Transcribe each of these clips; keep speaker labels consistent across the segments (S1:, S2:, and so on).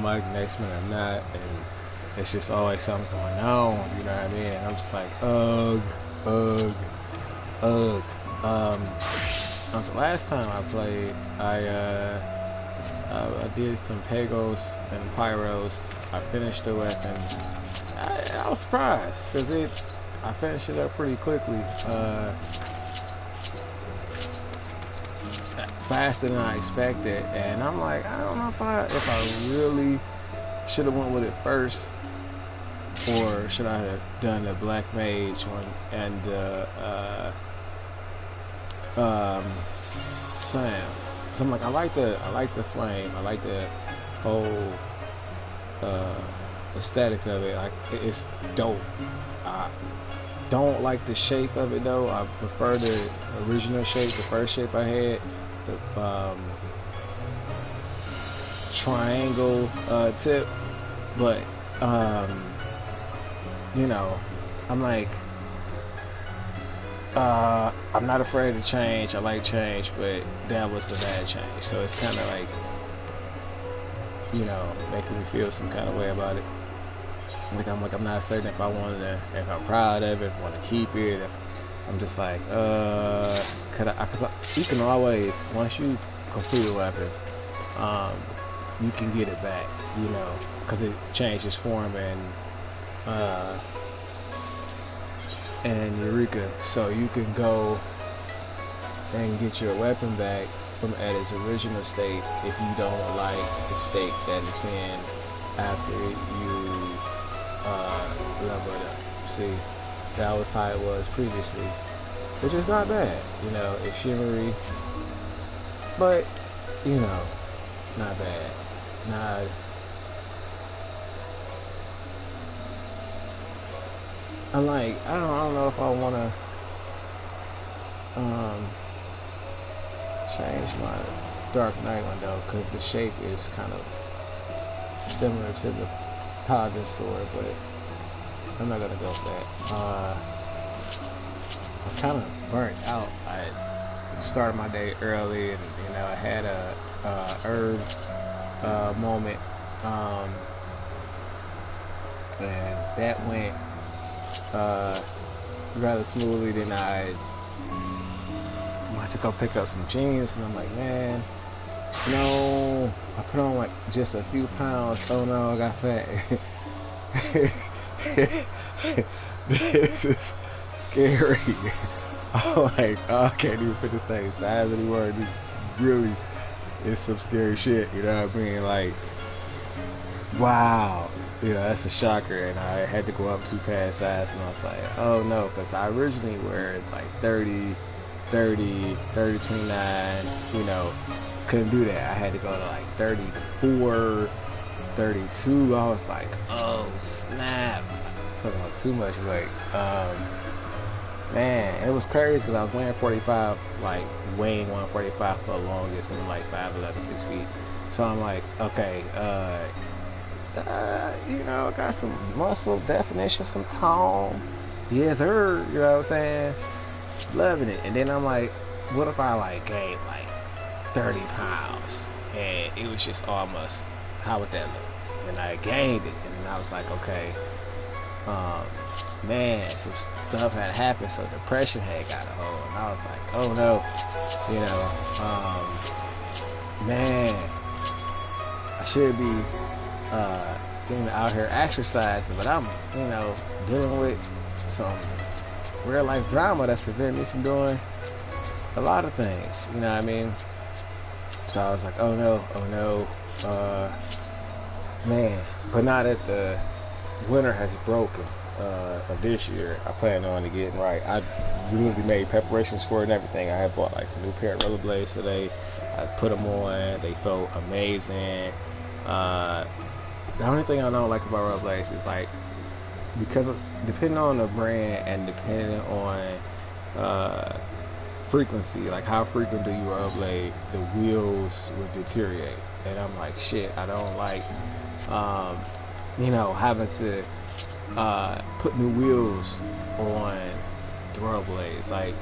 S1: I'm like, next minute I'm not, and it's just always something going on, you know what I mean? And I'm just like, ugh, ugh, ugh. The last time I played, I did some pegos and pyros. I finished the weapon. I was surprised because I finished it up pretty quickly, faster than I expected. And I'm like, I don't know if I really should have went with it first, or should I have done the black mage one and Sam. So I'm like, I like the flame. I like the whole aesthetic of it. Like, it's dope. I don't like the shape of it though. I prefer the original shape, the first shape I had, the triangle tip. But you know, I'm like, I'm not afraid of change. I like change, but that was the bad change. So it's kind of like, you know, making me feel some kind of way about it. I'm not certain if if I'm proud of it, if I want to keep it. If I'm just like, cause you can always, once you complete a weapon, you can get it back, you know, cause it changes form and Eureka, so you can go and get your weapon back from at its original state if you don't like the state that it's in after you level it up. See, that was how it was previously, which is not bad, you know. It's shimmery, but you know, not bad. Not I'm like, I don't know if I want to change my Dark Knight one though, because the shape is kind of similar to the Paladin sword, but I'm not gonna go with that. I'm kind of burnt out. I started my day early, and you know, I had a herb moment, and that went rather smoothly. Then I went to go pick up some jeans, and I'm like, man, no, I put on like just a few pounds. Oh no, I got fat. This is scary. I'm like, oh, I can't even put the same size anymore. This really is some scary shit, you know what I mean? Like, wow, you know, that's a shocker. And I had to go up 2 past size, and I was like, oh no, because I originally wear like 30, 30, 30, 29, you know, couldn't do that. I had to go to like 34, 32. I was like, oh snap, put on too much weight. Man, it was crazy because I was weighing 45, like weighing 145 for the longest, and I'm like 5'11", 6 feet. So I'm like, okay, you know, I got some muscle definition, some tone. Yes, sir. You know what I'm saying? Loving it. And then I'm like, what if I like gained like 30 pounds and it was just all muscle? How would that look? And I gained it, and then I was like, okay, man, some stuff had happened, so depression had got a hold, and I was like, oh no, you know, man, I should be out here exercising, but I'm, you know, dealing with some real life drama that's preventing me from doing a lot of things, you know what I mean? So I was like, oh no, man. But now that the winter has broken of this year, I plan on to getting right. I literally made preparations for it and everything. I had bought like a new pair of rollerblades today. I put them on. They felt amazing. The only thing I don't like about rollerblades is like, because of, depending on the brand and depending on frequency, like how frequent do you rollerblade, the wheels would deteriorate. And I'm like, shit, I don't like you know, having to put new wheels on the rollerblades. Like,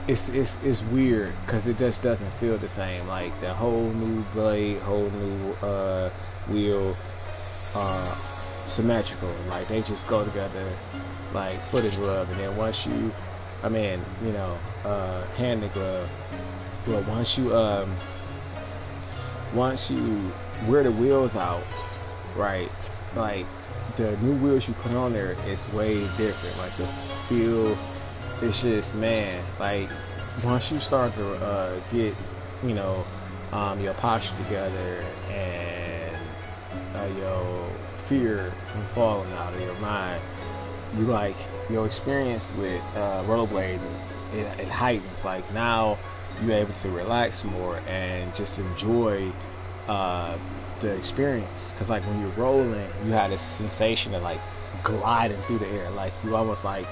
S1: it's weird because it just doesn't feel the same. Like the whole new blade, whole new wheel, uh, symmetrical. Like they just go together like foot and glove. And then once you, I mean, you know, hand and glove. Well, once you wear the wheels out, right? Like the new wheels you put on there is way different. Like the feel, it's just, man. Like once you start to get, you know, your posture together and your fear from falling out of your mind, you like your experience with rollerblading. It heightens. Like now you're able to relax more and just enjoy the experience. Because like when you're rolling, you have this sensation of like gliding through the air, like you almost like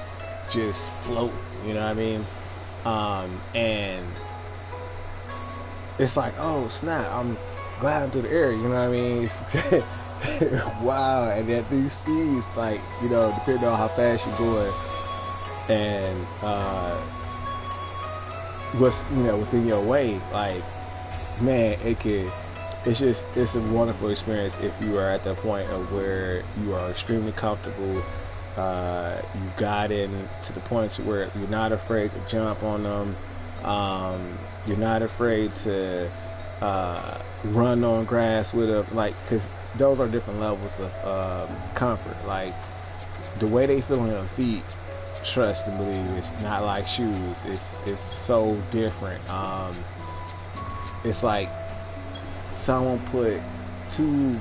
S1: just float, you know what I mean? And it's like, oh snap, I'm gliding through the air, you know what I mean? Wow. And at these speeds, like, you know, depending on how fast you're going and what's, you know, within your way, like, man, it's a wonderful experience if you are at the point of where you are extremely comfortable. You got in to the point to where you're not afraid to jump on them. You're not afraid to run on grass with them, like, because those are different levels of comfort. Like the way they feel on your feet, trust and believe, it's not like shoes. It's so different. It's like someone put two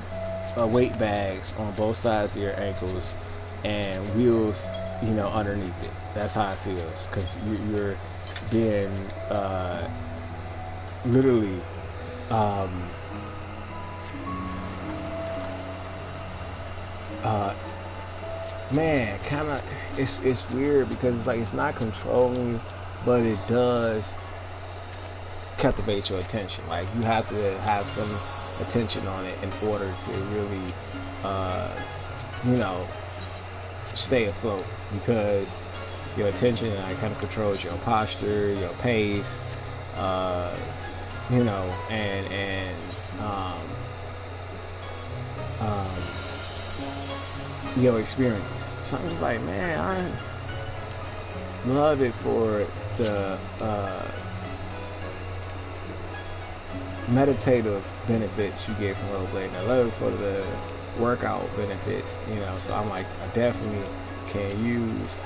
S1: weight bags on both sides of your ankles and wheels, you know, underneath it. That's how it feels, because you're being literally man, kind of, it's weird because it's like it's not controlling, but it does captivate your attention. Like you have to have some attention on it in order to really you know, stay afloat, because your attention kind of controls your posture, your pace, you know, and your experience. So I'm just like, man, I love it for the meditative benefits you get from rollerblading. I love it for the workout benefits, you know. So I'm like, I definitely can use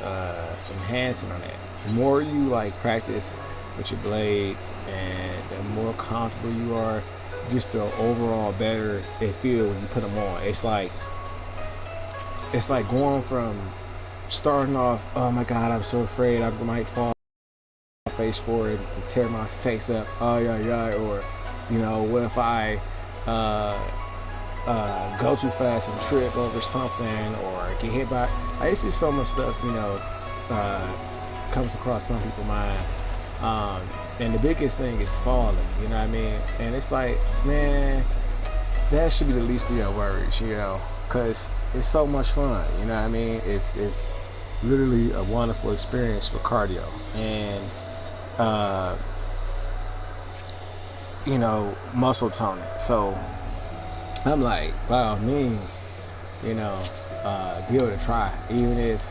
S1: enhancement on that. The more you like practice with your blades and the more comfortable you are, just the overall better it feels when you put them on. It's like going from starting off, oh my god, I'm so afraid I might fall face forward and tear my face up, oh yeah, or, you know, what if I go too fast and trip over something or get hit by, I see so much stuff, you know, comes across some people's mind, and the biggest thing is falling, you know what I mean? And it's like, man, that should be the least of your worries, you know, because it's so much fun, you know what I mean? It's literally a wonderful experience for cardio and you know, muscle toning. So I'm like, by all means, you know, be able to try, even if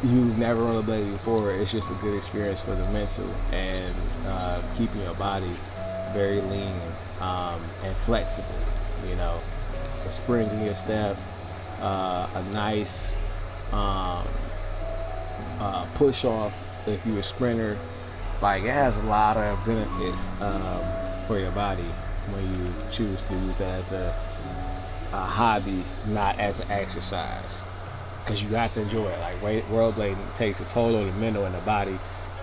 S1: you've never rollerbladed before. It's just a good experience for the mental and keeping your body very lean and flexible, you know. A spring in your step, a nice push off if you're a sprinter. Like, it has a lot of benefits for your body when you choose to use that as a hobby, not as an exercise, because you got to enjoy it. Like, rollerblading takes a toll on the mental and the body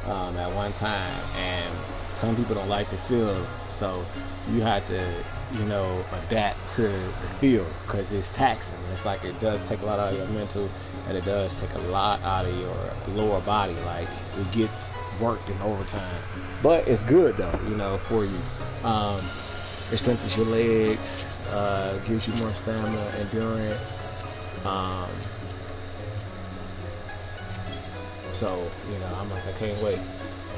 S1: at one time, and some people don't like the feel, so you have to, you know, adapt to the feel, because it's taxing. It's like, it does take a lot out of your mental, and it does take a lot out of your lower body. Like, it gets worked in overtime, but it's good though, you know, for you. It strengthens your legs, gives you more stamina, endurance. So, you know, I'm like, I can't wait.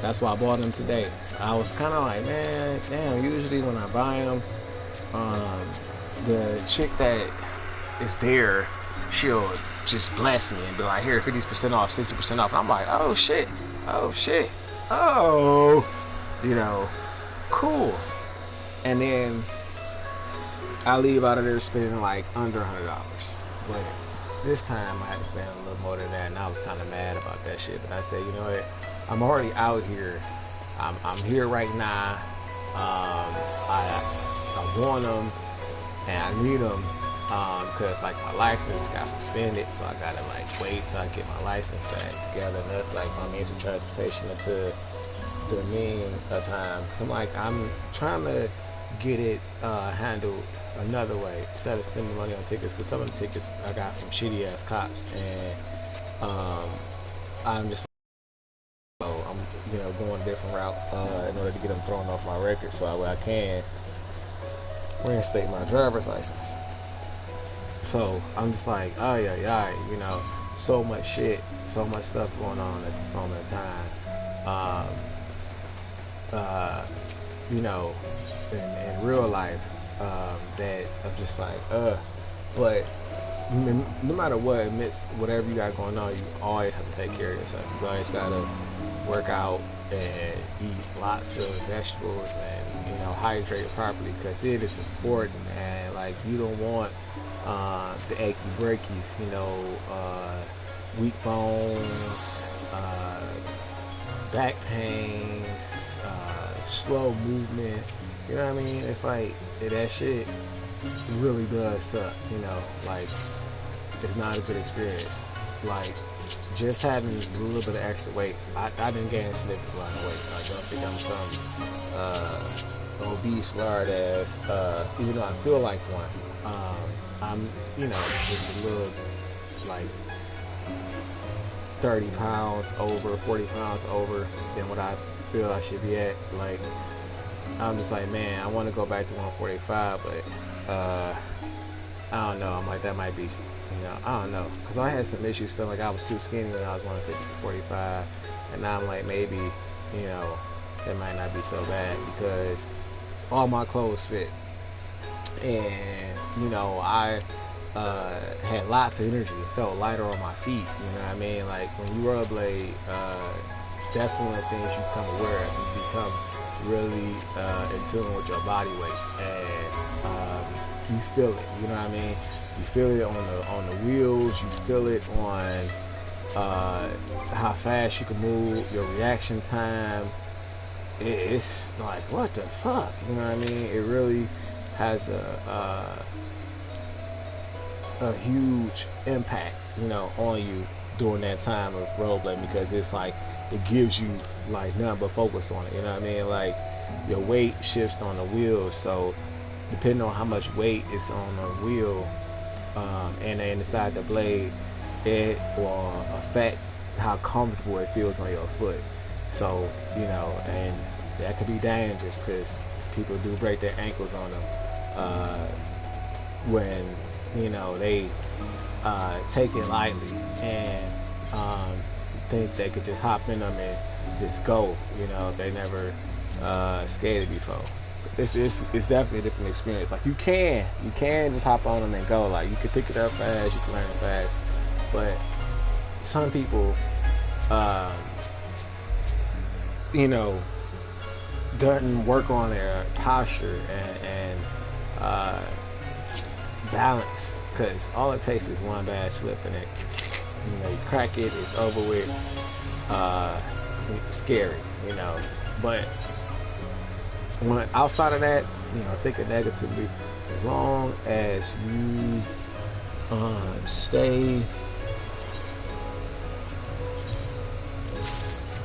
S1: That's why I bought them today. I was kind of like, man, damn. Usually when I buy them, the chick that is there, she'll just bless me and be like, here, 50% off, 60% off. And I'm like, oh shit, oh shit, oh, you know, cool. And then I leave out of there spending like under $100. But this time I had to spend a little more than that, and I was kind of mad about that shit. But I said, you know what? I'm already out here. I'm here right now. I want them, and I need them because like my license got suspended, so I gotta like wait till I get my license back together. And that's like my means of transportation until the meantime. Cause I'm trying to get it handled another way instead of spending money on tickets, because some of the tickets I got from shitty ass cops, and I'm just I'm going a different route in order to get them thrown off my record, so I can reinstate my driver's license. So I'm just like, oh yeah, so much shit, so much stuff going on at this moment in time. In real life, that I'm just like, but no matter what, whatever you got going on, you always have to take care of yourself. You always gotta work out and eat lots of vegetables and hydrate properly, because it is important. And like, you don't want the achy breakies, weak bones, back pains, slow movement. You know what I mean? It's like that shit really does suck. Like, it's not a good experience. Like, just having a little bit of extra weight, I didn't gain a significant amount of weight. I don't think I'm some obese lard ass, even though I feel like one. I'm just a little like 30 pounds over, 40 pounds over than what I feel I should be at. Like, I'm just like, man, I want to go back to 145, but I don't know. I'm like, that might be, I don't know, because I had some issues feeling like I was too skinny when I was 150 to 45, and now I'm like, maybe, it might not be so bad because all my clothes fit, and I had lots of energy. It felt lighter on my feet. You know what I mean? Like, when you rollerblade, that's one of the things you become aware of. You become really in tune with your body weight, and you feel it. You know what I mean? You feel it on the wheels. You feel it on how fast you can move, your reaction time. It's like, what the fuck? You know what I mean? It really has a huge impact, on you during that time of rollerblading, because it's like, it gives you like nothing but focus on it. You know what I mean? Like, your weight shifts on the wheels, so depending on how much weight is on the wheel and inside the blade, it will affect how comfortable it feels on your foot. So, and that could be dangerous, because people do break their ankles on them when they take it lightly and think they could just hop in them and just go, if they never skated before. It's definitely a different experience. Like, you can just hop on them and go. Like, you can pick it up fast, you can learn it fast, but some people doesn't work on their posture and balance, because all it takes is one bad slip and it, you crack it, it's over with. Scary, but when outside of that, thinking negatively, as long as you stay,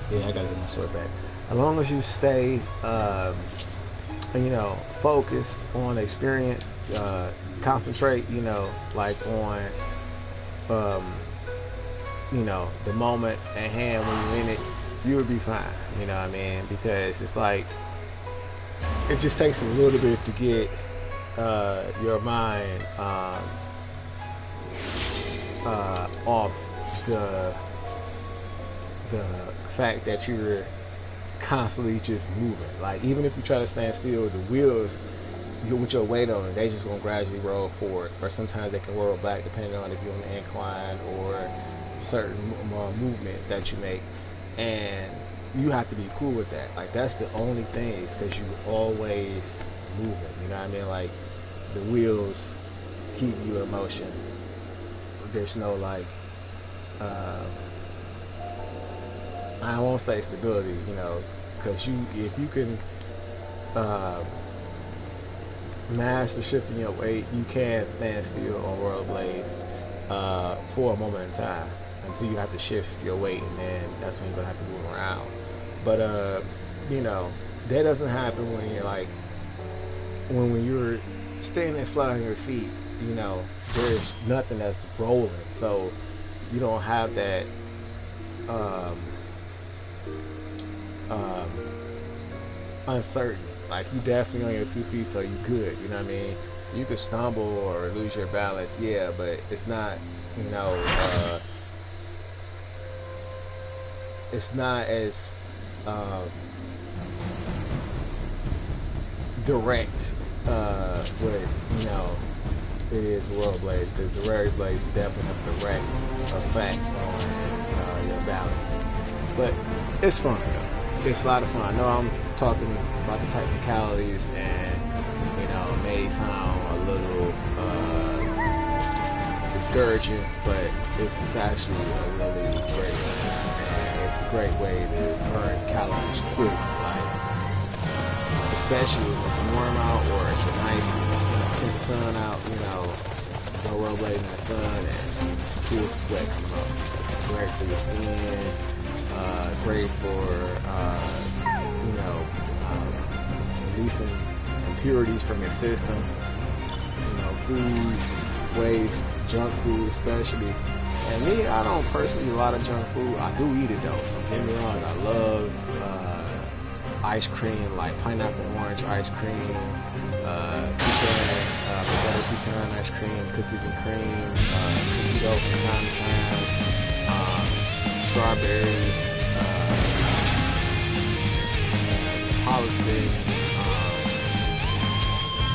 S1: I gotta get my sword back. As long as you stay focused on the experience, concentrate, like on the moment at hand when you're in it, you would be fine. You know what I mean? Because it's like, it just takes a little bit to get your mind off the fact that you're constantly just moving. Like even if you try to stand still, the wheels, with your weight on it, they just gonna gradually roll forward, or sometimes they can roll back depending on if you're on an incline or certain movement that you make, and you have to be cool with that. Like that's the only thing, is because you always moving. You know what I mean? Like the wheels keep you in motion. There's no like, I won't say stability, you know, because if you can master shifting your weight, you can stand still on rollerblades for a moment in time until you have to shift your weight, and then that's when you're gonna have to move around. But you know, that doesn't happen when you're like when you're standing flat on your feet. You know, there's nothing that's rolling, so you don't have that uncertain. Like you definitely on your 2 feet, so you good. You know what I mean? You could stumble or lose your balance, yeah, but it's not, you know, it's not as direct with, you know, it is with rollerblades, because the rollerblades definitely have a direct effect on your balance. But it's fun though. It's a lot of fun. I know I'm talking about the technicalities, and you know, it may sound a little discouraging, but this is actually a really great thing, and it's a great way to burn calories quick. Like, especially when it's warm out or it's just nice, take the sun out, you know, go rollerblading in the sun and feel the sweat coming up. It's great for your skin, great for, you know, releasing impurities from your system, you know, food, waste, junk food especially. And me, I don't personally eat a lot of junk food. I do eat it though, don't get me wrong. I love ice cream, like pineapple orange ice cream, pecan ice cream, cookies and cream, cookie dough from time to time, strawberry, holiday.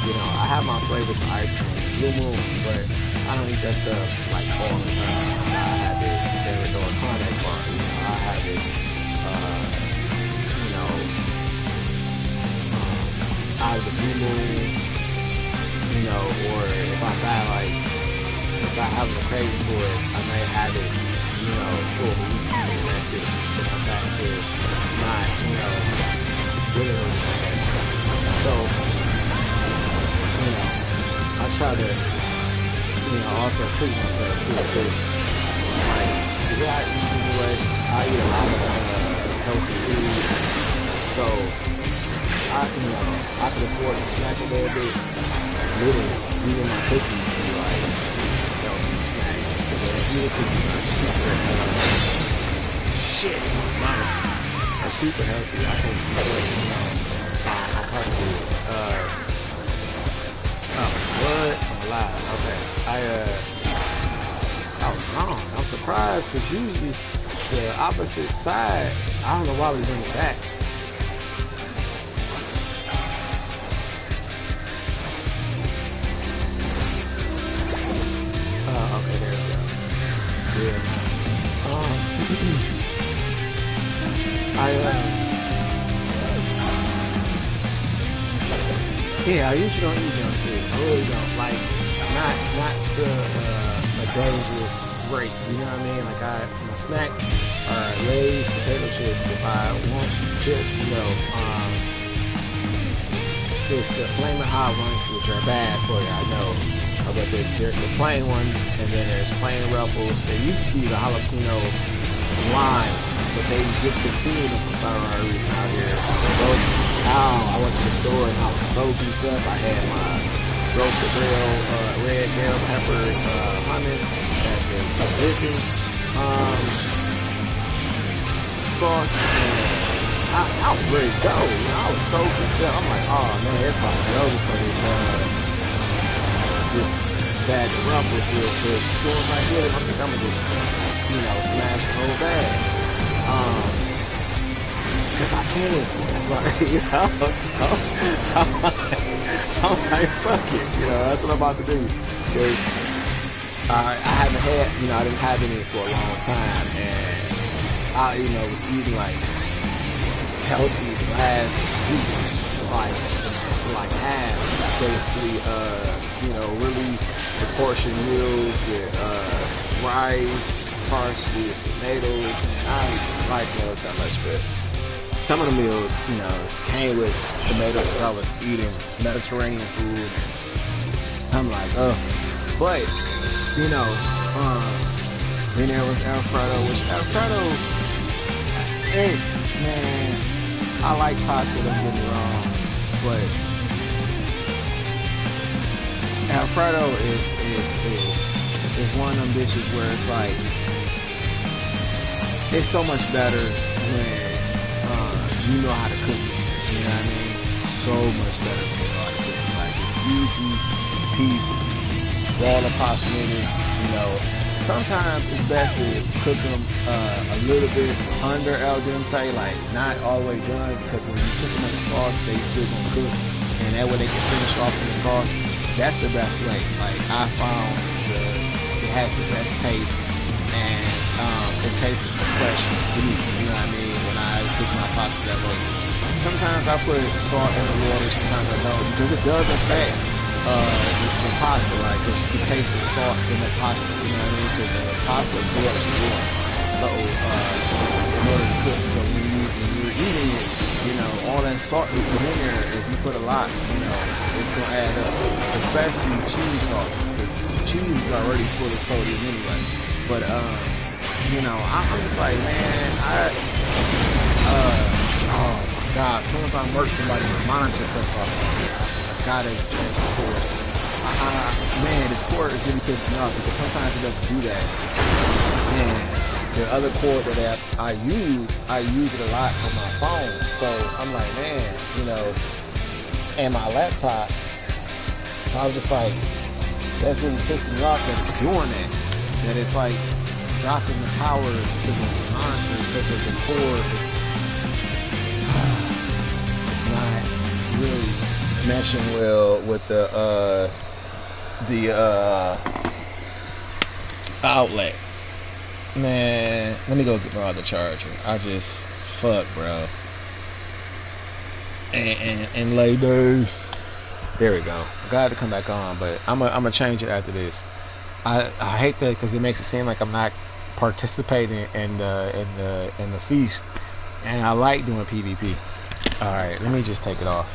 S1: You know, I have my flavors of ice cream, Blue Moon, but I don't eat that stuff like all the time. I have it every door Klondike bar. You know, I have it, you know, out of the Blue Moon, you know, or if I buy like, if I have a craving for it, I may have it, you know, for a week, and that's it. If I'm back to not, you know, willingly. So, you know, I try to, you know, also treat myself too, because, like, the way I eat anyway, I eat a lot of healthy food, so, you know, I can afford to snack a little bit, literally, even my cookies be like, healthy snacks, because if you look at shit, are super healthy. I think, you know, I'm probably, what? I'm alive. Okay. I was wrong. I'm surprised, because usually the opposite side, I don't know why we bring it back. Okay, there we go. Yeah, I usually don't eat junk food. I really don't. Like, not to a dangerous rate. You know what I mean? Like, my snacks are Lay's potato chips. If I want chips, you know, there's the flaming hot ones, which are bad for you, I know. But there's the plain ones, and then there's plain Ruffles. There used to be the jalapeno lime, but they discontinued them for some reason out here. I went to the store and I was so beat up. I had my roasted red bell pepper hummus at the dipping sauce, and I was ready to go. You know, I was so beat up. I'm like, oh man, it's probably over for this bag of Ruffles real quick. As soon as I get it, I think I'm gonna just, you know, smash the whole bag. Cause I can. Like, you know, I'm like, fuck it. You know, that's what I'm about to do. Cause I haven't had, you know, I didn't have any for a long time, and I, you know, was eating like healthy the last week, like half, basically, you know, really proportioned meals with rice, parsley, tomatoes. I don't like those that much, but some of the meals, you know, came with tomatoes. I was eating Mediterranean food. I'm like, oh, but you know, then there was Alfredo, which Alfredo, hey, man, I like pasta, don't get me wrong, but Alfredo is one of them dishes where it's like, it's so much better when you know how to cook it. You know what I mean? So much better when you know how to cook it. Like, it's easy, peasy. All the pasta in it, you know. Sometimes it's best to cook them a little bit under al dente, like not all the way done, because when you cook them in the sauce, they still gonna cook, and that way they can finish off in the sauce. That's the best way. Like, I found it has the best taste, and it tastes fresh meat. You know what I mean? When I cook my pasta that way. Sometimes I put salt in the water, sometimes I don't, because it does affect the pasta, like, cause you can taste the salt in the pasta, you know what I mean? Cause the pasta boils warm, so in order to cook. So when you're eating it, you know, all that salt you put in there, if you put a lot, you know, it's gonna add up. Especially cheese sauce, because cheese is already full of sodium anyway. But you know, I'm just like, man, oh my God, as soon as I merch somebody with monitor cuts off, I gotta change the cord. Man, this cord is really pissing me off, because sometimes it doesn't do that. And the other cord that I use it a lot on my phone. So I'm like, man, you know, and my laptop. So I was just like, that's really pissing me off that it's doing that. That it's like dropping the power to the monitor because of the cord. It's not really meshing well with the outlet. Man, let me go get my other charger. I just fuck, bro. And ladies, there we go. I got to come back on, but I'm gonna change it after this. I hate that because it makes it seem like I'm not participating in the feast, and I like doing PvP. All right, let me just take it off.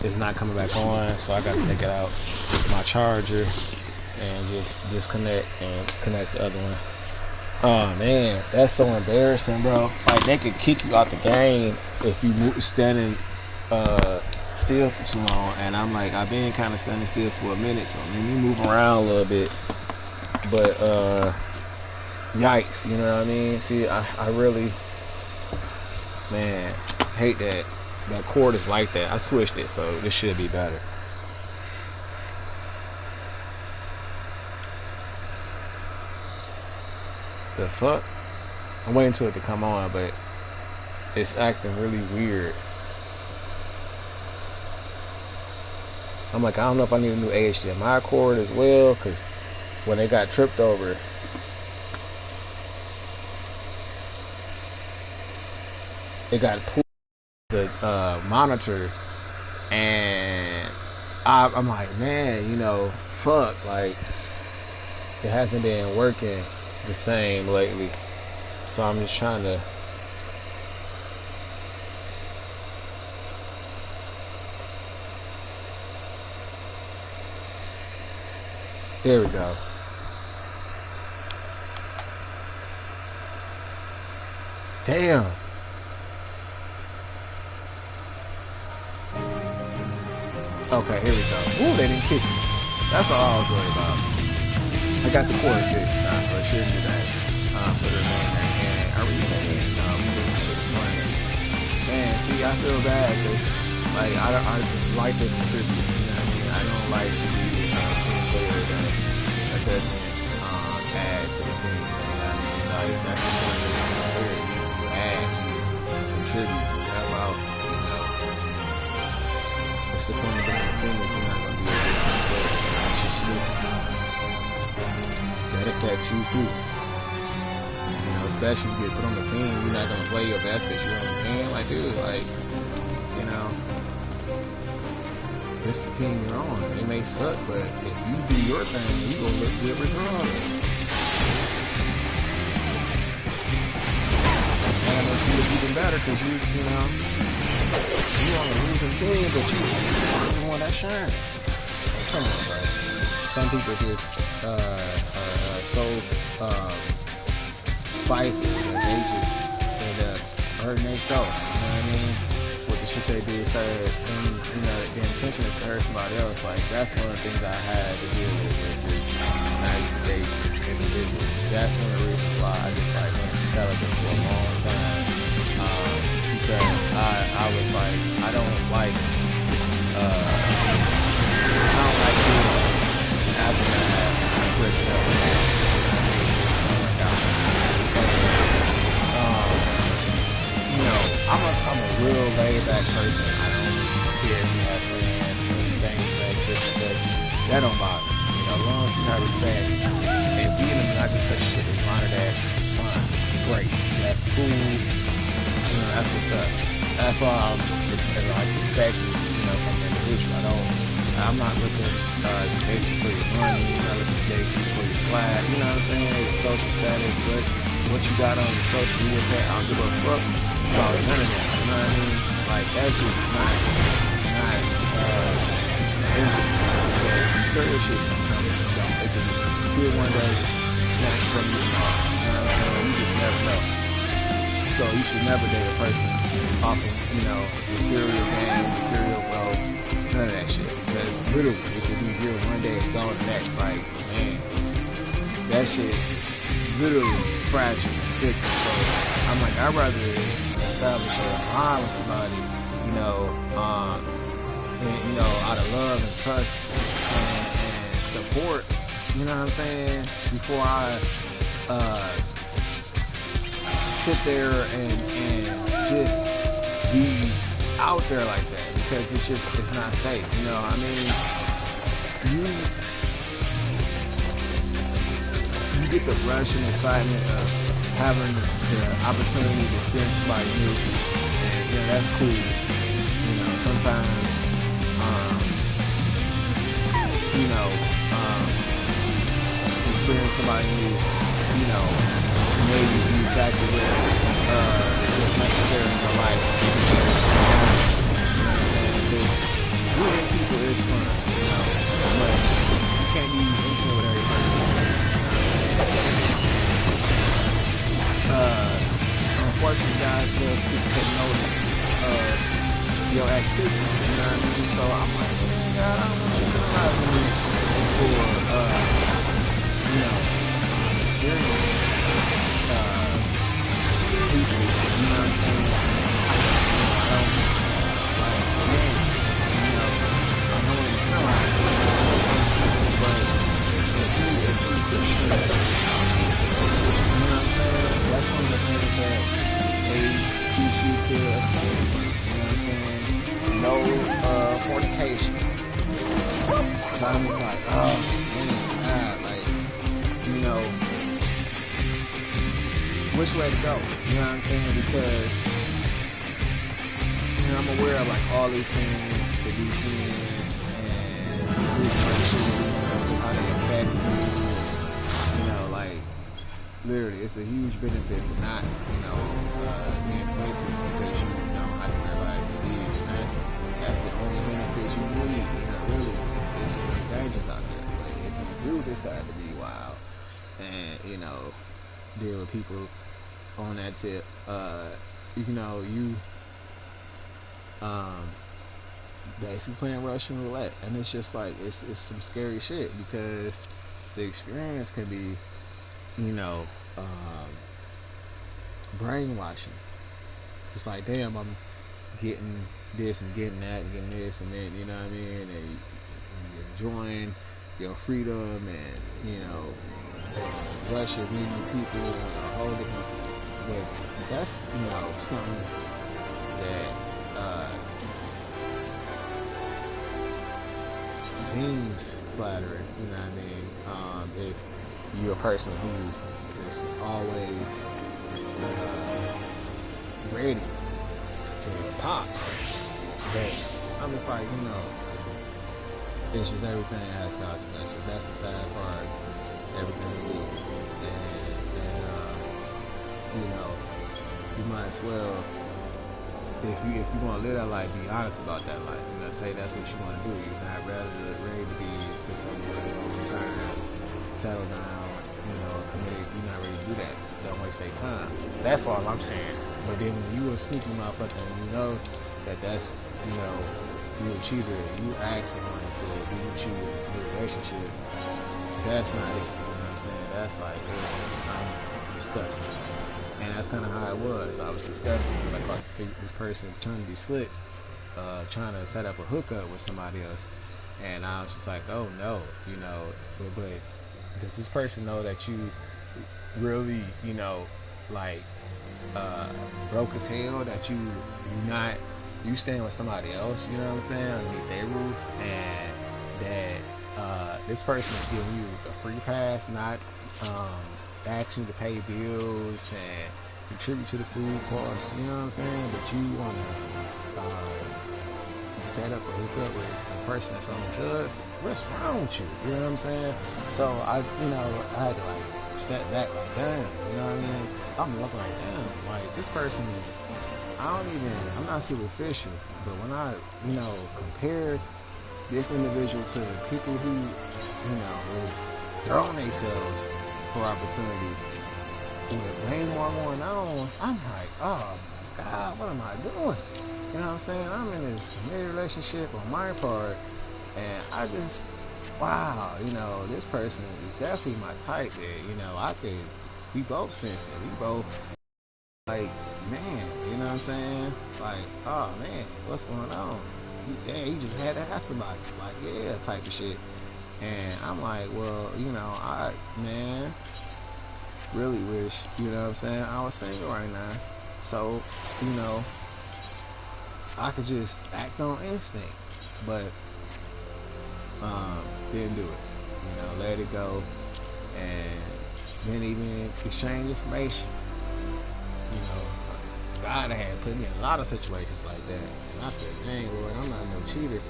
S1: It's not coming back on, so I got to take it out. My charger and just disconnect and connect the other one. Oh man, that's so embarrassing, bro. Like, they could kick you out the game if you standing still for too long, and I'm like, I've been kind of standing still for a minute, so let me move around a little bit. But yikes, you know what I mean? See, I really, man, hate that cord is like that. I switched it, so this should be better. The fuck? I'm waiting for it to come on, but it's acting really weird. I'm like, I don't know if I need a new HDMI cord as well, because when they got tripped over, it got pulled the monitor, and I'm like, man, you know, fuck, like, it hasn't been working the same lately, so I'm just trying to there we go. Damn. Okay, here we go. Ooh, they didn't kick me. That's all I was worried about. I got the cord fixed now, so it shouldn't do that. Put her name there. And I really can't. Man, see, I feel bad, because, like, I like this contribute. You know what I mean? I don't like to be a player that doesn't add to the team. You know what I mean? Like, that's the point of the player. You add, you contribute. affects you too. You know, especially if you get put on the team, you're not gonna play your best because you're on the team. Like, dude, like, you know, it's the team you're on. It may suck, but if you do your thing, you gonna look good regardless. And if you look even better because you know, you on a losing team, but you're the one that shines. Come on, bro. Some people just are so spiteful that they just end up hurting themselves. You know what I mean? With the shit they do, and you know, the intention is to hurt somebody else. Like, that's one of the things I had to deal with this United States individual. That's one of the reasons why I just like went celibate for a long time. Because I was like, I don't like being after that switched up. You know, I'm a real laid back person. I don't care if you have friends, same sex, different sex. That don't bother me. You know, as long as you have respect and being in a monogamous relationship is honored as fine, great, that's cool. You know, that's what's up. That's why I'm like respecting, you know, from the individual. I'm not looking to date you for your money. I'm not looking to date you for your flag. You know what I'm saying? Your social status, what you got on your social media page. I don't give a fuck about none of that. You know what I mean? Like, that's just not certain shit come. It can be one day snatch from you. You know what I'm saying? You just never know. So you should never date a person off of, you know, material gain, material wealth, none of that shit. Because literally, it could be here one day and gone the next. Like, man, that shit is literally fragile and fickle. So I'm like, I'd rather establish a bond with somebody, you know, and, you know, out of love and trust and support, you know what I'm saying, before I sit there and just be out there like that, because it's not safe. You know, I mean, you get the rush and excitement of having the opportunity to experience somebody new, and you know, that's cool. You know, sometimes you know, experience somebody new, you know, maybe be exactly what's necessary in your life. Meeting people is fun, you know, but you can't be intimate with every person. Unfortunately, guys, people take notice of your activities, you know what I mean? So I'm like, man, God, I don't want you to realize me for, you know, experience people, you know what I'm saying? I don't, like, man, you know, I know what it's not like, but if you you know what I'm saying? That's one of the things that they teach you to avoid, you know what I'm saying? No fornication. So I'm just like, oh man, God, like, you know, which way to go? You know what I'm saying? Because, you know, I'm aware of like all these things, the DCs, and how they affect you. You know, like, literally, it's a huge benefit for not, you know, being places, because you don't have to worry about SEVENISH. That's the only benefit you need. You know, really, it's really dangerous out there. But if you do decide to be wild and, you know, deal with people on that tip, you know, you basically playing Russian roulette, and it's just like it's some scary shit, because the experience can be, you know, brainwashing. It's like, damn, I'm getting this and getting that and getting this and then, you know what I mean, and you enjoying your freedom, and, you know, Russia meeting people and a whole different, but that's, you know, something that seems flattering, you know what I mean? If you're a person who is always ready to pop, but I'm just like, you know, it's just everything has consequences. That's the sad part. Everything we do, and you know, you might as well, if you want to live that life, be honest about that life. You know, say that's what you want to do. You're not ready to be with someone long term, settle down, you know, committed. You're not ready to do that. Don't waste their time. That's all I'm saying. But then when you a sneaky motherfucker, and you know that's, you know, you a cheater, you ask someone to be with you in a relationship, that's not it. You know what I'm saying? That's like, I'm disgusting. And that's kind of how it was. I was disgusted because I caught this person trying to be slick, trying to set up a hookup with somebody else. And I was just like, oh no, you know, but does this person know that you really, you know, like, broke as hell, that you staying with somebody else, you know what I'm saying, underneath their roof, and that this person is giving you a free pass, not asking you to pay bills and contribute to the food costs, you know what I'm saying, but you want to set up a hookup with a person that's on drugs. What's wrong with you? You know what I'm saying? So I had to like step back, like, damn, you know what I mean? I'm looking like, damn, like, this person is, I'm not superficial, but when I, you know, compare this individual to people who, you know, were throwing themselves for opportunity, with way more going on, I'm like, oh my God, what am I doing? You know what I'm saying? I'm in this committed relationship on my part, and I just, wow, you know, this person is definitely my type there. You know, we both sensitive, we both, like, man, you know what I'm saying? Like, oh man, what's going on? He just had to ask somebody, like, yeah, type of shit. And I'm like, well, you know, I really wish, you know what I'm saying, I was single right now. So, you know, I could just act on instinct, but didn't do it. You know, let it go, and didn't even exchange information. You know, God had put me in a lot of situations like that, and I said, dang, Lord, I'm not no cheater,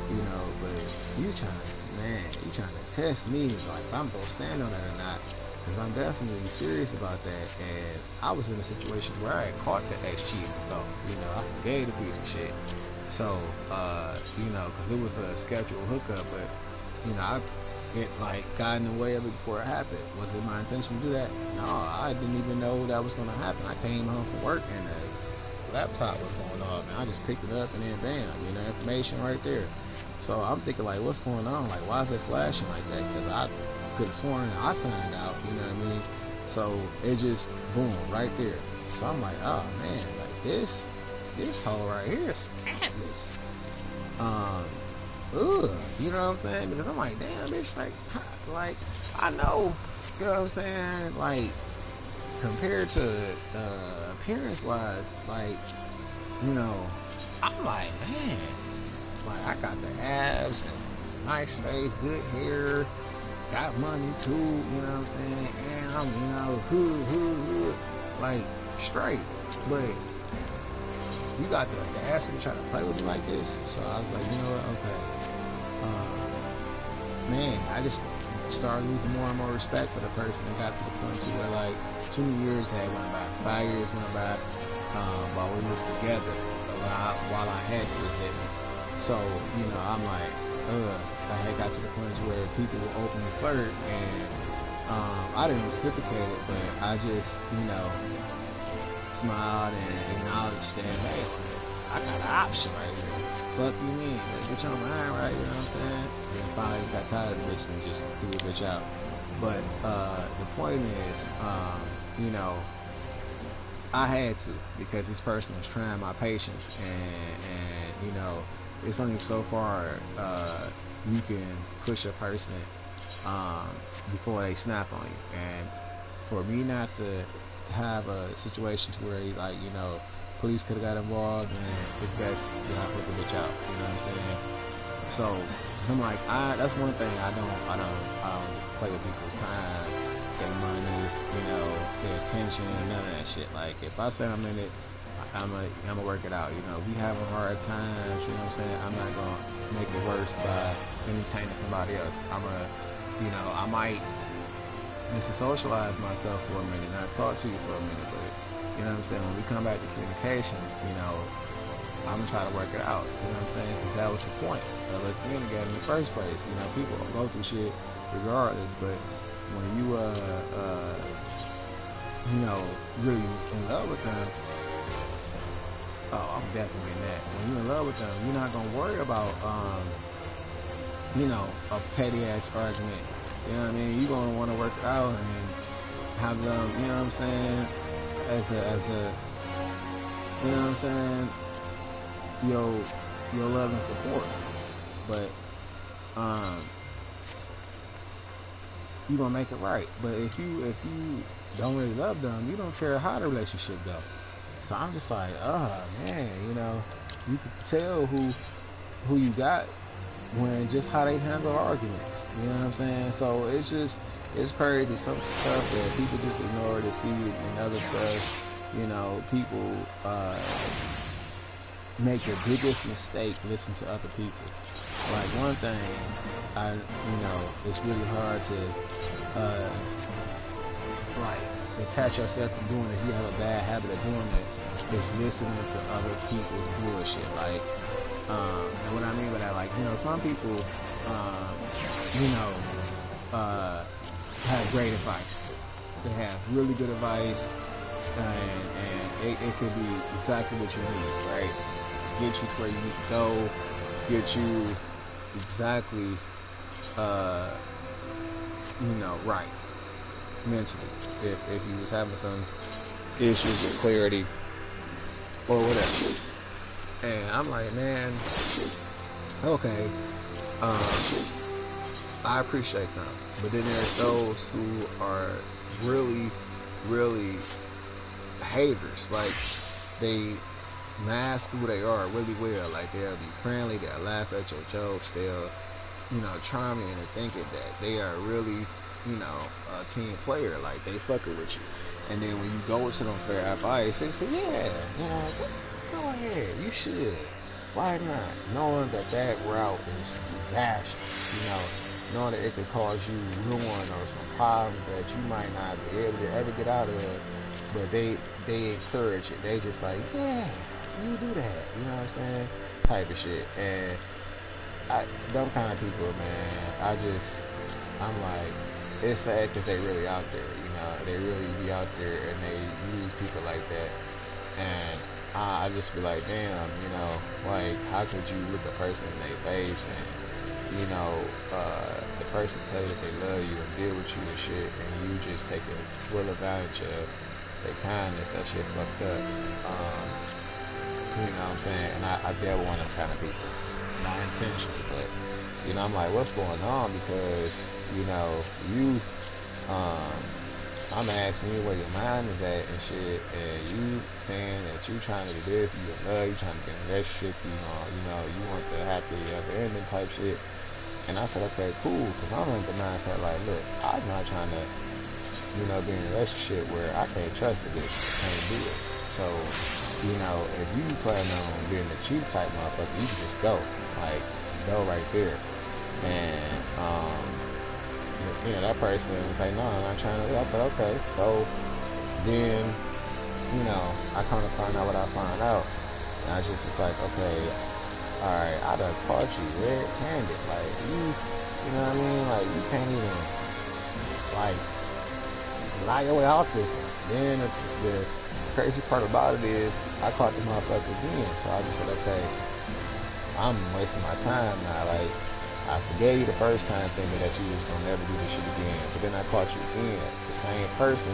S1: you know, but you trying to test me, like, if I'm gonna stand on that or not, because I'm definitely serious about that. And I was in a situation where I had caught the ex-cheater, so, you know, I forgave the piece of shit. So, you know, because it was a scheduled hookup, but, you know, it like got in the way of it before it happened. Was it my intention to do that? No, I didn't even know that was going to happen. I came home from work and the laptop was going off, and I just picked it up, and then bam, you know, information right there. So I'm thinking, like, what's going on? Like, why is it flashing like that? Because I could have sworn I signed out, you know what I mean? So it just, boom, right there. So I'm like, oh man, like, this hole right here is scandalous. You know what I'm saying? Because I'm like, damn, bitch, like, I know, you know what I'm saying? Like, compared to appearance-wise, like, you know, I'm like, man, like, I got the abs and nice face, good hair, got money too, you know what I'm saying? And I'm, you know, hood, like, straight, but you got the audacity to try to play with me like this. So I was like, you know what, okay. Man, I just started losing more and more respect for the person, and got to the point to where, like, 2 years had went by, 5 years went by, while we was together, while I had the resentment. So, you know, I'm like, I had got to the point where people would openly flirt, and I didn't reciprocate it, but I just, you know, smiled and acknowledged that, hey, I got an option right here. Fuck you mean? Like, bitch on mine, right? You know what I'm saying? And finally just got tired of the bitch and just threw the bitch out. But the point is, you know, I had to, because this person was trying my patience, and you know, it's only so far you can push a person before they snap on you. And for me not to have a situation to where, like, you know, police could have got involved, and it's best that I put the bitch out, you know what I'm saying? So, 'cause I'm like, that's one thing I don't play with people's time, their money, you know, their attention, none of that shit. Like, if I say I'm in it, I'm gonna work it out. You know, if we having hard times, you know what I'm saying? I'm not gonna make it worse by entertaining somebody else. You know, I might just to socialize myself for a minute, not talk to you for a minute, but you know what I'm saying? When we come back to communication, you know, I'm gonna try to work it out. You know what I'm saying? Because that was the point of us being together in the first place. You know, people go through shit regardless, but when you you know, really in love with them, oh, I'm definitely in that. When you're in love with them, you're not gonna worry about you know, a petty ass argument. You know what I mean? You're gonna want to work it out and have them. You know what I'm saying? As a, you know what I'm saying? Your love and support. But you're gonna make it right. But if you don't really love them, you don't care how the relationship go. So I'm just like, oh man, you know, you can tell who you got when just how they handle arguments. You know what I'm saying? So it's crazy. Some stuff that people just ignore to see and other stuff, you know, people make the biggest mistake listen to other people. Like one thing, you know, it's really hard to like detach yourself from doing if you have a bad habit of doing it, is listening to other people's bullshit. Like, and what I mean by that, like, you know, some people, you know, have great advice. They have really good advice, and it could be exactly what you need, right? Get you to where you need to go, get you exactly, you know, right mentally. If you was having some issues with clarity or whatever. And I'm like, man, okay, I appreciate them. But then there's those who are really, really haters. Like, they mask who they are really well. Like, they'll be friendly, they'll laugh at your jokes, they'll, you know, charm you into thinking that they are really, you know, a team player. Like, they fucking with you. And then when you go to them for advice, they say, yeah, you know, go ahead, you should. Why not? Knowing that route is disastrous, you know, knowing that it could cause you ruin or some problems that you might not be able to ever get out of, but they encourage it. They just like, yeah, you do that, you know what I'm saying? Type of shit. And them kind of people, man, I'm like, it's sad because they really out there, you know, they really be out there and they use people like that. And I just be like, damn, you know, like, how could you look a person in their face and, you know, the person tell you that they love you and deal with you and shit, and you just take a full advantage of their kindness? That shit fucked up. You know what I'm saying? And I dealt with one of them kind of people, not intentionally, but, you know, I'm like, what's going on? Because, you know, you, I'm asking you where your mind is at and shit, and you saying that you trying to do this, you in love, you trying to get in a relationship, you know, you want the happy ever ending type shit. And I said, okay, cool, because I'm in the mindset like, look, I'm not trying to, you know, be in a relationship where I can't trust the bitch, can't do it. So, you know, if you plan on being a cheap type motherfucker, you can just go, like, go right there. And, you know, that person was like, no, I'm not trying to. I said, okay. So then, you know, I kind of find out what I find out. And I just was like, okay, all right, I done caught you red-handed. Like, you know what I mean? Like, you can't even, like, lie your way off this one. Then the crazy part about it is I caught the motherfucker again. So I just said, okay, I'm wasting my time now. Like, I forgave you the first time thinking that you was gonna never do this shit again. But then I caught you again. The same person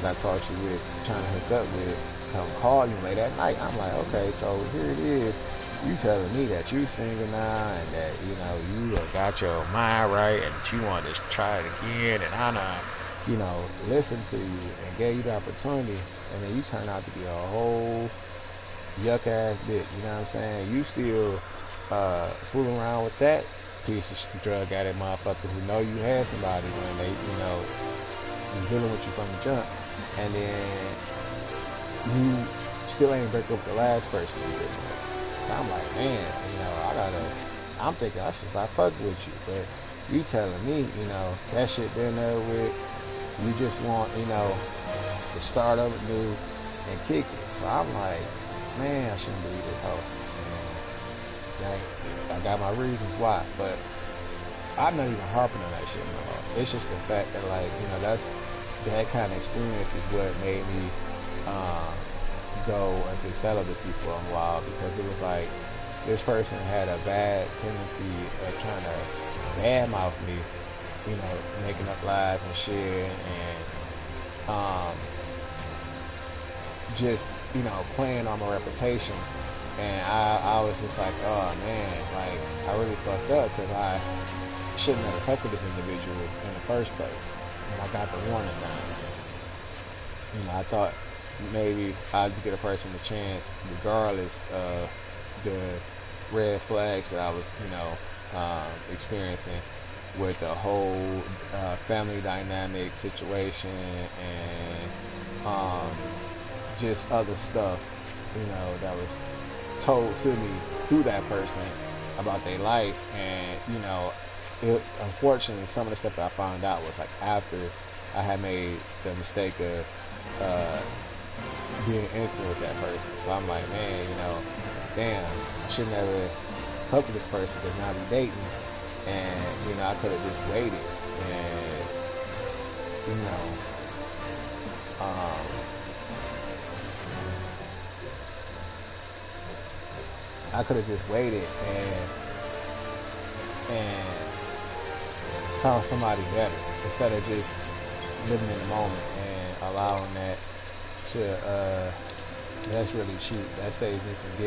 S1: that I caught you with, trying to hook up with, come call you late at night. I'm like, okay, so here it is. You telling me that you single now and that, you know, you got your mind right and that you want to try it again, and I done, you know, listen to you and gave you the opportunity, and then you turn out to be a whole yuck ass bitch. You know what I'm saying? You still fooling around with that piece of drug addict motherfucker who know you had somebody when they, was dealing with you from the jump, and then you still ain't break up the last person you did with. So I'm like, man, I'm thinking I should start fucking with you, but you telling me, that shit been there with, you just want, to start over new and kick it. So I'm like, man, I shouldn't believe this hoe. And I got my reasons why, but I'm not even harping on that shit no more. It's just the fact that, like, that kind of experience is what made me go into celibacy for a while, because it was like this person had a bad tendency of trying to badmouth me, making up lies and shit, and just playing on my reputation. And I was just like, oh man, like I really fucked up, because I shouldn't have fucked with this individual in the first place. And I got the warning signs. I thought maybe I'd just get a person a chance, regardless of the red flags that I was, experiencing with the whole family dynamic situation, and just other stuff, that was told to me through that person about their life. And unfortunately, some of the stuff that I found out was like after I had made the mistake of being intimate with that person. So I'm like, man, damn, I shouldn't have fucked with this person, because now we're dating, and I could have just waited, and I could have just waited and found somebody better, instead of just living in the moment and allowing that to that's really cheap. That saves me from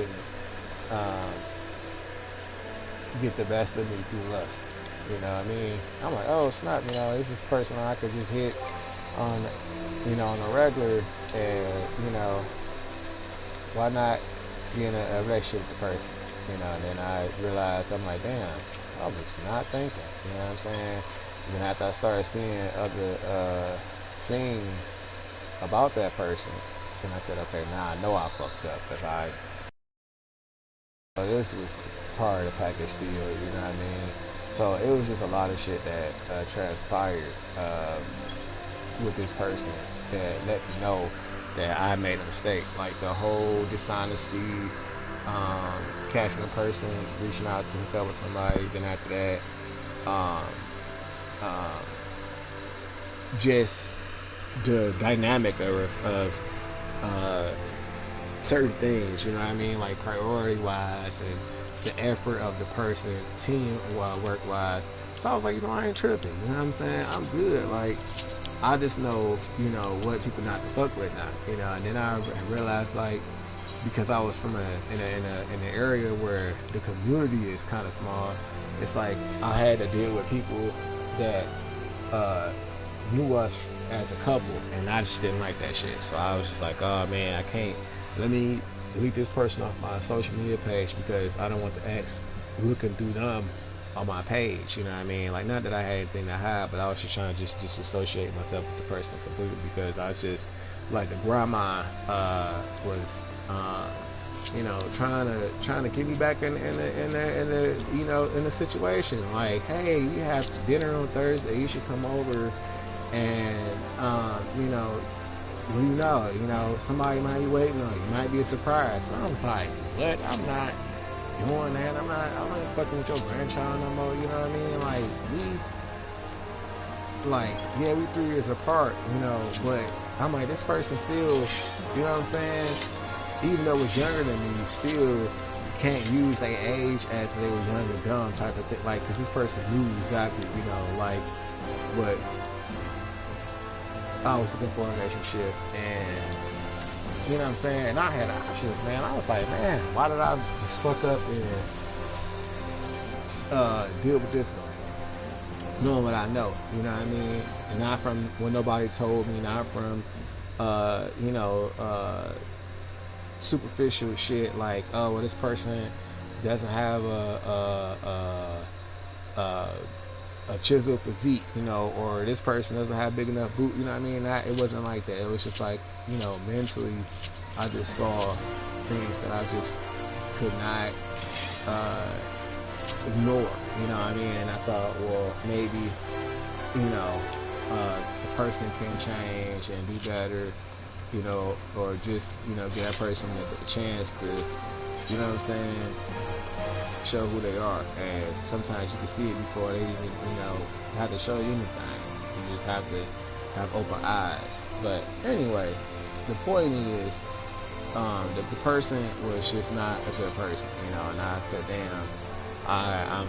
S1: get the best of me through lust. You know what I mean? I'm like, oh snap, this is person I could just hit on, on a regular, and why not be in a relationship with the person? And then I realized, I'm like, damn, I was not thinking. You know what I'm saying? And then after I started seeing other things about that person, then I said, okay, now I know I fucked up, because this was part of the package deal, you know what I mean? So it was just a lot of shit that transpired with this person that let me know that I made a mistake. Like the whole dishonesty, catching a person, reaching out to hook up with somebody, then after that, just the dynamic of certain things, you know what I mean, like priority wise, and the effort of the person, team work wise. So I was like, I ain't tripping, you know what I'm saying? I'm good. Like, I just know, what people not to fuck with now, and then I realized, like, because I was from in an area where the community is kind of small, it's like I had to deal with people that knew us as a couple, and I just didn't like that shit. So I was just like, oh man, I can't, let me delete this person off my social media page, because I don't want the ex looking through them on my page, you know what I mean? Like, not that I had anything to hide, but I was just trying to just disassociate myself with the person completely, because I was just like, the grandma was trying to get me back in the situation. Like, hey, we have dinner on Thursday, you should come over, and somebody might be waiting on you, it might be a surprise. So I was like, what? I'm not doing that. I'm not fucking with your grandchild no more, you know what I mean? Like, we 3 years apart, but I'm like, this person still, you know what I'm saying? Even though it's younger than me, still can't use their age as they were young and dumb type of thing. Like, because this person knew exactly, like, what I was looking for in a relationship, and you know what I'm saying? And I had options, man. I was like, man, why did I just fuck up and deal with this one? Knowing what I know, you know what I mean? And not from what nobody told me, not from, superficial shit like, oh, well, this person doesn't have a chisel physique, you know, or this person doesn't have big enough boot, you know what I mean? It wasn't like that. It was just like, you know, mentally, I just saw things that I just could not ignore, you know what I mean? And I thought, well, maybe, you know, the person can change and do better, you know, or just, you know, give that person a chance to, you know what I'm saying, show who they are. And sometimes you can see it before they even, you know, have to show you anything. You just have to have open eyes. But anyway, the point is, the person was just not a good person, you know. And I said, damn, I'm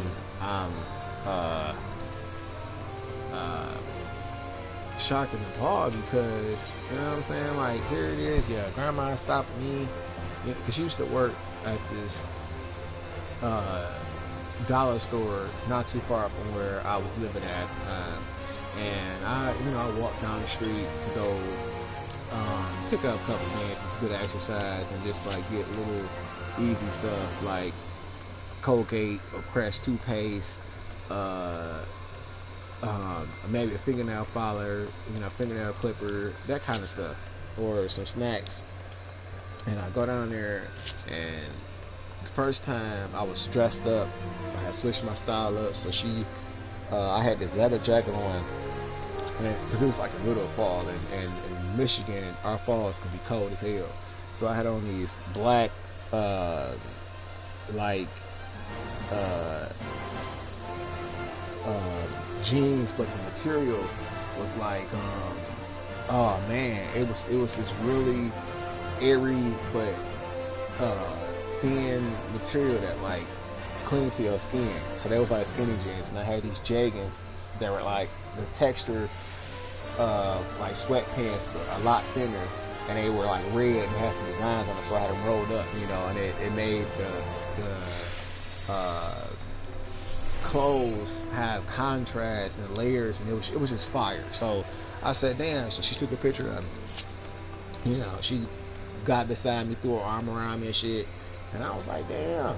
S1: shocked and appalled, because, you know what I'm saying, like, here it is, yeah, grandma stopped me, because she used to work at this dollar store not too far from where I was living at the time. And I walked down the street to go pick up a couple things. It's good exercise, and just like get little easy stuff like Colgate or Crest toothpaste, maybe a fingernail filer, you know, fingernail clipper, that kind of stuff, or some snacks. And I go down there, and the first time I was dressed up, I had switched my style up. So I had this leather jacket on, because it was like the middle of fall, and in Michigan, our falls can be cold as hell. So I had on these black, jeans, but the material was like, oh man, it was this really airy but thin material that like clings to your skin. So they was like skinny jeans, and I had these jeggings that were like the texture of like sweatpants, but a lot thinner, and they were like red and had some designs on it. So I had them rolled up, you know, and it made the clothes have contrast and layers, and it was just fire. So I said, damn. So she took a picture of me, you know, she got beside me, threw her arm around me and shit, and I was like, damn,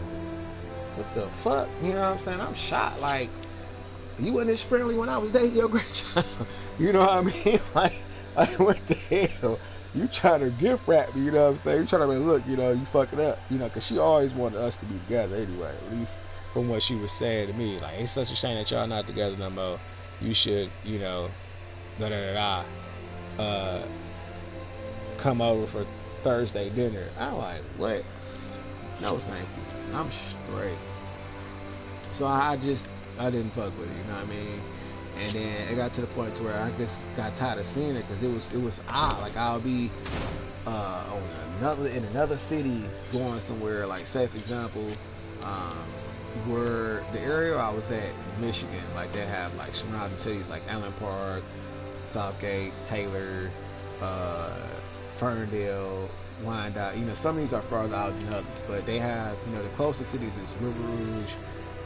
S1: what the fuck, you know what I'm saying? I'm shocked. Like, you wasn't as friendly when I was dating your grandchild. You know what I mean? Like, what the hell? You trying to gift wrap me, you know what I'm saying? You trying to be, look, you know, you fucking up, you know, because she always wanted us to be together anyway, at least from what she was saying to me. Like, it's such a shame that y'all not together no more. You should, you know, come over for Thursday dinner. I'm like, what? No, thank you. I'm straight. So I didn't fuck with it, you know what I mean? And then it got to the point where I just got tired of seeing it, because it was odd. Like, I'll be in another city going somewhere, like, say for example, where the area I was at in Michigan, like, they have like surrounding cities like Allen Park, Southgate, Taylor, Ferndale, Wyandotte. You know, some of these are farther out than others, but they have, you know, the closest cities is River Rouge,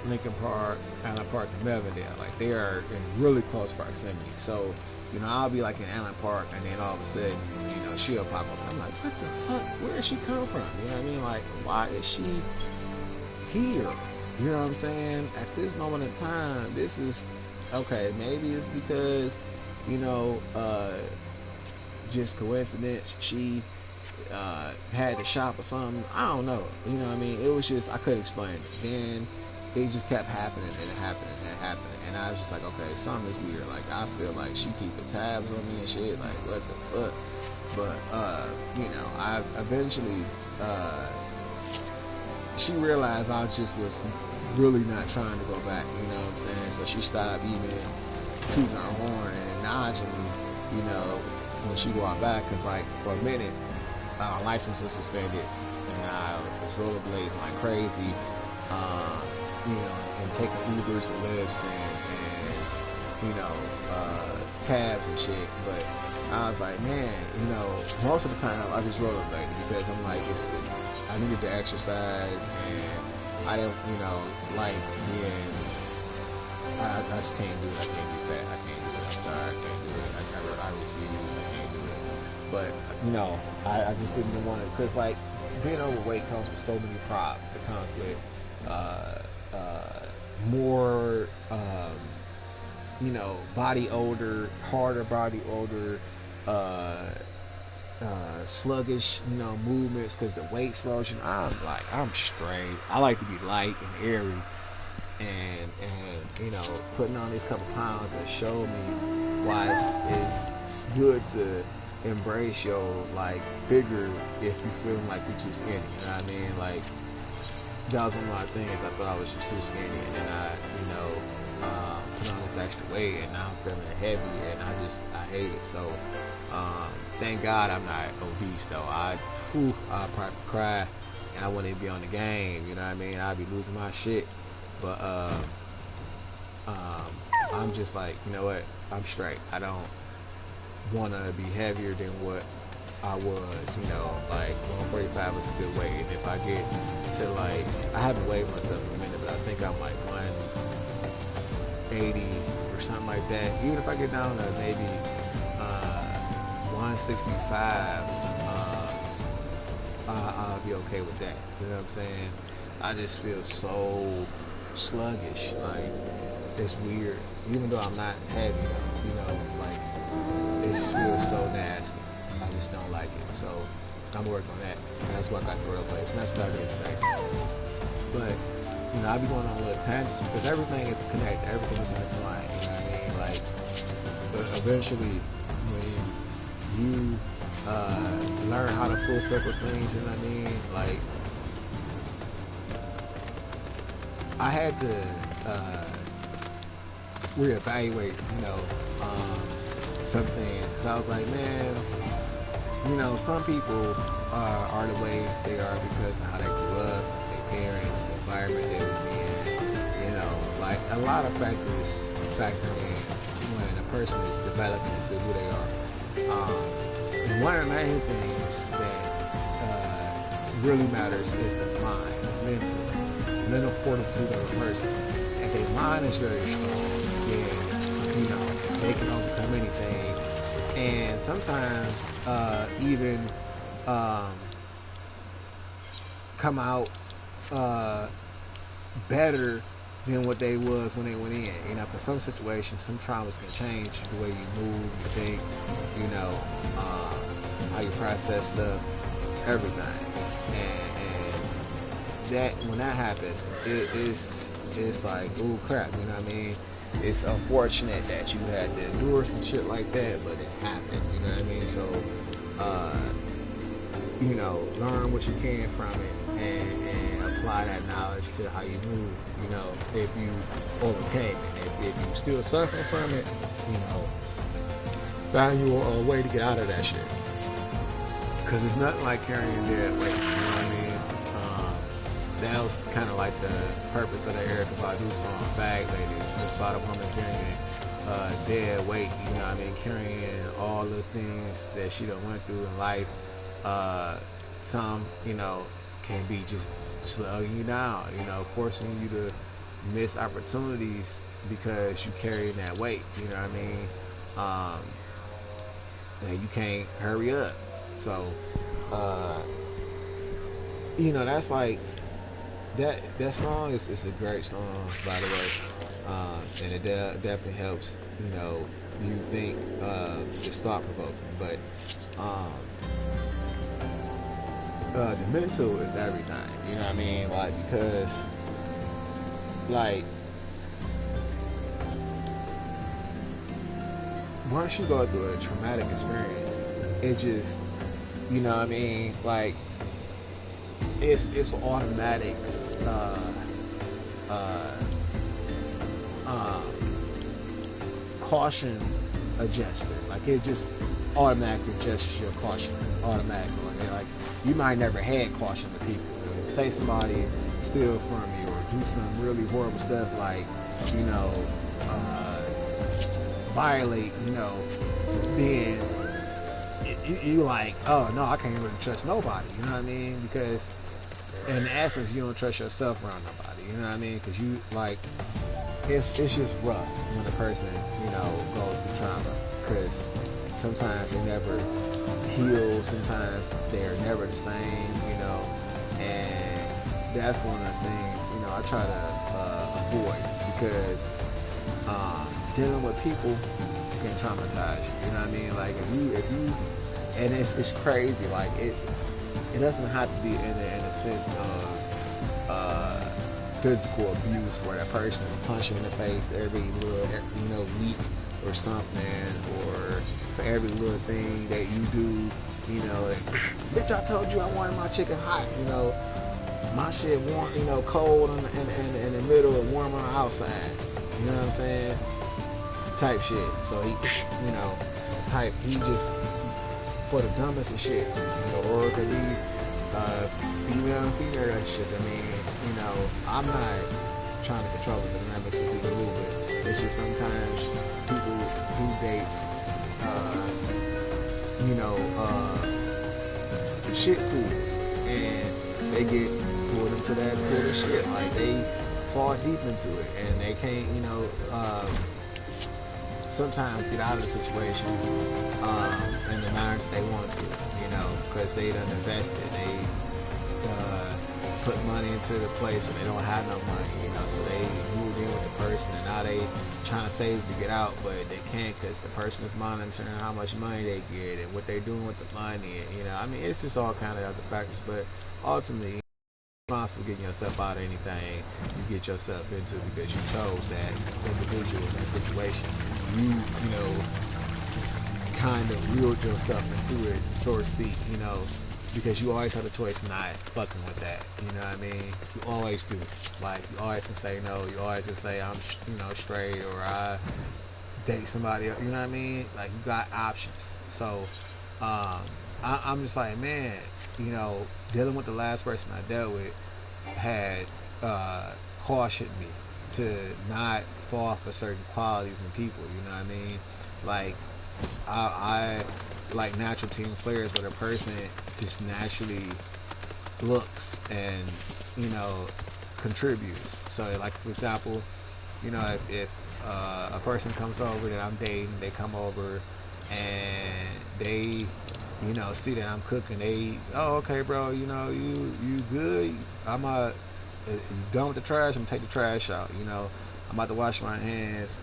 S1: Lincoln Park, Allen Park, and Melvindale. Like, they are in really close proximity. So, you know, I'll be like in Allen Park, and then all of a sudden, you know, she'll pop up. I'm like, what the fuck? Where did she come from? You know what I mean? Like, why is she here? You know what I'm saying? At this moment in time, this is okay. Maybe it's because, you know, just coincidence. She had to shop or something. I don't know. You know what I mean? It was just, I couldn't explain it. Then it just kept happening and happening. And I was just like, okay, something is weird. Like, I feel like she keeping tabs on me and shit. Like, what the fuck? But, you know, I eventually, she realized I just was really not trying to go back, you know what I'm saying? So she stopped even tooting her horn and acknowledging me, you know, when she walked back, because like for a minute, my license was suspended, and I was rollerblading like crazy, you know, and taking Ubers and Lyfts and you know, cabs and shit. But I was like, man, you know, most of the time I just rollerbladed because I'm like, I needed to exercise, and I didn't, you know, like being, I just can't do it. I can't be fat. I can't do it. I'm sorry, I can't do it. I refuse. I can't do it. But, you know, I just didn't want it, because like, being overweight comes with so many problems. It comes with more, body odor, harder body odor, sluggish, movements because the weight slows you. I'm straight. I like to be light and airy, and putting on these couple pounds that show me why it's good to embrace your figure if you feel like you're too skinny. You know what I mean? Like, that was one of my things. I thought I was just too skinny, and then I put on this extra weight, and now I'm feeling heavy, and I hate it. So thank God I'm not obese though. I'd probably cry, and I wouldn't even be on the game. You know what I mean? I'd be losing my shit. But I'm just like, you know what? I'm straight. I don't want to be heavier than what I was. 145 was a good weight, and if I get to I haven't weighed myself in a minute, but I think I'm 180 or something like that. Even if I get down to maybe 165, I'll be okay with that. You know what I'm saying? I just feel so sluggish. It's weird. Even though I'm not heavy though, it just feels so nasty. I just don't like it. So I'm working on that. And that's why I got the rollerblades, and that's what I did today. But I be going on little tangents because everything is connected, everything is intertwined. You know what I mean? But eventually, when you learn how to full circle things, you know what I mean? I had to reevaluate, some things. So I was like, man, some people are the way they are because of how they grew up, their parents, the environment they was in. A lot of factors factor in when a person is developing into who they are. And one of the main things that really matters is the mind, mental fortitude of a person. If their mind is very strong, then they can overcome anything, and sometimes even come out better than what they was when they went in. For some situations, some traumas can change the way you move, you think, how you process stuff, everything. And that when that happens, it's like, ooh, crap, you know what I mean? It's unfortunate that you had to endure some shit like that, but it happened, you know what I mean? So, learn what you can from it and apply that knowledge to how you move, if you overcame it. If you still suffering from it, find you a way to get out of that shit. Because it's nothing like carrying dead weight, you know what I mean? That was kind of like the purpose of the EUREKAZ song, Bag Lady. It's about a woman carrying dead weight, you know what I mean? Carrying all the things that she done went through in life. Some, can be just slowing you down, forcing you to miss opportunities because you carrying that weight, you know what I mean? And you can't hurry up. So, that's like, that song is a great song, by the way, and it definitely helps, you think, it's thought-provoking, but the mental is everything, you know what I mean? Because once you go through a traumatic experience, it just, you know what I mean? It's automatic caution adjuster. It just automatically adjusts your caution automatically. You might never had caution to people. Say somebody steal from you or do some really horrible stuff violate, then you oh no, I can't really trust nobody, you know what I mean? Because in essence, you don't trust yourself around nobody, you know what I mean? Because you it's just rough when a person, goes through trauma, because sometimes they never heal, sometimes they're never the same, you know, and that's one of the things, you know, I try to avoid, because dealing with people can traumatize you, you know what I mean? Like if you and it's crazy, like it doesn't have to be in a sense of physical abuse where that person is punching in the face every little, you know, week or something, or for every little thing that you do, you know, like, bitch, I told you I wanted my chicken hot, you know, my shit warm, you know, cold in the middle and warm on the outside, you know what I'm saying, type shit. So he, you know, he just, for the dumbest of shit, you know, or it could be female that shit. I mean, you know, I'm not trying to control the dynamics of people do, but it's just sometimes people who date, you know, shit pools, and they get pulled into that pool of shit. Like they fall deep into it, and they can't, you know, sometimes get out of the situation in the manner that they want to, you know, because they done invested, they put money into the place where they don't have no money, you know, so they moved in with the person, and now they trying to save to get out, but they can't because the person is monitoring how much money they get and what they're doing with the money, you know. I mean, it's just all kind of other factors, but ultimately, responsible for getting yourself out of anything you get yourself into because you chose that individual in that situation. You know, kind of reeled yourself into it, so to speak, you know, because you always have the choice not fucking with that, you know what I mean? You always do. Like, you always can say no, you always can say I'm, you know, straight, or I date somebody else, you know what I mean? Like, you got options. So, I'm just like, man, you know, dealing with the last person I dealt with had cautioned me to not fall for certain qualities in people, you know what I mean? Like, I like natural team players where the person just naturally looks and, you know, contributes. So, like, for example, you know, if a person comes over that I'm dating, they come over and they, you know, see that I'm cooking, they, oh, okay, bro, you know, you good? You done with the trash? I'm gonna take the trash out, you know, I'm about to wash my hands.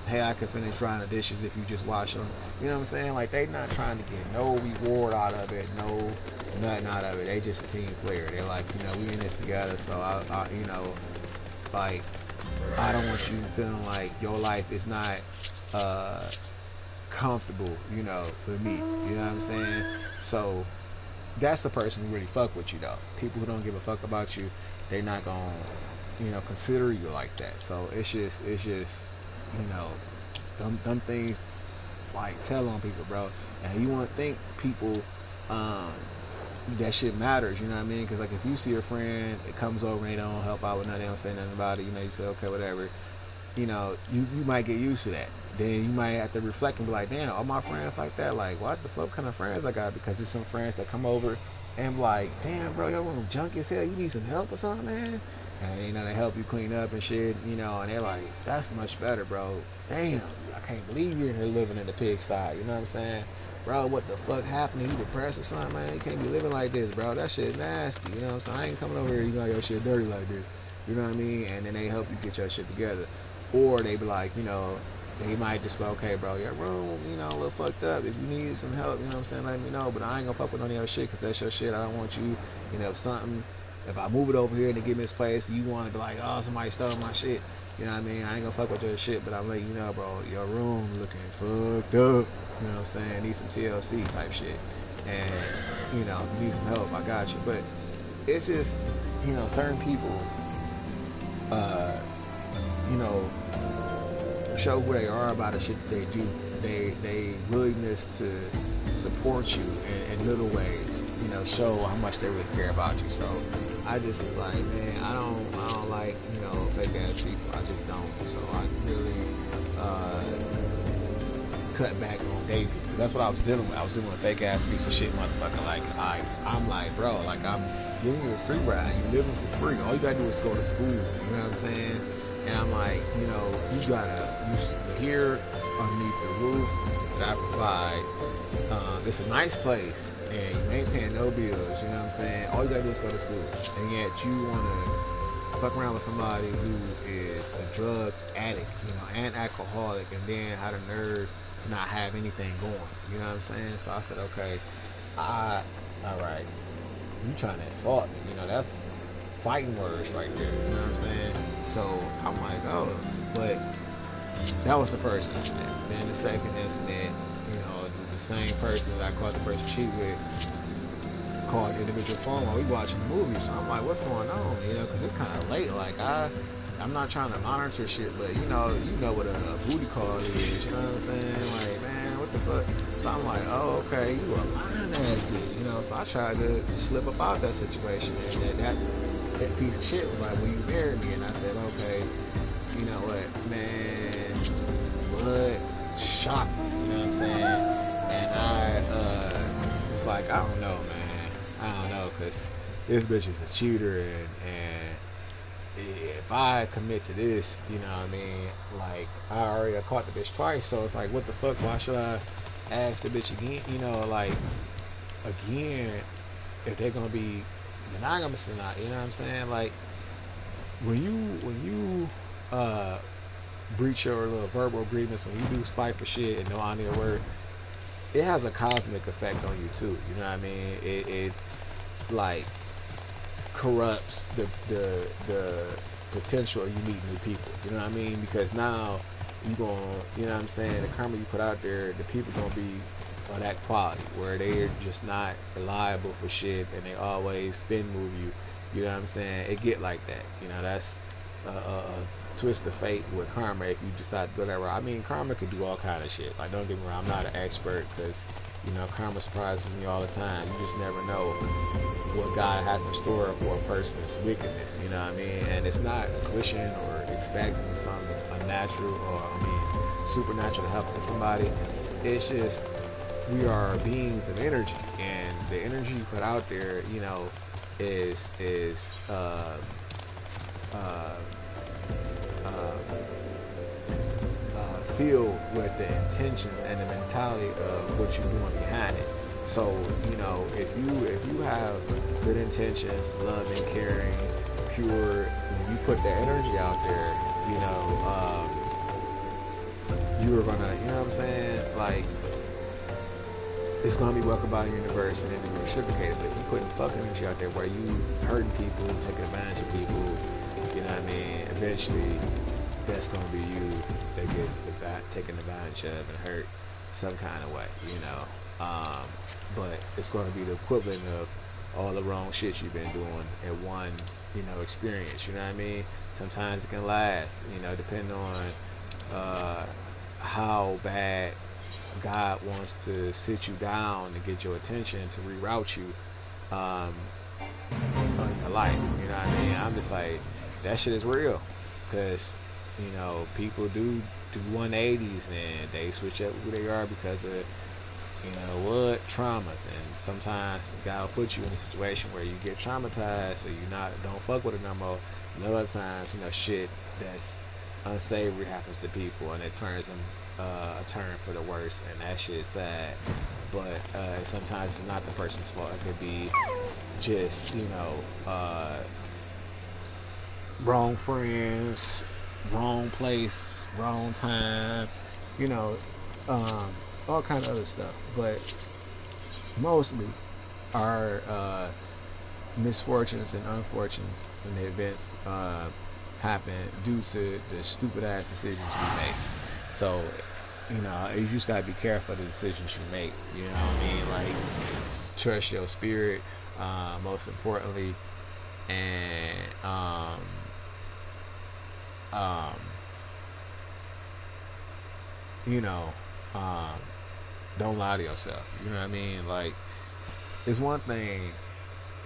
S1: Hey, I can finish drying the dishes if you just wash them. You know what I'm saying? Like, they not trying to get no reward out of it, no nothing out of it. They just a team player. They're like, you know, we in this together, so I you know, like, I don't want you feeling like your life is not comfortable, you know, with me. You know what I'm saying? So that's the person who really fuck with you, though. People who don't give a fuck about you, they're not gonna, you know, consider you like that. So it's just, you know, them things, like, tell on people, bro. And you want to think people, that shit matters, you know what I mean? Because, like, if you see a friend that comes over and they don't help out with nothing, they don't say nothing about it, you know, you say, okay, whatever, you know, you might get used to that. Then you might have to reflect and be like, damn, all my friends like that, like, what the fuck kind of friends I got? Because there's some friends that come over and be like, damn, bro, your room junky as hell, you need some help or something, man? And, you know, they help you clean up and shit, you know, and they're like, that's much better, bro. Damn, I can't believe you're in here living in the pigsty, you know what I'm saying? Bro, what the fuck happened? You depressed or something, man? You can't be living like this, bro. That shit nasty, you know what I'm saying? I ain't coming over here, you know, your shit dirty like this, you know what I mean? And then they help you get your shit together. Or they be like, you know, they might just go, okay, bro, your room, you know, a little fucked up. If you need some help, you know what I'm saying, let me know. But I ain't gonna fuck with none of your shit, because that's your shit. I don't want you, you know, something. If I move it over here and they get misplaced, you want to be like, oh, somebody stole my shit. You know what I mean? I ain't gonna fuck with your shit, but I'm letting you know, bro, your room looking fucked up. You know what I'm saying? Need some TLC type shit. And, you know, if you need some help, I got you. But it's just, you know, certain people, you know, show who they are about the shit that they do. They willingness to support you in little ways, you know, show how much they really care about you. So I just was like, man, I don't like, you know, fake ass people. I just don't. So I really cut back on dating, because that's what I was dealing with. I was dealing with a fake ass piece of shit motherfucker. Like, I'm like, bro, like, I'm giving you a free ride. You living for free. All you gotta do is go to school. You know what I'm saying? And I'm like, you know, you're here underneath the roof that I provide. It's a nice place, and you ain't paying no bills. You know what I'm saying? All you gotta do is go to school, and yet you wanna fuck around with somebody who is a drug addict, you know, and alcoholic, and then have the nerve to not have anything going. You know what I'm saying? So I said, okay, all right, you trying to assault me? You know, that's fighting words right there. You know what I'm saying? So I'm like, oh, but that was the first incident. Then the second incident, you know, the same person that I caught the person cheat with called the individual phone while we watching the movie. So I'm like, what's going on? You know, because it's kind of late. Like I'm not trying to monitor shit, but you know what a booty call is. You know what I'm saying? Like, man, what the fuck? So I'm like, oh, okay, you a lying ass bitch. You know, so I tried to slip up out that situation, and that piece of shit was like, will you marry me? And I said, okay, you know what, man, blood shocked me, you know what I'm saying? And I was like, I don't know, man, I don't know, because this bitch is a cheater, and if I commit to this, you know what I mean, like, I already caught the bitch twice, so it's like, what the fuck, why should I ask the bitch again, you know, like, again, if they're gonna be monogamous or not, you know what I'm saying? Like, when you breach your little verbal agreements, when you do spiteful shit and no honor your word, it has a cosmic effect on you too. You know what I mean? It like corrupts the potential of you meeting new people. You know what I mean? Because now you gonna, you know what I'm saying, the karma you put out there, the people gonna be of that quality where they're just not reliable for shit and they always spin move you. You know what I'm saying? It get like that. You know, that's a twist of fate with karma if you decide to go that route. I mean, karma could do all kind of shit. Like, don't get me wrong, I'm not an expert because, you know, karma surprises me all the time. You just never know what God has in store for a person's wickedness. You know what I mean? And it's not wishing or expecting something unnatural or, supernatural to happen to somebody. It's just, we are beings of energy, and the energy you put out there, you know, is filled with the intentions and the mentality of what you're doing behind it. So, you know, if you have good intentions, loving, caring, pure, when you put that energy out there, you know, you are gonna, you know what I'm saying, like, it's gonna be welcomed by the universe and it'll be reciprocated. But if you putting fucking energy out there where you hurting people, taking advantage of people, you know what I mean, eventually that's gonna be you that gets taken advantage of and hurt some kind of way, you know. But it's gonna be the equivalent of all the wrong shit you've been doing in one, you know, experience, you know what I mean? Sometimes it can last, you know, depending on how bad God wants to sit you down to get your attention, to reroute you on your life, you know what I mean? I'm just like, that shit is real, because, you know, people do 180s and they switch up who they are because of, you know what, traumas. And sometimes God will put you in a situation where you get traumatized, so you don't fuck with it no more. And other times, you know, shit that's unsavory happens to people and it turns them a turn for the worse, and that shit is sad. But sometimes it's not the person's fault. It could be just, you know, wrong friends, wrong place, wrong time, you know, all kind of other stuff. But mostly our misfortunes and unfortunes and the events happen due to the stupid ass decisions we make. So, you know, you just gotta be careful of the decisions you make. You know what I mean? Like, trust your spirit, most importantly, and you know, don't lie to yourself. You know what I mean? Like, it's one thing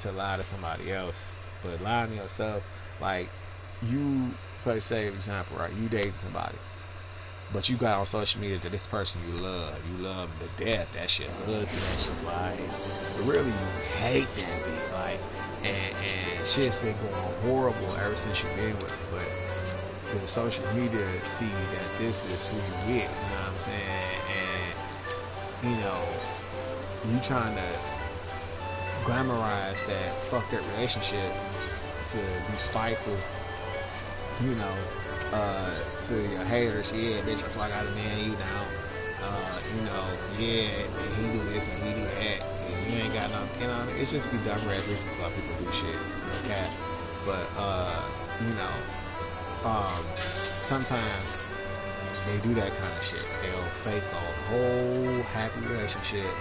S1: to lie to somebody else, but lying to yourself, like, you, for say, example, right? You dating somebody, but you got on social media that this person you love them to death. That's your husband, that's your wife. But really, you hate this bitch, like, and shit's been going horrible ever since you've been with her. But the social media see that this is who you get, you know what I'm saying? And, you know, you trying to glamorize that fucked up relationship to be spiteful, you know, to your haters. Yeah, bitch, that's why I gotta man you now. You know, yeah, and he do this and he do that, and you ain't got nothing, you know, it's just be dumb rats, which is why people do shit, okay? But, you know, sometimes they do that kind of shit. They'll fake a whole happy relationship.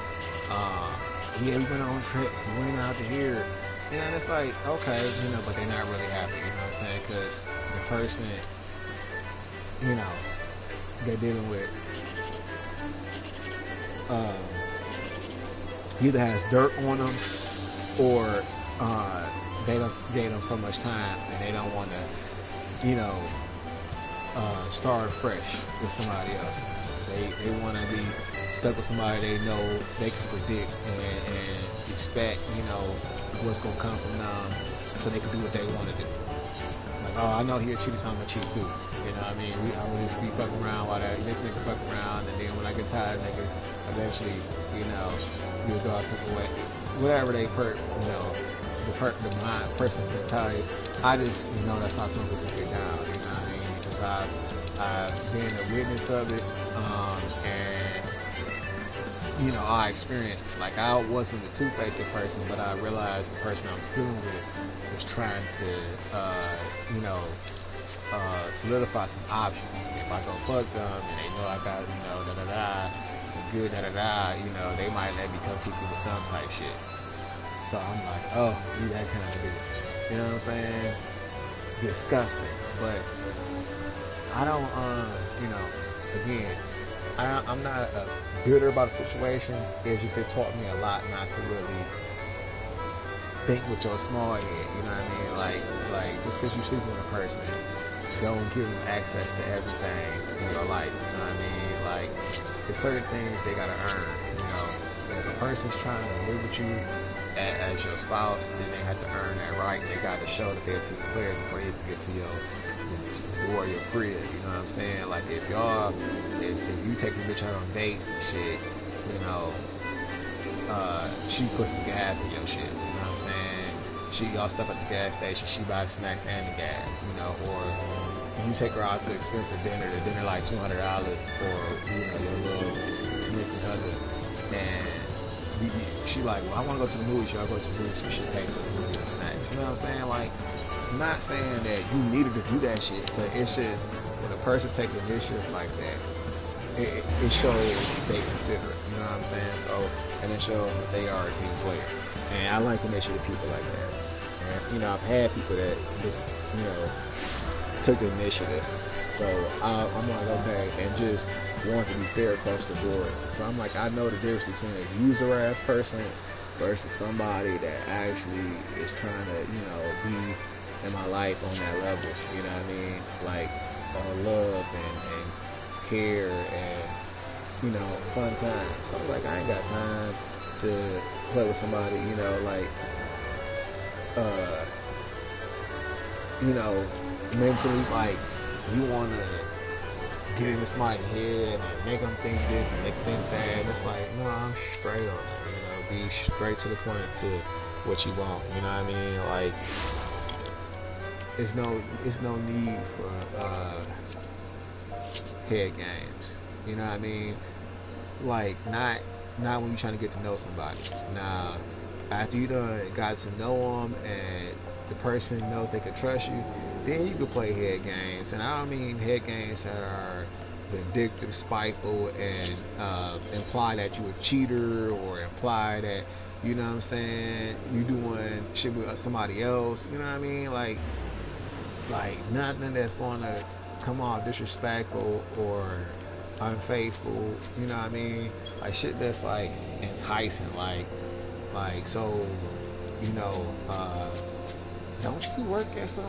S1: Yeah, we went on trips and we went out to here. And it's like, okay, you know, but they're not really happy, you know what I'm saying? Because the person, you know, they're dealing with either has dirt on them or they don't gave them so much time and they don't want to, you know, start fresh with somebody else. They want to be stuck with somebody they know they can predict and expect, you know, what's gonna come from them, so they can do what they want to do. Like, oh, I know he'll cheat, so I'm gonna cheat too. You know what I mean? I'm gonna just be fucking around while this nigga fuck around, and then when I get tired, nigga, eventually, you know, we'll go our separate way. Whatever they you know, the mind person's mentality. I just, you know, that's how some people get down. You know what I mean? Because I've been a witness of it, and you know, I experienced it. Like, I wasn't the two-faced person, but I realized the person I was dealing with was trying to, you know, solidify some options. If I go fuck them and they know I got, you know, da-da-da, some good da-da-da, you know, they might let me come keep it with them type shit. So I'm like, oh, you that kind of dude. You know what I'm saying? Disgusting. But I don't, you know, again, I'm not bitter about the situation. It's just it taught me a lot not to really think with your small head. You know what I mean? Like just because you sleep with a person, don't give them access to everything in your life. You know what I mean? Like, there's certain things they gotta earn. You know, if a person's trying to live with you as your spouse, then they have to earn that right. They got to show that they're a team player before they can get to your warrior crib. You know what I'm saying? Like, if you take a bitch out on dates and shit, you know, she puts the gas in your shit. You know what I'm saying? She got stuff at the gas station. She buys snacks and the gas. You know, or you take her out to expensive dinner. The dinner like $200, or you know, your little significant other, and she like, well, I want to go to the movies. Y'all go to the movies. You should pay for the movie and snacks. You know what I'm saying? Like, I'm not saying that you needed to do that shit, but it's just when a person takes initiative like that, it shows they consider it. You know what I'm saying? So, and it shows that they are a team player. And I like when they shoot people like that. And you know, I've had people that just, you know, took the initiative. So I'm like, okay, and just want to be fair across the board. So I'm like, I know the difference between a user-ass person versus somebody that actually is trying to, you know, be in my life on that level. You know what I mean? Like, love and care and, you know, fun times. So I'm like, I ain't got time to play with somebody, you know, like, you know, mentally, like, you want to get into somebody's head and make them think this and make them think that. And it's like, no, I'm straight on it. You know, be straight to the point to what you want. You know what I mean? Like, it's no need for head games. You know what I mean? Like, not when you're trying to get to know somebody. Now, after you done got to know them and the person knows they can trust you, then you can play head games. And I don't mean head games that are vindictive, spiteful, and imply that you're a cheater, or imply that, you know what I'm saying, you doing shit with somebody else. You know what I mean? Like nothing that's going to come off disrespectful or unfaithful. You know what I mean? Like shit that's like enticing. Like so, you know, don't you work at so?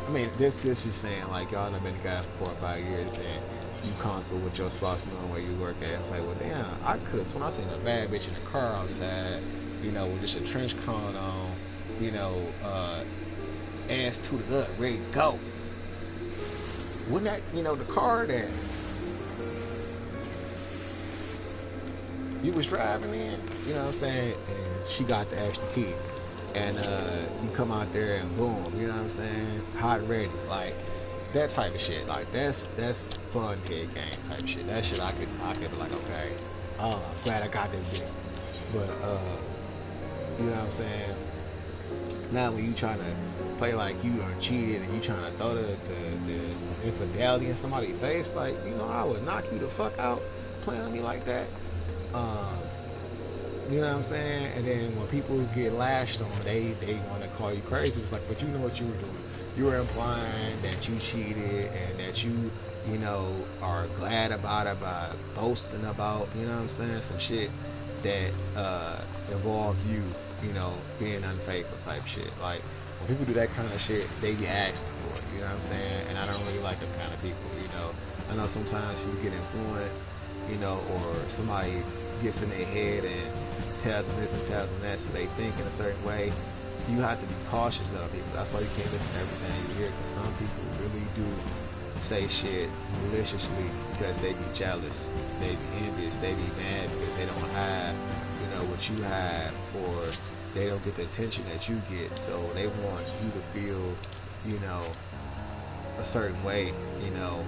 S1: I mean, this is saying, like, y'all done been together for 4 or 5 years and you comfortable with your spouse knowing where you work at. It's like, well, damn, I could have sworn I seen a bad bitch in the car outside, you know, with just a trench coat on, you know, ass tooted up, ready to go. wouldn't that, you know, the car that you was driving in, you know what I'm saying, and she got the extra key, and you come out there and boom, you know what I'm saying, hot and ready, like that type of shit. Like that's fun head game type shit. That shit I could be like, okay, I'm glad I got this bitch. But you know what I'm saying? Now when you trying to play like you are cheated and you trying to throw the infidelity in somebody's face, like, you know, I would knock you the fuck out playing on me like that. You know what I'm saying? And then when people get lashed on, they want to call you crazy. It's like, but you know what you were doing. You were implying that you cheated and that you know, are glad about it by boasting about, you know what I'm saying, some shit that involved you, you know, being unfaithful type shit. Like, when people do that kind of shit, they be asked for it, you know what I'm saying? And I don't really like them kind of people, you know. I know sometimes you get influenced, you know, or somebody gets in their head and tells them this and tells them that, so they think in a certain way. You have to be cautious of people. That's why you can't listen to everything you hear, because some people really do say shit maliciously because they be jealous, they be envious, they be mad because they don't have, you know, what you have, or they don't get the attention that you get, so they want you to feel, you know, a certain way, you know.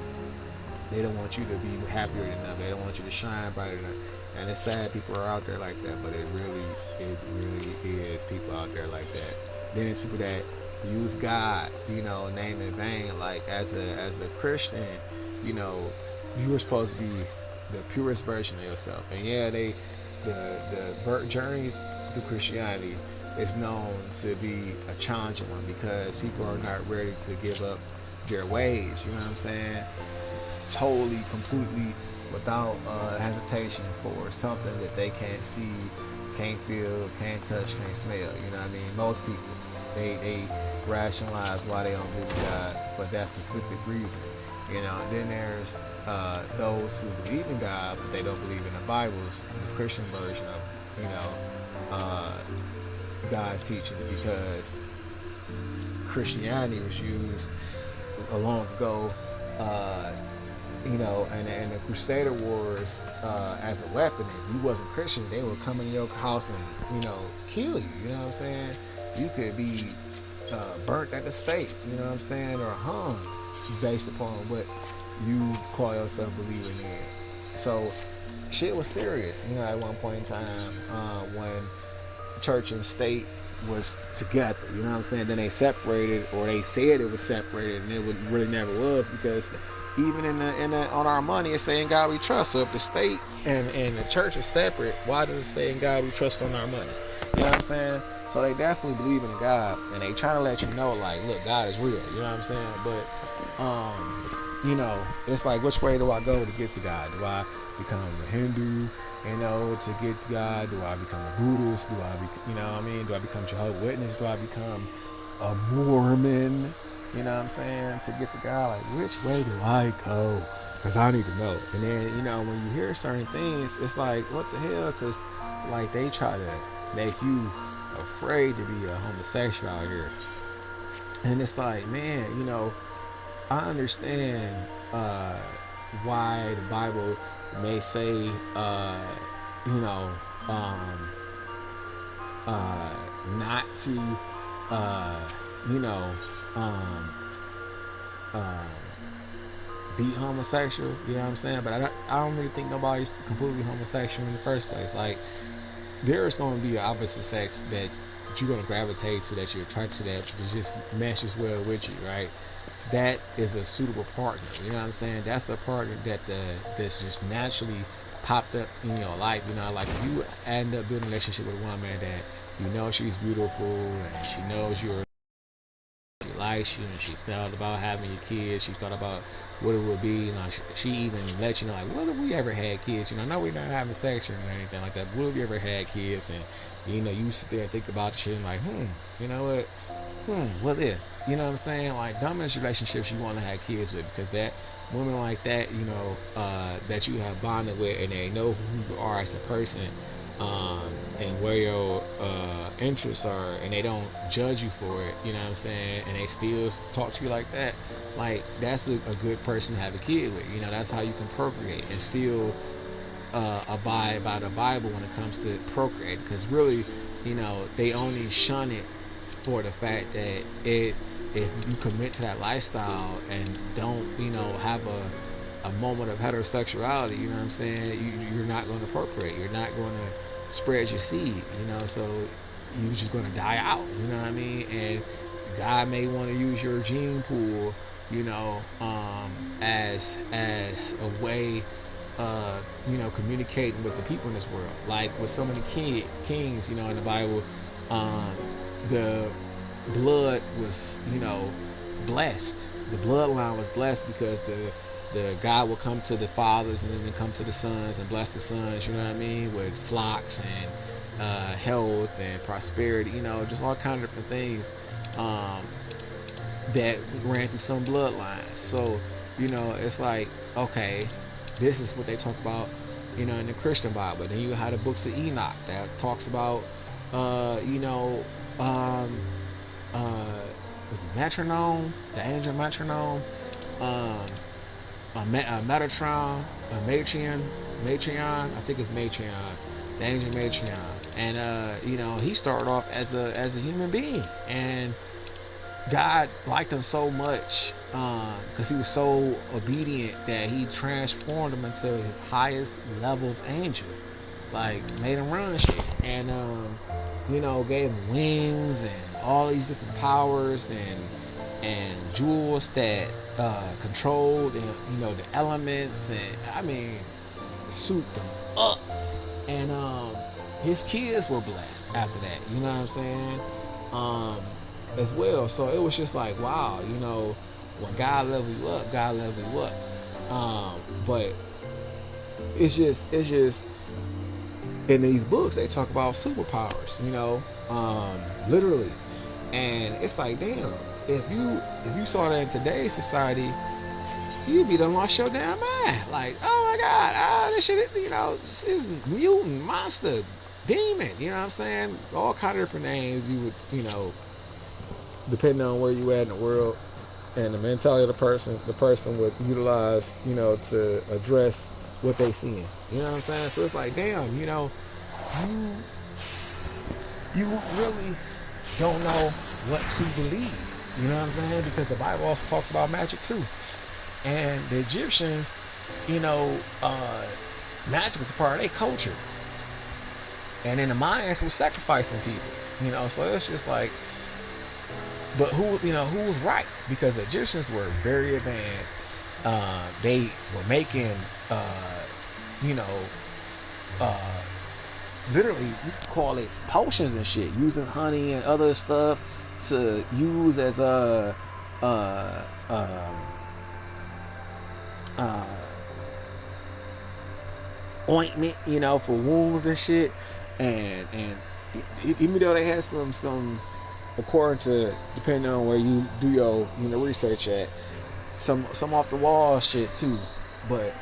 S1: They don't want you to be happier than them. They don't want you to shine brighter than them. And it's sad people are out there like that, but it really is people out there like that. Then it's people that use God, you know, name in vain. Like as a Christian, you know, you were supposed to be the purest version of yourself. And yeah, the journey through Christianity is known to be a challenging one because people are not ready to give up their ways. You know what I'm saying? Totally, completely, without hesitation for something that they can't see, can't feel, can't touch, can't smell. You know what I mean? Most people, they rationalize why they don't believe in God for that specific reason. You know, and then there's those who believe in God, but they don't believe in the Bibles, the Christian version of, you know, God's teachings, because Christianity was used long ago, you know, and the Crusader Wars as a weapon. If you wasn't Christian, they would come in your house and, you know, kill you. You know what I'm saying? You could be burnt at the stake. You know what I'm saying? Or hung based upon what you call yourself believing in. So shit was serious. You know, at one point in time when church and state was together. You know what I'm saying? Then they separated, or they said it was separated, and it really never was, because even in the on our money, it's saying God we trust. So if the state and the church is separate, why does it say in God we trust on our money? You know what I'm saying? So they definitely believe in God, and they trying to let you know, like, look, God is real. You know what I'm saying? But you know, it's like, which way do I go to get to God? Do I become a Hindu, you know, to get to God? Do I become a Buddhist? Do I you know what I mean? Do I become Jehovah's Witness? Do I become a Mormon? You know what I'm saying? To get to God, like, which way do I go? Because I need to know. And then, you know, when you hear certain things, it's like, what the hell? Because, like, they try to make you afraid to be a homosexual out here. And it's like, man, you know, I understand why the Bible may say, you know, not to, you know, be homosexual. You know what I'm saying? But I don't really think nobody's completely homosexual in the first place. Like, there's going to be an opposite sex that you're going to gravitate to, that you're attracted to, that just meshes well with you, right? That is a suitable partner. You know what I'm saying? That's a partner that's just naturally popped up in your life. You know, like, if you end up building a relationship with a woman that you know she's beautiful and she knows she likes you, and she's thought about having your kids, she thought about what it would be, you know, she even let you know, like, what if we ever had kids? You know, no, we're not having sex or anything like that, but what if we ever had kids? And, you know, you sit there and think about the shit and like, you know what, what if? You know what I'm saying? Like, dumbest relationships you want to have kids with, because that woman like that, you know, that you have bonded with, and they know who you are as a person, and where your interests are, and they don't judge you for it, you know what I'm saying, and they still talk to you like that, like that's a good person to have a kid with. You know, that's how you can procreate and still abide by the Bible when it comes to procreating, because really, you know, they only shun it for the fact that if you commit to that lifestyle and don't, you know, have a moment of heterosexuality, you know what I'm saying, you're not going to procreate, you're not going to spread your seed, you know, so you're just going to die out, you know what I mean, and God may want to use your gene pool, you know, as a way, you know, communicating with the people in this world. Like with so many kings, you know, in the Bible, the blood was, you know, blessed. The bloodline was blessed because the God will come to the fathers and then come to the sons and bless the sons, you know what I mean, with flocks and health and prosperity, you know, just all kinds of different things that ran through some bloodlines. So, you know, it's like, okay, this is what they talk about, you know, in the Christian Bible. Then you have the books of Enoch that talks about, you know, was it Metronome, the angel Metronome, Metatron, Matrion, I think it's Matrion, the angel Matrion, and you know, he started off as a human being, and God liked him so much because he was so obedient that he transformed him into his highest level of angel, like made him run shit, and you know, gave him wings and all these different powers and jewels that controlled, and you know, the elements, and I mean, souped them up, and his kids were blessed after that, you know what I'm saying, as well. So it was just like, wow, you know, when God level you up, God level you up. But it's just in these books they talk about superpowers, you know, literally, and it's like, damn, if you saw that in today's society, you'd be done lost your damn mind. Like, oh my God, this shit, you know, this is mutant, monster, demon, you know what I'm saying? All kind of different names you would, you know, depending on where you at in the world and the mentality of the person would utilize, you know, to address what they seeing. You know what I'm saying? So it's like, damn, you know, you really don't know what to believe. You know what I'm saying? Because the Bible also talks about magic too. And the Egyptians, you know, magic was a part of their culture. And then the Mayans was sacrificing people. You know, so it's just like, but who was right? Because the Egyptians were very advanced. They were making, you know, literally, you could call it potions and shit, using honey and other stuff to use as ointment, you know, for wounds and shit. And even though they had some, according to, depending on where you do your, you know, research at, some off the wall shit too, but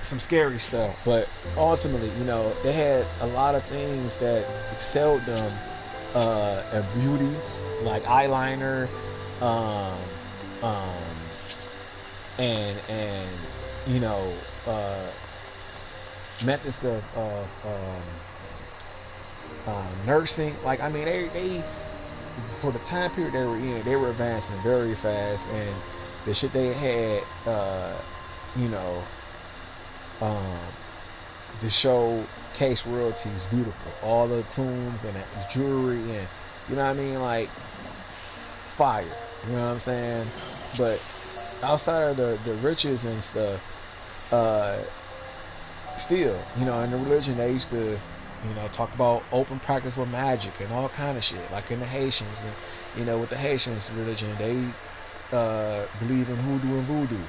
S1: some scary stuff. But ultimately, you know, they had a lot of things that excelled them at beauty, like eyeliner, and you know, methods of nursing. Like, I mean, they for the time period they were in, they were advancing very fast, and the shit they had, you know, to show case royalty is beautiful. All the tombs and the jewelry, and you know what I mean, like fire. You know what I'm saying? But outside of the riches and stuff, still, you know, in the religion they used to, you know, talk about open practice with magic and all kind of shit. Like in the Haitians, and you know, with the Haitians religion, they believe in hoodoo and voodoo,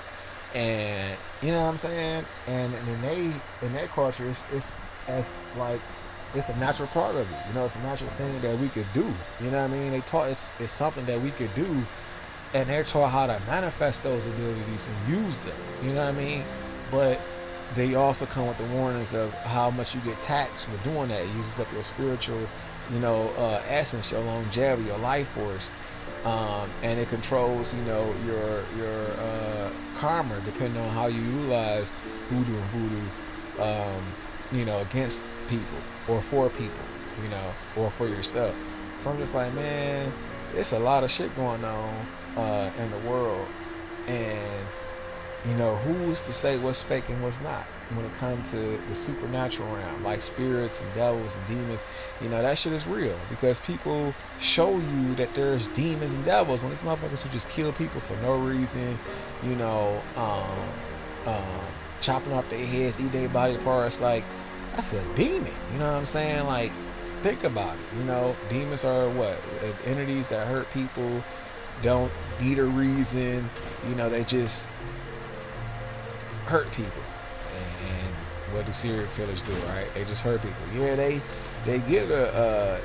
S1: and you know what I'm saying. And in their culture, it's as like it's a natural part of it. You know, it's a natural thing that we could do. You know what I mean? They taught it's something that we could do, and they're taught how to manifest those abilities and use them. You know what I mean? But they also come with the warnings of how much you get taxed with doing that. It uses up your spiritual, essence, your longevity, your life force, and it controls, your karma, depending on how you utilize hoodoo and voodoo, against people or for people, or for yourself. So I'm just like, man, it's a lot of shit going on in the world, and who's to say what's fake and what's not when it comes to the supernatural realm, like spirits and devils and demons. That shit is real because people show you that there's demons and devils when it's motherfuckers who just kill people for no reason, chopping off their heads, eat their body parts. Like, that's a demon. You know what I'm saying? Like, think about it. Demons are what? Entities that hurt people, don't need a reason. They just hurt people. And what do serial killers do, right? They just hurt people. Yeah, they get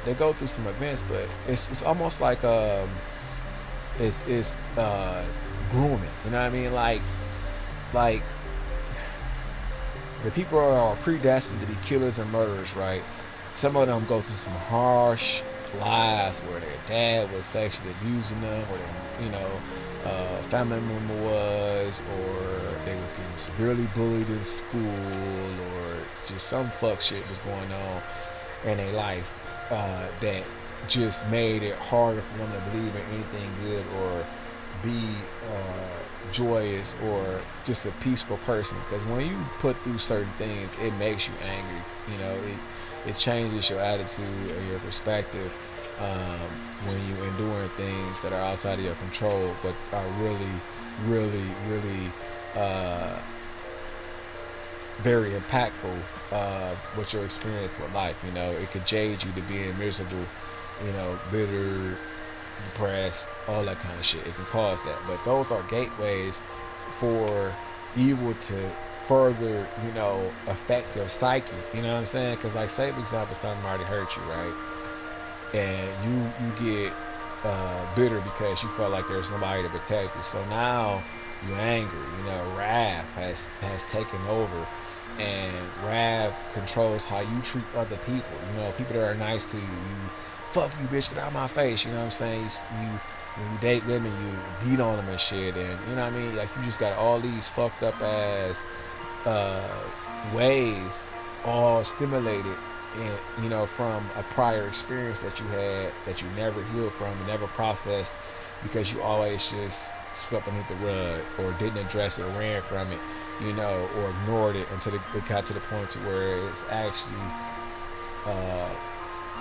S1: they go through some events, but it's almost like it's grooming. You know what I mean? Like the people are predestined to be killers and murderers, right? Some of them go through some harsh lives where their dad was sexually abusing them, or family member was, or they was getting severely bullied in school, or just some fuck shit was going on in their life that just made it harder for them to believe in anything good or be joyous or just a peaceful person. Because when you put through certain things, it makes you angry. It changes your attitude and your perspective when you enduring things that are outside of your control, but are really, really, really very impactful with your experience with life. It could jade you to being miserable, bitter, depressed, all that kind of shit. It can cause that. But those are gateways for evil to further, affect your psyche. You know what I'm saying? Because, like, say for example, somebody hurt you, right? And you get bitter because you felt like there's nobody to protect you. So now you're angry. Wrath has taken over, and wrath controls how you treat other people. People that are nice to you, fuck you, bitch, get out of my face. You know what I'm saying? When you date women, you beat on them and shit, and you know what I mean? Like, you just got all these fucked up ass ways, all stimulated, and from a prior experience that you had that you never healed from and never processed, because you always just swept underneath the rug or didn't address it or ran from it, or ignored it until it got to the point to where it's actually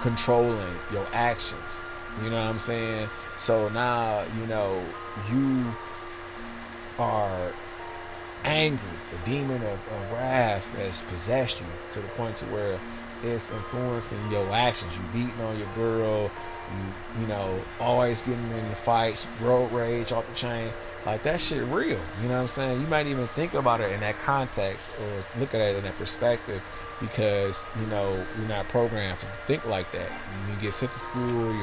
S1: controlling your actions. You know what I'm saying? So now, you are angry. The demon of wrath has possessed you to the point to where it's influencing your actions. You beating on your girl, you always getting in the fights, road rage off the chain. Like, that shit real. You know what I'm saying? You might even think about it in that context or look at it in that perspective, because you're not programmed to think like that. You get sent to school,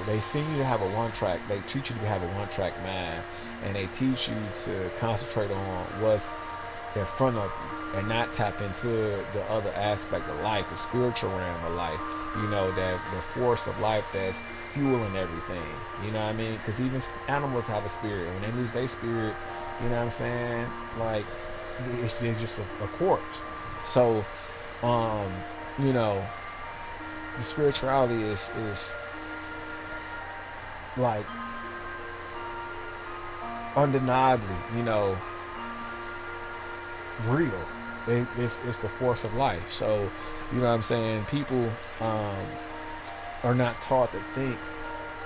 S1: they send you to have a one-track, they teach you to have a one-track mind, and they teach you to concentrate on what's in front of you and not tap into the other aspect of life, the spiritual realm of life, that the force of life that's fueling everything. You know what I mean? Because even animals have a spirit. When they lose their spirit, you know what I'm saying? Like, it's just a corpse. So, the spirituality is like undeniably, real. It's the force of life. So, you know what I'm saying? People are not taught to think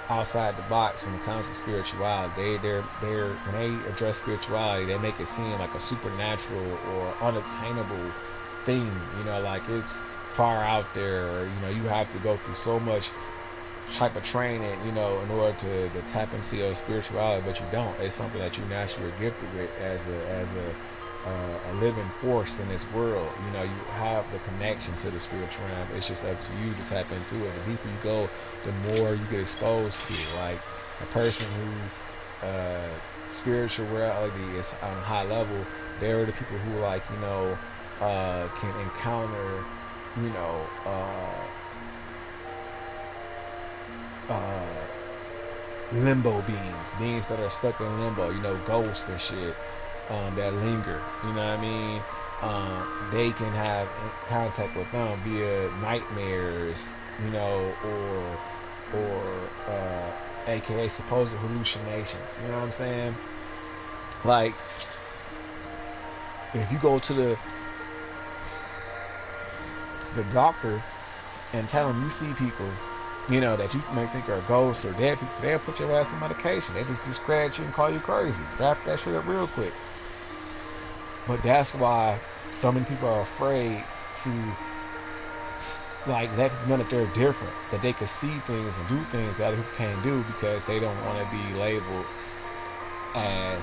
S1: outside the box when it comes to spirituality. They're when they address spirituality, they make it seem like a supernatural or unobtainable thing. Like it's far out there, or you have to go through so much type of training, in order to tap into your spirituality, but you don't. It's something that you naturally are gifted with as a living force in this world. You have the connection to the spiritual realm. It's just up to you to tap into it. The deeper you go, the more you get exposed to it. Like a person who spirituality is on a high level, they're the people who like, you know, can encounter, you know, limbo beings that are stuck in limbo, you know, ghosts and shit, that linger. You know what I mean? They can have contact with them via nightmares, you know, or aka supposed hallucinations. You know what I'm saying? Like, if you go to the doctor and tell them you see people, you know, that you may think are ghosts or dead people, they'll put your ass on medication. They just scratch you and call you crazy. Wrap that shit up real quick. But that's why so many people are afraid to, like, let people know that they're different, that they can see things and do things that other people can't do, because they don't want to be labeled as,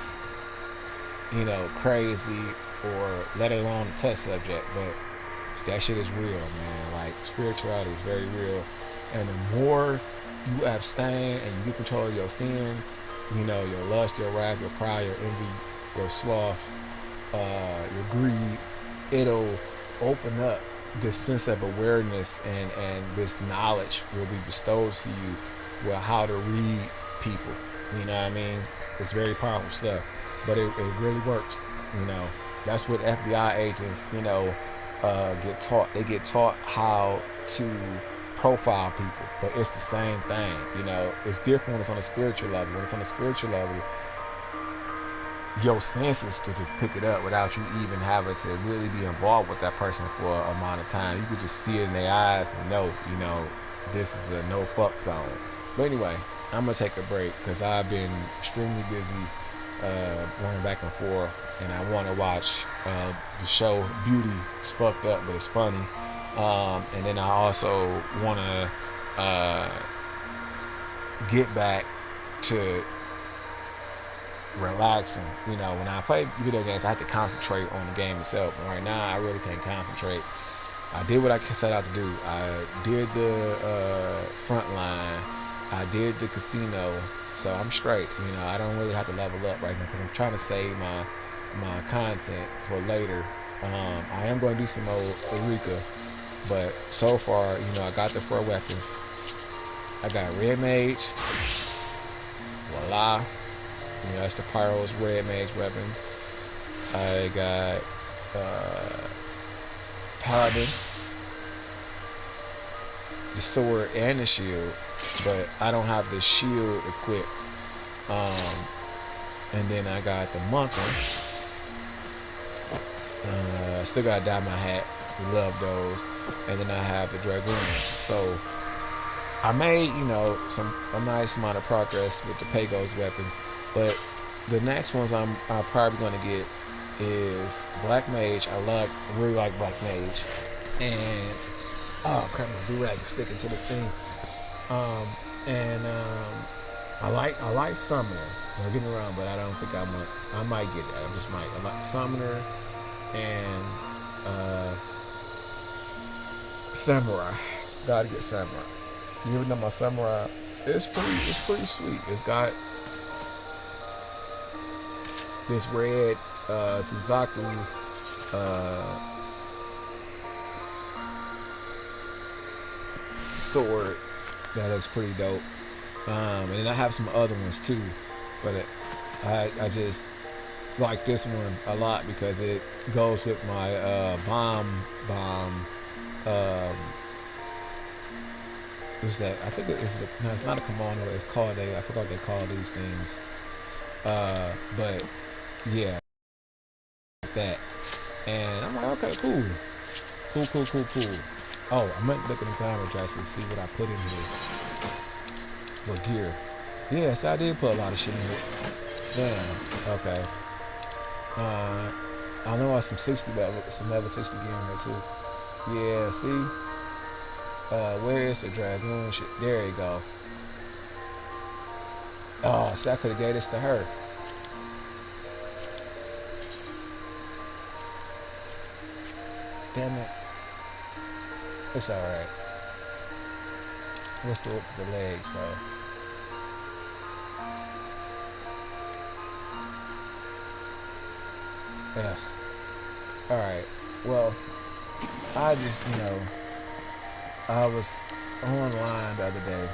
S1: you know, crazy, or let alone a test subject. But that shit is real, man. Like, spirituality is very real. And the more you abstain and you get control of your sins, you know, your lust, your wrath, your pride, your envy, your sloth, your greed, it'll open up this sense of awareness, and this knowledge will be bestowed to you with how to read people. You know what I mean? It's very powerful stuff, but it really works. You know, that's what FBI agents, you know, get taught. They get taught how to profile people, but it's the same thing. You know, it's different when it's on a spiritual level. When it's on a spiritual level, your senses could just pick it up without you even having to really be involved with that person for a amount of time. You could just see it in their eyes and know, you know, this is a no fuck zone. But anyway, I'm gonna take a break because I've been extremely busy going back and forth, and I want to watch the show Beauty. It's fucked up, but it's funny. And then I also want to get back to relaxing. You know, when I play video games, I have to concentrate on the game itself. And right now, I really can't concentrate. I did what I set out to do. I did the front line. I did the casino. So I'm straight. You know, I don't really have to level up right now because I'm trying to save my content for later. I am going to do some old Eureka, but so far, you know, I got the 4 weapons. I got Red Mage. Voila. You know, that's the Pyro's Red Mage weapon. I got Paladin, the sword and the shield, but I don't have the shield equipped. And then I got the monk one. Still got to dye my hat. We love those. And then I have the dragoon. So I made, you know, a nice amount of progress with the Pago's weapons. But the next ones I'm probably going to get is Black Mage. I really like Black Mage. And oh crap, my do-rag is sticking to this thing. I like Summoner. Don't get me wrong, but I don't think I might get it. I just might. I like Summoner and Samurai. Gotta get Samurai. You ever know my Samurai? It's pretty sweet. It's got this red Suzaku sword that looks pretty dope. And then I have some other ones too, but I just like this one a lot because it goes with my bomb. What's that? I think it's not a kimono. It's called I forgot what they call these things. But yeah, like that. And I'm like, okay, cool. Oh, I meant to look at the camera to see what I put in here. What gear? Yes, I did put a lot of shit in here. Damn. Okay. I know I have some level 60 gear in there too. Yeah, see? Where is the dragoon shit? There you go. Oh, see, I could have gave this to her. Damn it. It's alright. What's the legs though? Yeah. All right. Well, I just, I was online the other day,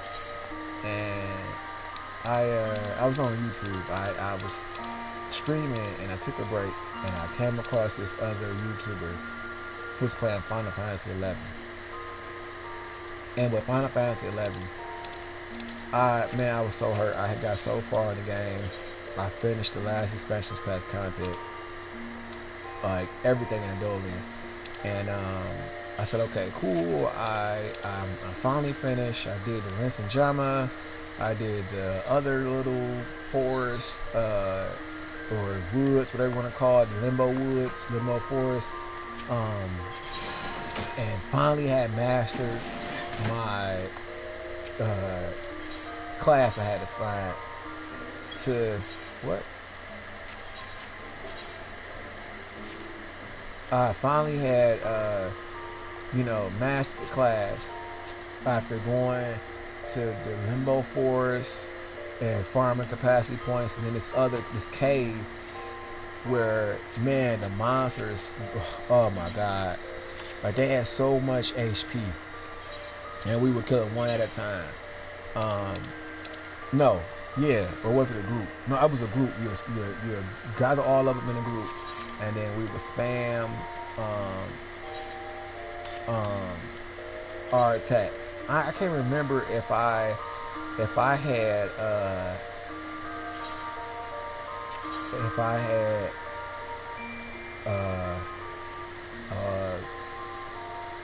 S1: and I was on YouTube. I was streaming, and I took a break, and I came across this other YouTuber who was playing Final Fantasy 11. And with Final Fantasy 11, I was so hurt. I had got so far in the game. I finished the last expansion pass content, like everything in Dolian. And I said, okay, cool. I'm finally finished. I did the Rinse and Jama. I did the other little forest or woods, whatever you want to call it, the Limbo Woods, Limbo Forest, and finally had mastered my class I had assigned to what? I finally had mastered the class after going to the Limbo Forest and farming capacity points, and then this cave where, man, the monsters, oh my god, like they had so much HP, and we would kill them one at a time. No, yeah, or was it a group? No, it was a group. You gather all of them in a group, and then we would spam our attacks. I can't remember if I had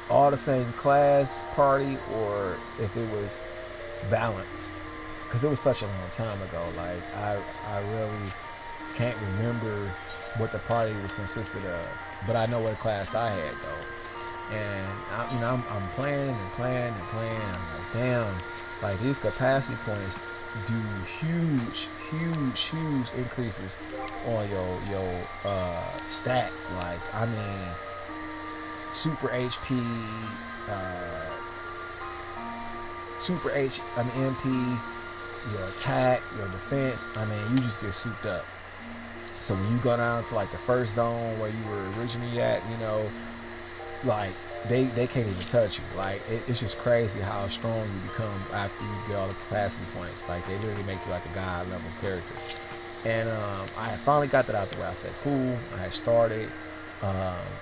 S1: all the same class party, or if it was balanced, because it was such a long time ago. Like I really can't remember what the party was consisted of, but I know what class I had though. And I'm playing and playing and playing. I'm like, damn, like these capacity points do huge increases on your stats. Like, I mean, super HP, MP, your attack, your defense. I mean, you just get souped up. So when you go down to like the first zone where you were originally at, like they can't even touch you. Like it's just crazy how strong you become after you get all the capacity points. Like they literally make you like a god level character. And I had finally got that out the way. I said, cool. I had started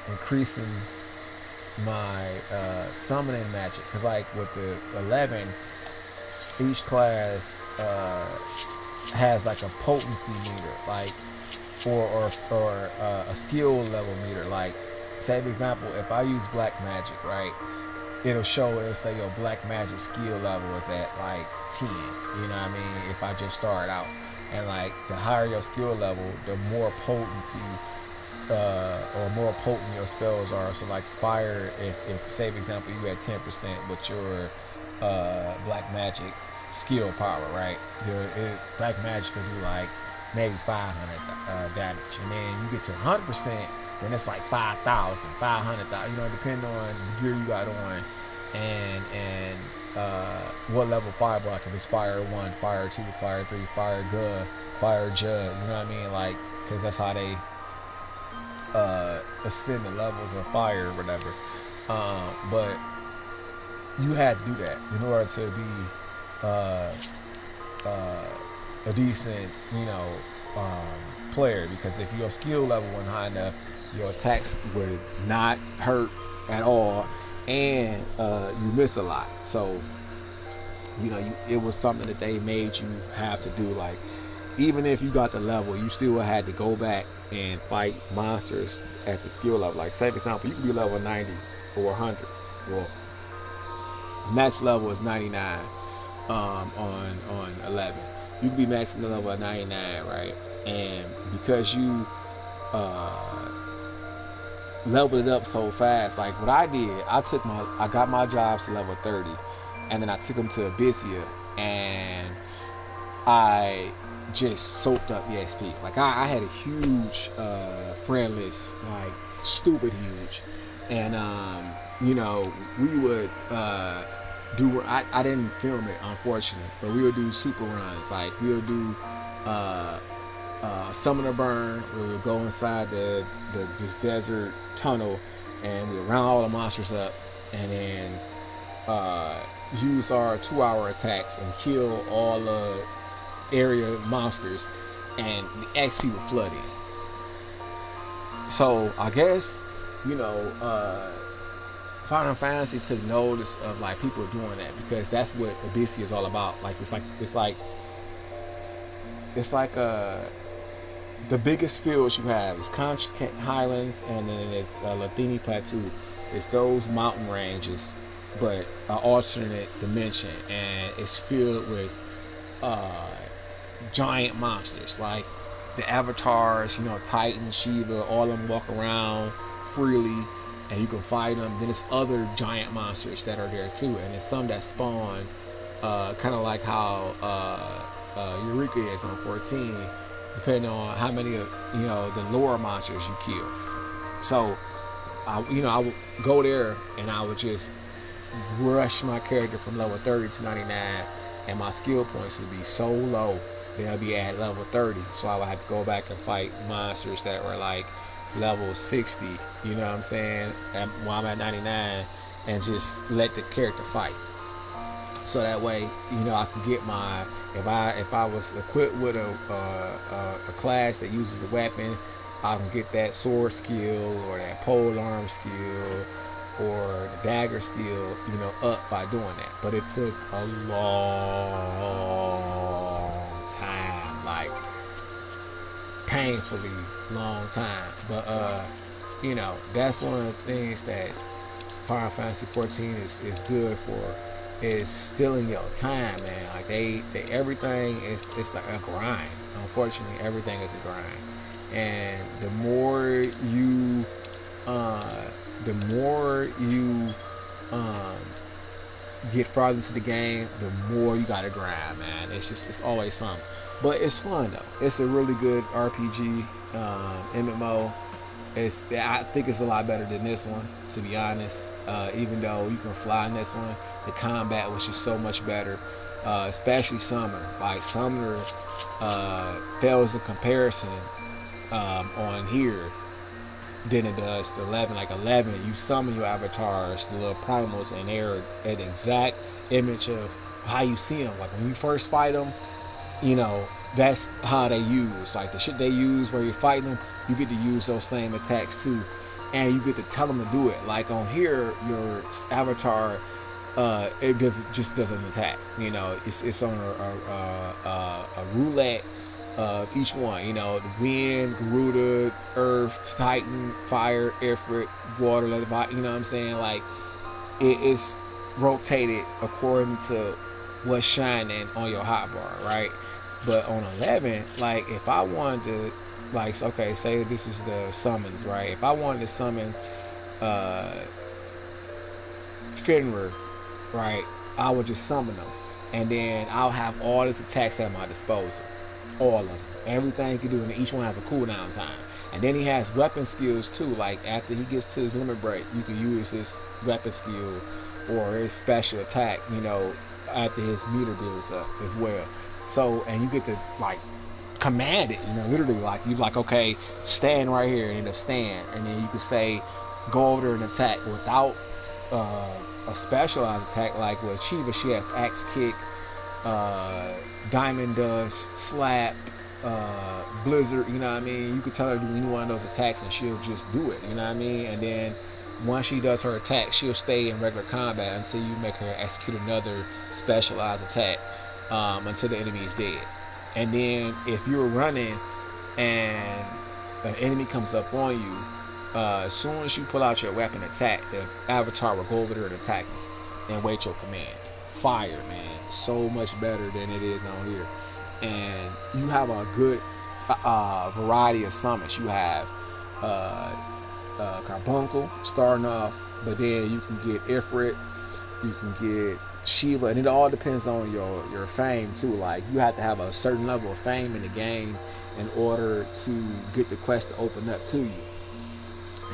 S1: increasing my summoning magic, because like with the 11, each class has like a potency meter, like or a skill level meter. Like, say for example, if I use black magic, right, it'll say your black magic skill level is at like 10. You know what I mean? If I just start out, and like the higher your skill level, the more potency or more potent your spells are. So like fire, if say for example you had 10% with your black magic skill power, right? Black magic can do like maybe 500 damage, and then you get to 100%, then it's like 5,000, 500,000, depending on the gear you got on, and what level fireball. Like if it's fire 1, fire 2, fire 3, fire good, fire jug, you know what I mean? Like, because that's how they ascend the levels of fire or whatever. But you had to do that in order to be a decent, player, because if your skill level wasn't high enough, your attacks would not hurt at all, and you miss a lot. So it was something that they made you have to do. Like, even if you got the level, you still had to go back and fight monsters at the skill level. Like, say for example, you can be level 90 or 100. Well, max level is 99 on 11. You can be maxing the level at 99, right? And because you leveled it up so fast, like what I did, I got my jobs to level 30, and then I took them to Abyssia, and I just soaked up the XP. Like I had a huge friend list, like stupid huge, and we would do. I didn't film it, unfortunately, but we would do super runs. Like we would do Summoner Burn, where we go inside this desert tunnel and we round all the monsters up, and then use our 2-hour attacks and kill all the area monsters, and the XP will flood in. So I guess, you know, Final Fantasy took notice of like people doing that, because that's what Abyssea is all about. Like it's like the biggest fields you have is Conch Highlands, and then it's Lathini Plateau. It's those mountain ranges, but an alternate dimension, and it's filled with giant monsters like the avatars, you know, Titan, Shiva, all of them walk around freely, and you can fight them. Then there's other giant monsters that are there too, and there's some that spawn kind of like how Eureka is on 14, depending on how many of, you know, the lower monsters you kill. So I would go there and I would just rush my character from level 30 to 99, and my skill points would be so low they'll be at level 30, so I would have to go back and fight monsters that were like level 60, you know what I'm saying, while I'm at 99, and just let the character fight. So that way, you know, I can get my, if I was equipped with a class that uses a weapon, I can get that sword skill or that pole arm skill or the dagger skill, you know, up by doing that. But it took a long time, like painfully long time. But you know, that's one of the things that Final Fantasy 14 is good for, is stealing your time, man. Like they everything is, it's like a grind. Unfortunately, everything is a grind, and the more you get farther into the game, the more you gotta grind, man. It's always something, but it's fun though. It's a really good RPG MMO. I think it's a lot better than this one, to be honest. Even though you can fly in this one, the combat was just so much better. Especially Summoner. Like Summoner fails in comparison on here than it does to 11. Like 11, you summon your avatars, the little primals, and they're an exact image of how you see them. Like when you first fight them, you know, that's how they use. Like the shit they use where you're fighting them, you get to use those same attacks too, and you get to tell them to do it. Like on here, your avatar, it doesn't attack. You know, it's on a roulette of each one. You know, the wind, Garuda, Earth, Titan, Fire, Ifrit, Water, you know what I'm saying? Like it's rotated according to what's shining on your hotbar, right? But on 11, like if I wanted to, like, okay, say this is the summons, right? If I wanted to summon Fenrir, right, I would just summon them, and then I'll have all these attacks at my disposal, all of them, everything he can do, and each one has a cooldown time. And then he has weapon skills too. Like after he gets to his limit break, you can use his weapon skill or his special attack, you know, after his meter builds up as well. So, and you get to like command it, you know, literally, like you like, okay, stand right here, and it'll stand, and then you can say go over there and attack without a specialized attack. Like with Shiva, she has axe kick, diamond dust, slap, blizzard, you know what I mean? You could tell her to do any one of those attacks and she'll just do it, you know what I mean? And then once she does her attack, she'll stay in regular combat until you make her execute another specialized attack, until the enemy is dead. And then if you're running and an enemy comes up on you, as soon as you pull out your weapon attack, the avatar will go over there and attack you and wait your command. Fire, man, so much better than it is on here. And you have a good variety of summons. You have Carbuncle starting off, but then you can get Ifrit, you can get Shiva, and it all depends on your fame too. Like you have to have a certain level of fame in the game in order to get the quest to open up to you.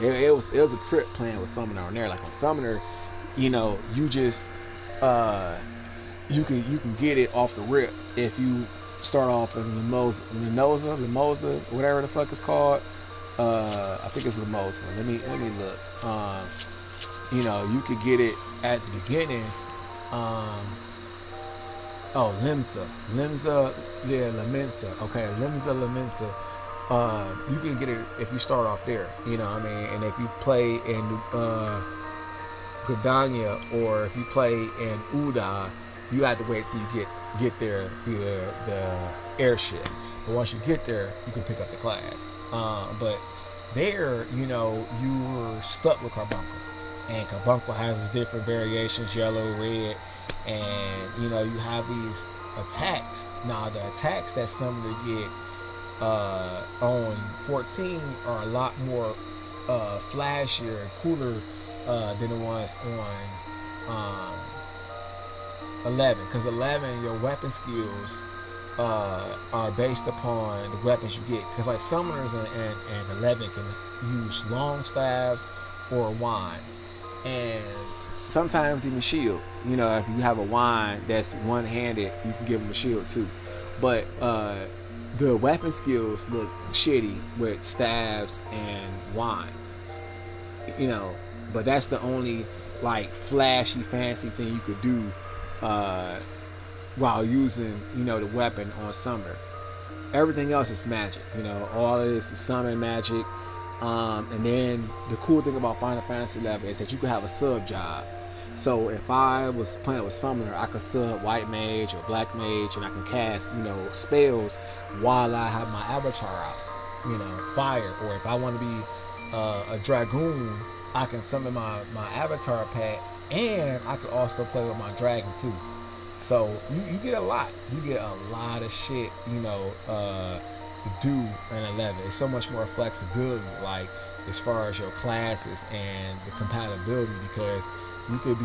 S1: It was a trip playing with Summoner on there. Like on Summoner, you know, you just you can get it off the rip if you start off in Limosa, whatever the fuck it's called. I think it's Limosa. Let me look. You know, you could get it at the beginning. Oh, Limsa, yeah, Lamensa. Okay, Lamensa. You can get it if you start off there. You know what I mean? And if you play in Gardania or if you play in Uda, you have to wait till you get there via the airship. But once you get there, you can pick up the class. But there, you know, you're stuck with Carbuncle. And Carbuncle has its different variations, yellow, red, and you know, you have these attacks. Now the attacks that Summoner get on 14 are a lot more flashier and cooler than the ones on 11, because 11, your weapon skills are based upon the weapons you get, because like summoners and 11 can use long staves or wands, and sometimes even shields. You know, if you have a wand that's one-handed, you can give them a shield too. But the weapon skills look shitty with staves and wands. You know, but that's the only like flashy, fancy thing you could do while using, you know, the weapon on summoner. Everything else is magic. You know, all of this is summon magic. And then the cool thing about Final Fantasy 11 is that you could have a sub job. So if I was playing with Summoner, I could sub White Mage or Black Mage, and I can cast, you know, spells while I have my avatar out. You know, fire. Or if I want to be a Dragoon, I can summon my avatar pack, and I could also play with my dragon too. So you get a lot. You get a lot of shit, you know, to do in 11. It's so much more flexibility, like as far as your classes and the compatibility, because you could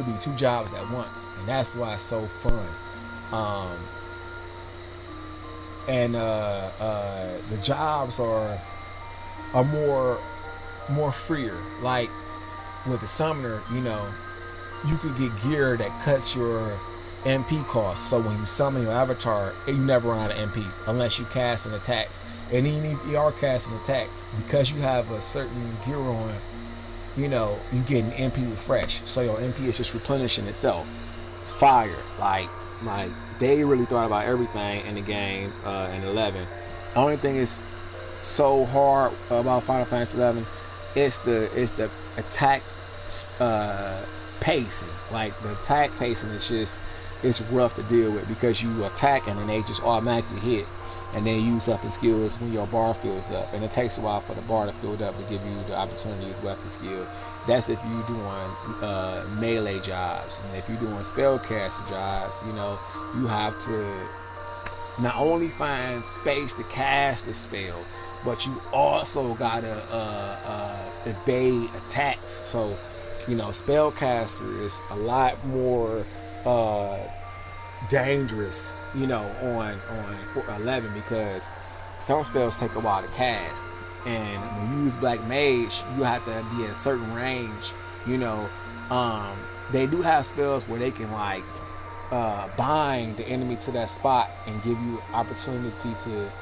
S1: be two jobs at once, and that's why it's so fun. And the jobs are more freer. Like with the summoner, you know, you could get gear that cuts your MP cost. So when you summon your avatar, you never run out of MP unless you cast an attacks. And even if you are casting attacks, because you have a certain gear on, you know, you get an MP refresh. So your MP is just replenishing itself. Fire. Like they really thought about everything in the game in 11. The only thing is so hard about Final Fantasy 11 is the attack pacing. Like the attack pacing is just, it's rough to deal with, because you attack and then they just automatically hit, and then use up the skills when your bar fills up, and it takes a while for the bar to fill up to give you the opportunity to use weapon skill. That's if you're doing melee jobs. And if you're doing spellcaster jobs, you know, you have to not only find space to cast the spell, but you also gotta evade attacks. So, you know, spellcaster is a lot more dangerous, you know, on 11, because some spells take a while to cast, and when you use Black Mage, you have to be in a certain range. You know, they do have spells where they can like bind the enemy to that spot and give you opportunity to,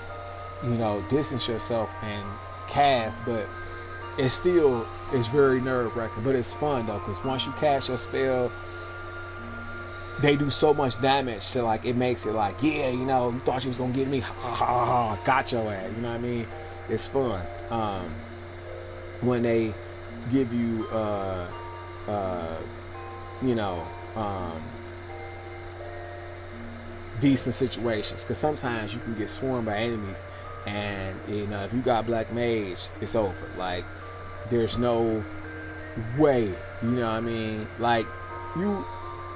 S1: you know, distance yourself and cast, but it's still, it's very nerve-wracking. But it's fun though, because once you cast your spell, they do so much damage, so like it makes it like, yeah, you know, you thought you was gonna get me, ha ha ha, got your ass. You know what I mean? It's fun. When they give you you know, decent situations, because sometimes you can get swarmed by enemies, and you know, if you got Black Mage, it's over. Like there's no way, you know what I mean? Like you,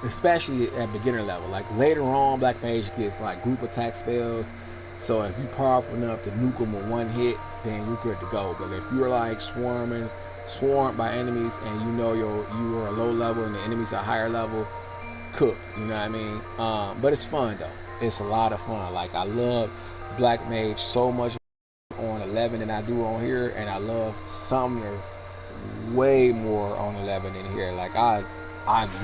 S1: especially at beginner level, like later on, Black Mage gets like group attack spells, so if you're powerful enough to nuke them with one hit, then you're good to go. But if you're like swarmed by enemies, and you know you are a low level and the enemies are higher level, cooked, you know what I mean? But it's fun though. It's a lot of fun. Like I love Black Mage so much on 11 than I do on here, and I love Summoner way more on 11 than here. Like I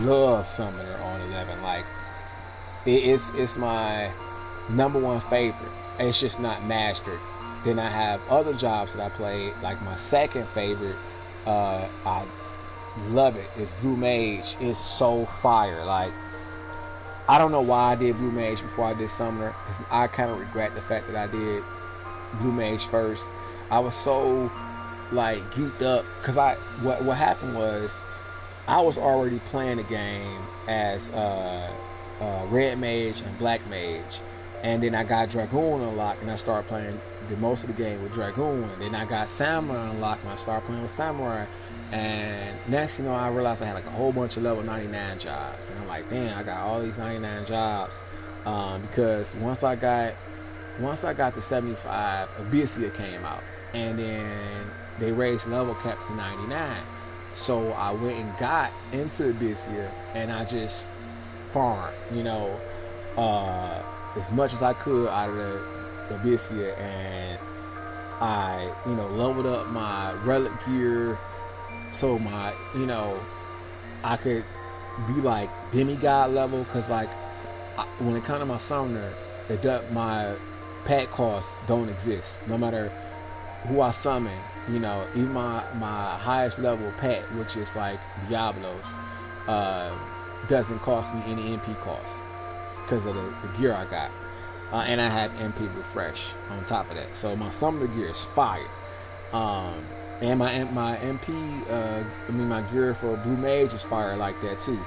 S1: love Summoner on 11. Like it's my #1 favorite. It's just not mastered. Then I have other jobs that I played. Like my second favorite, I love it. It's Blue Mage. It's so fire. Like, I don't know why I did Blue Mage before I did Summoner, because I kind of regret the fact that I did Blue Mage first. I was so like geeked up because what happened was I was already playing the game as Red Mage and Black Mage, and then I got Dragoon unlocked and I started playing the most of the game with Dragoon, and then I got Samurai unlocked and I started playing with Samurai, and next you know I realized I had like a whole bunch of level 99 jobs, and I'm like, damn, I got all these 99 jobs, because once I got to 75, Abyssia came out, and then they raised level cap to 99. So I went and got into Abyssia, and I just farmed, you know, as much as I could out of the Abyssia, and I, you know, leveled up my relic gear, so my, you know, I could be like demigod level, because like when it comes to my summoner, my pet costs don't exist. No matter who I summon, you know, even my highest level pet, which is like Diablos, doesn't cost me any MP costs because of the gear I got, and I have MP refresh on top of that. So my summoner gear is fire, and my MP, my gear for Blue Mage is fire like that too.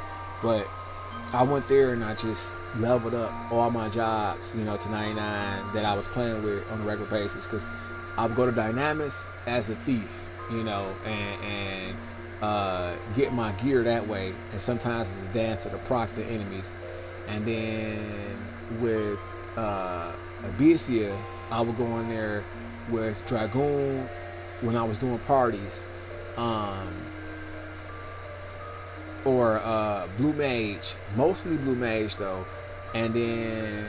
S1: But I went there and I just leveled up all my jobs, you know, to 99 that I was playing with on a regular basis, because I would go to Dynamis as a thief, you know, and get my gear that way, and sometimes it's a dance to the proc the enemies. And then with Abyssia, I would go in there with Dragoon when I was doing parties, or Blue Mage, mostly Blue Mage though, and then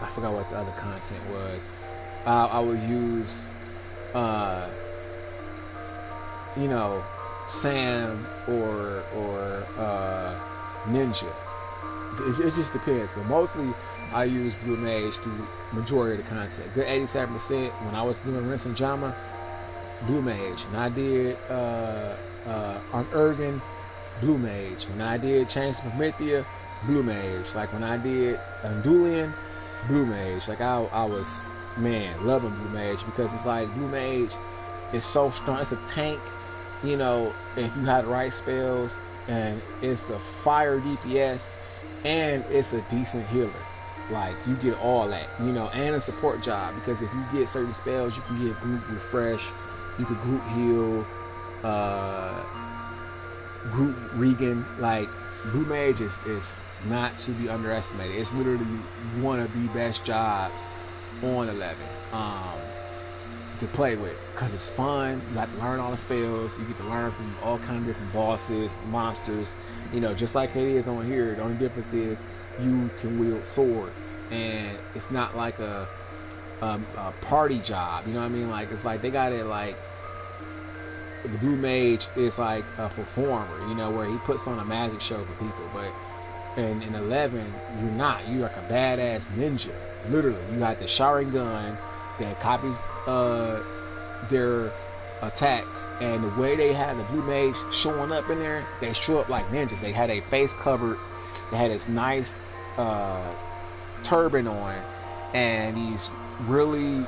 S1: I forgot what the other content was. I would use, you know, Sam or Ninja. It just depends, but mostly I use Blue Mage through majority of the content. Good 87% when I was doing Rinse and Jama, Blue Mage. And I did on Ergen, Blue Mage. When I did Chains of Promethea, Blue Mage. Like when I did Andulian, Blue Mage. Like I was, man, loving Blue Mage, because it's like Blue Mage is so strong. It's a tank, you know, if you have the right spells, and it's a fire DPS, and it's a decent healer. Like you get all that, you know, and a support job, because if you get certain spells, you can get group refresh, you can group heal, group regen. Like Blue Mage is not to be underestimated. It's literally one of the best jobs on 11 to play with, because it's fun. You got to learn all the spells. You get to learn from all kinds of different bosses, monsters, you know, just like it is on here. The only difference is you can wield swords, and it's not like a party job, you know what I mean? Like it's like they got it like the Blue Mage is like a performer, you know, where he puts on a magic show for people. But in 11, you're not. You're like a badass ninja. Literally, you got the Sharingan that copies their attacks, and the way they had the Blue Mage showing up in there, they show up like ninjas. They had a face covered, they had this nice turban on, and these really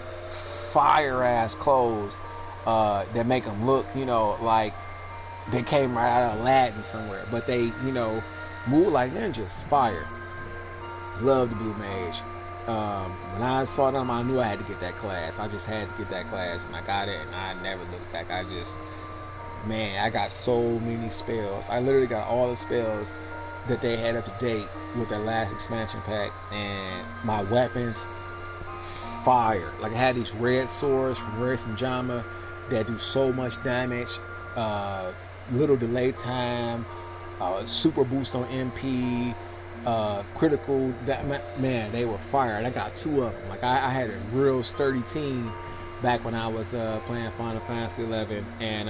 S1: fire ass clothes that make them look, you know, like they came right out of Aladdin somewhere, but they, you know, move like ninjas. Fire. Love the Blue Mage. When I saw them, I knew I had to get that class. I just had to get that class, and I got it, and I never looked back. I got so many spells. I literally got all the spells that they had up to date with the last expansion pack, and my weapons, fire. Like I had these red swords from Rinse and Jama that do so much damage, little delay time, super boost on MP, critical. Man, they were fire, and I got 2 of them. Like I had a real sturdy team back when I was playing Final Fantasy 11, and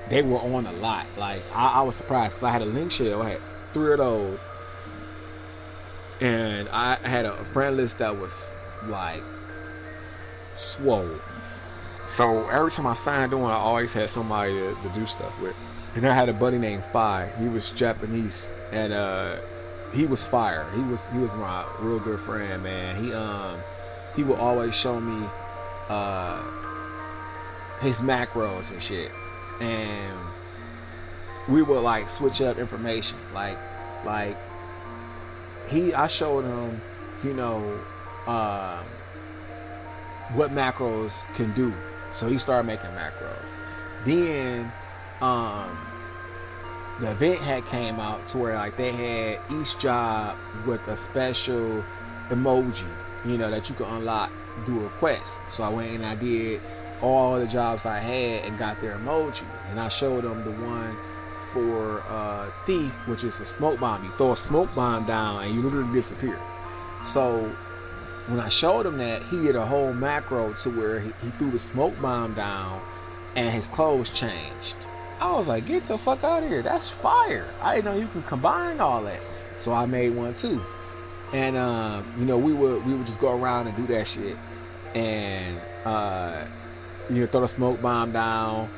S1: they were on a lot. Like I was surprised because I had a link shell. I had 3 of those, and I had a friend list that was like swole. So every time I signed on, I always had somebody to do stuff with. And I had a buddy named Phi. He was Japanese, and he was fire. He was my real good friend, man. He would always show me his macros and shit, and we would like switch up information. Like I showed him, you know, what macros can do. So he started making macros. Then the event had came out to where like they had each job with a special emoji, you know, that you could unlock through a quest. So I went and I did all the jobs I had and got their emoji, and I showed them the one for thief, which is a smoke bomb. You throw a smoke bomb down and you literally disappear. So when I showed him that, he did a whole macro to where he threw the smoke bomb down and his clothes changed. I was like, get the fuck out of here. That's fire. I didn't know you could combine all that. So I made one too. And you know, we would just go around and do that shit. And you know, throw the smoke bomb down,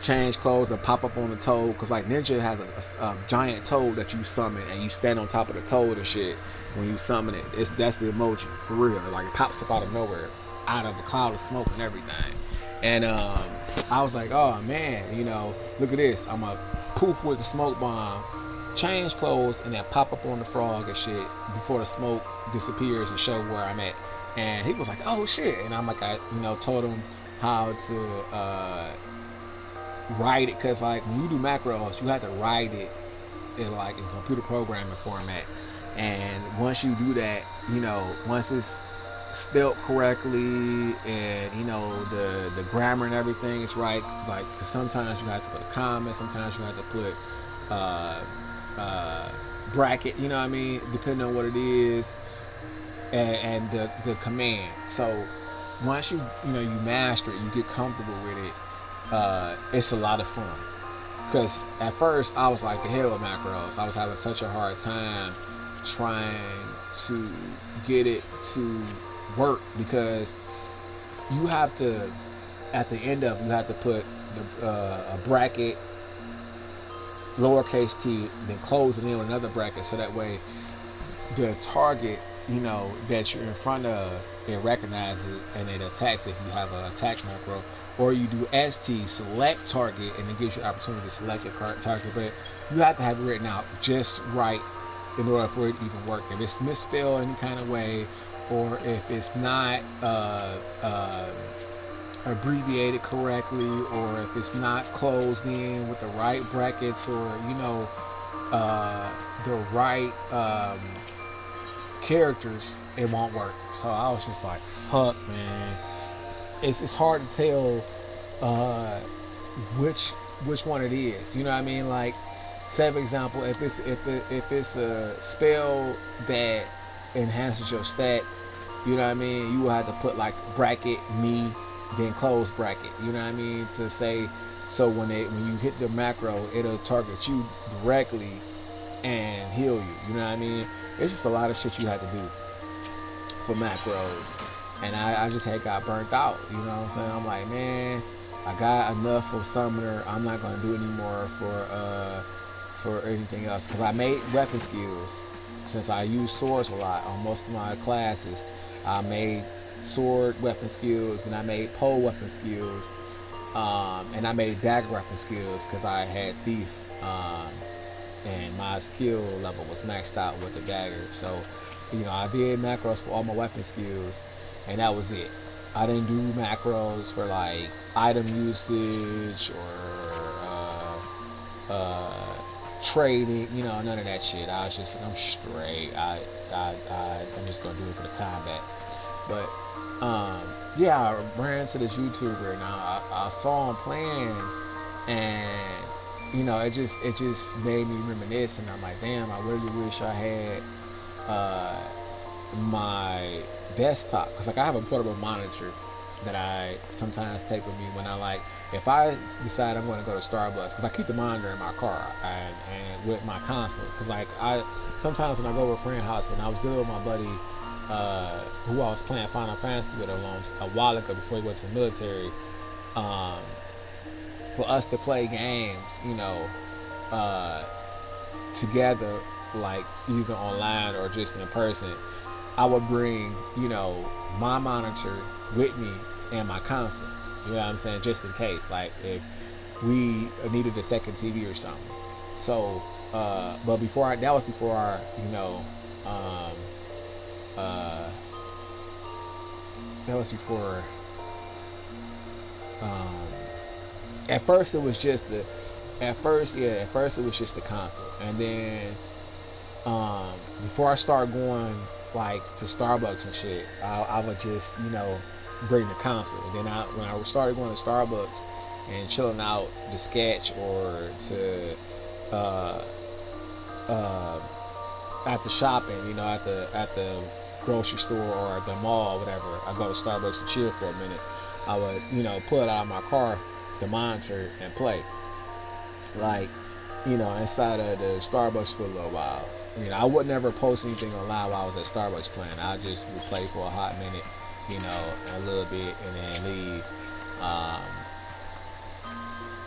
S1: change clothes and pop up on the toad. Cause like Ninja has a giant toad that you summon, and you stand on top of the toad and shit when you summon it. That's the emoji for real. Like it pops up out of nowhere, out of the cloud of smoke and everything. And I was like, oh man, you know, look at this. I'm a poof with the smoke bomb, change clothes, and then pop up on the frog and shit before the smoke disappears and show where I'm at. And he was like, oh shit. And I'm like, I, you know, told him how to write it, because like when you do macros, you have to write it in like in computer programming format. And once you do that, you know, once it's spelled correctly and you know the grammar and everything is right, like cause sometimes you have to put a comma, sometimes you have to put bracket, you know what I mean, depending on what it is, and the command. So once you know you master it, you get comfortable with it, it's a lot of fun. Because at first I was like, the hell with macros. I was having such a hard time trying to get it to work, because you have to, at the end of it, you have to put a bracket, lowercase t, then close it in with another bracket, so that way the target, you know, that you're in front of, it recognizes it and it attacks if you have an attack macro. Or you do ST, select target, and it gives you opportunity to select a target. But you have to have it written out just right in order for it to even work. If it's misspelled any kind of way, or if it's not abbreviated correctly, or if it's not closed in with the right brackets, or you know, the right characters, it won't work. So I was just like, fuck, man. It's hard to tell which one it is. You know what I mean? Like, say for example, if it's a spell that enhances your stats, you know what I mean, you will have to put like bracket me, then close bracket. You know what I mean? To say, so when you hit the macro, it'll target you directly and heal you. You know what I mean? It's just a lot of shit you have to do for macros. And I just had got burnt out, you know what I'm saying? I'm like, man, I got enough of Summoner. I'm not gonna do anymore for anything else, because I made weapon skills. Since I use swords a lot on most of my classes, I made sword weapon skills, and I made pole weapon skills, and I made dagger weapon skills because I had thief, and my skill level was maxed out with the dagger. So, you know, I did macros for all my weapon skills. And that was it. I didn't do macros for like item usage or trading, you know, none of that shit. I'm straight. I'm just gonna do it for the combat. But yeah, I ran into this YouTuber and I saw him playing, and you know, it just made me reminisce, and I'm like, damn, I really wish I had my desktop, because like I have a portable monitor, that I sometimes take with me when I like, if I decide I'm going to go to Starbucks, because I keep the monitor in my car and with my console, because like sometimes when I go to a friend's house, when I was dealing with my buddy who I was playing Final Fantasy with a while ago before he went to the military, for us to play games, together, like either online or just in person, I would bring, my monitor with me and my console. You know what I'm saying? Just in case, like if we needed a second TV or something. So, but that was before our, that was before. At first it was just the console, and then before I started going like to Starbucks and shit, I would just bring the console. And then when I started going to Starbucks and chilling out to sketch or to after shopping, at the grocery store or at the mall or whatever, I go to Starbucks and chill for a minute. I would pull it out of my car, the monitor, and play, like inside of the Starbucks for a little while. I would never post anything online while I was at Starbucks playing. I just would play for a hot minute, a little bit, and then leave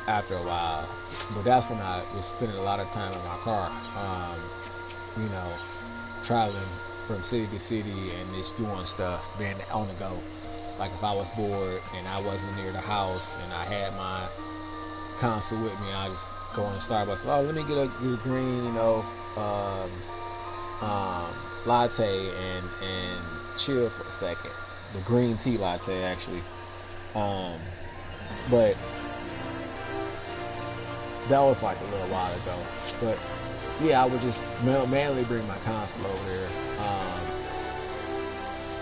S1: after a while. But that's when I was spending a lot of time in my car, traveling from city to city and just doing stuff, being on the go. Like if I was bored and I wasn't near the house and I had my console with me, I just go in Starbucks. Oh, let me get a green, latte and chill for a second. The green tea latte, actually. But that was like a little while ago. But yeah, I would just mainly bring my console over there,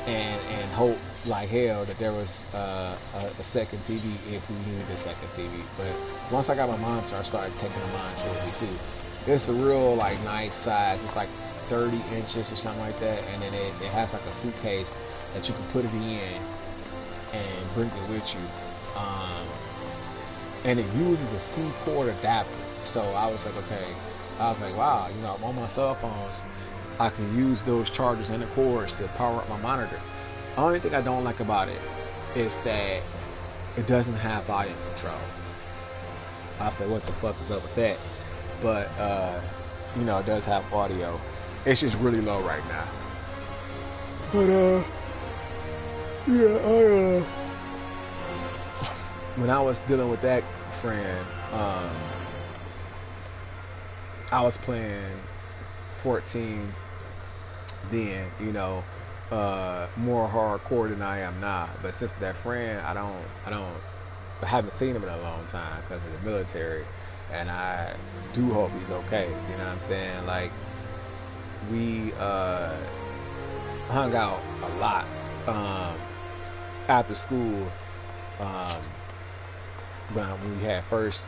S1: and hope like hell that there was a second TV if we needed a second TV. But once I got my monitor, I started taking the monitor with me too. It's a real like nice size. It's like 30 inches or something like that, and then it has like a suitcase that you can put it in and bring it with you. And it uses a C-port adapter. So I was like, okay. I was like, wow, on my cell phones, I can use those chargers and the cords to power up my monitor. The only thing I don't like about it is that it doesn't have volume control. I said, what the fuck is up with that? But, it does have audio. It's just really low right now. But, when I was dealing with that friend, I was playing 14 then, more hardcore than I am now. But since that friend, I haven't seen him in a long time because of the military, and I do hope he's okay. You know what I'm saying? Like, we hung out a lot after school when we had first,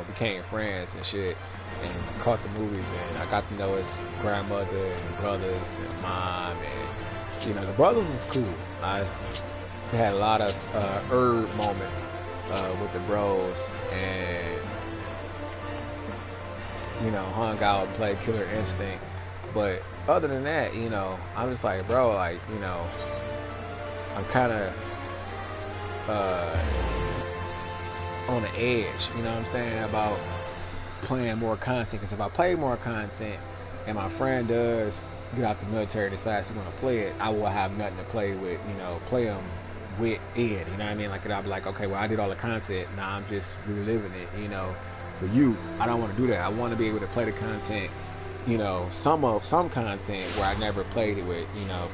S1: became friends and shit, and caught the movies, and I got to know his grandmother and brothers and mom, and the brothers was cool. I had a lot of moments with the bros, and hung out and played Killer Instinct. But other than that, I'm just like, bro, like, I'm kind of on the edge, you know what I'm saying, about playing more content. Because if I play more content and my friend does get out the military, decides he want to play it, I will have nothing to play with, play him with Ed, you know what I mean? Like, I'll be like, okay, well, I did all the content, now I'm just reliving it, for you. I don't want to do that. I want to be able to play the content, some content where I never played it with,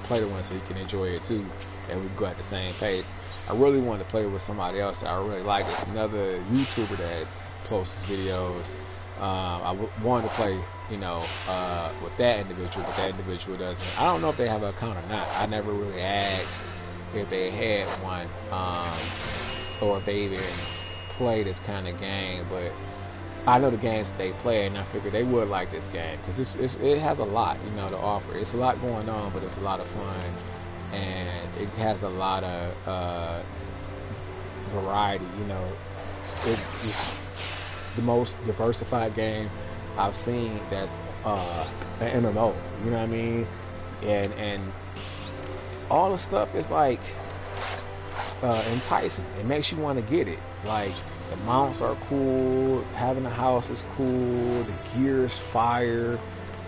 S1: play the one so you can enjoy it too, and we go at the same pace. I really wanted to play with somebody else that I really like. It's another YouTuber that posts videos. I wanted to play, with that individual, but that individual doesn't. I don't know if they have an account or not. I never really asked if they had one, or if they even play this kind of game, but I know the games that they play, and I figured they would like this game because it has a lot, to offer. It's a lot going on, but it's a lot of fun, and it has a lot of variety. You know, it's the most diversified game I've seen that's an MMO. You know what I mean? And all the stuff is like enticing. It makes you want to get it. Like the mounts are cool, having a house is cool, the gear is fire.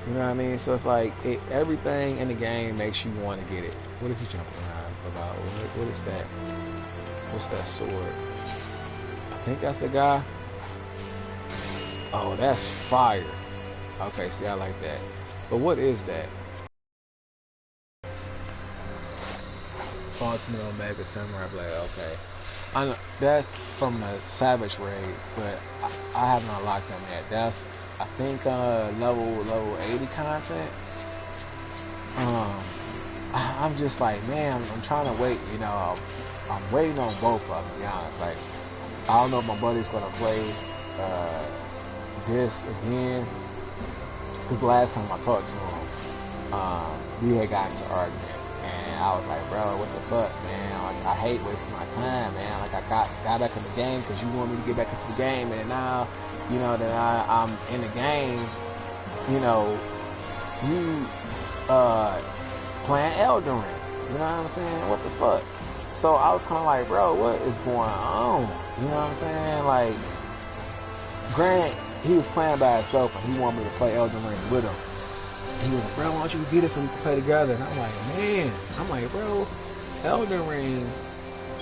S1: You know what I mean? So it's like everything in the game makes you want to get it. What is he jumping around about? What is that? What's that sword? I think that's the guy. Oh, that's fire. Okay, see, I like that. But what is that? Ultimate Omega Samurai Blade. Okay, I know that's from the Savage raids, but I haven't unlocked them yet. That's, I think, level 80 content. I'm just like, man, I'm trying to wait. You know, I'm waiting on both of them. To be honest, like, I don't know if my buddy's gonna play this again. Because last time I talked to him, we had gotten into an argument. And I was like, bro, what the fuck, man? Like, I hate wasting my time, man. Like, I got back in the game because you want me to get back into the game. And now, you know, that I'm in the game, you know, you playing Elden Ring. You know what I'm saying? What the fuck? So I was kind of like, bro, what is going on? You know what I'm saying? Like, Grant, he was playing by himself and he wanted me to play Elden Ring with him. He was like, bro, why don't you get it so we can play together? And I'm like, man, bro, Elden Ring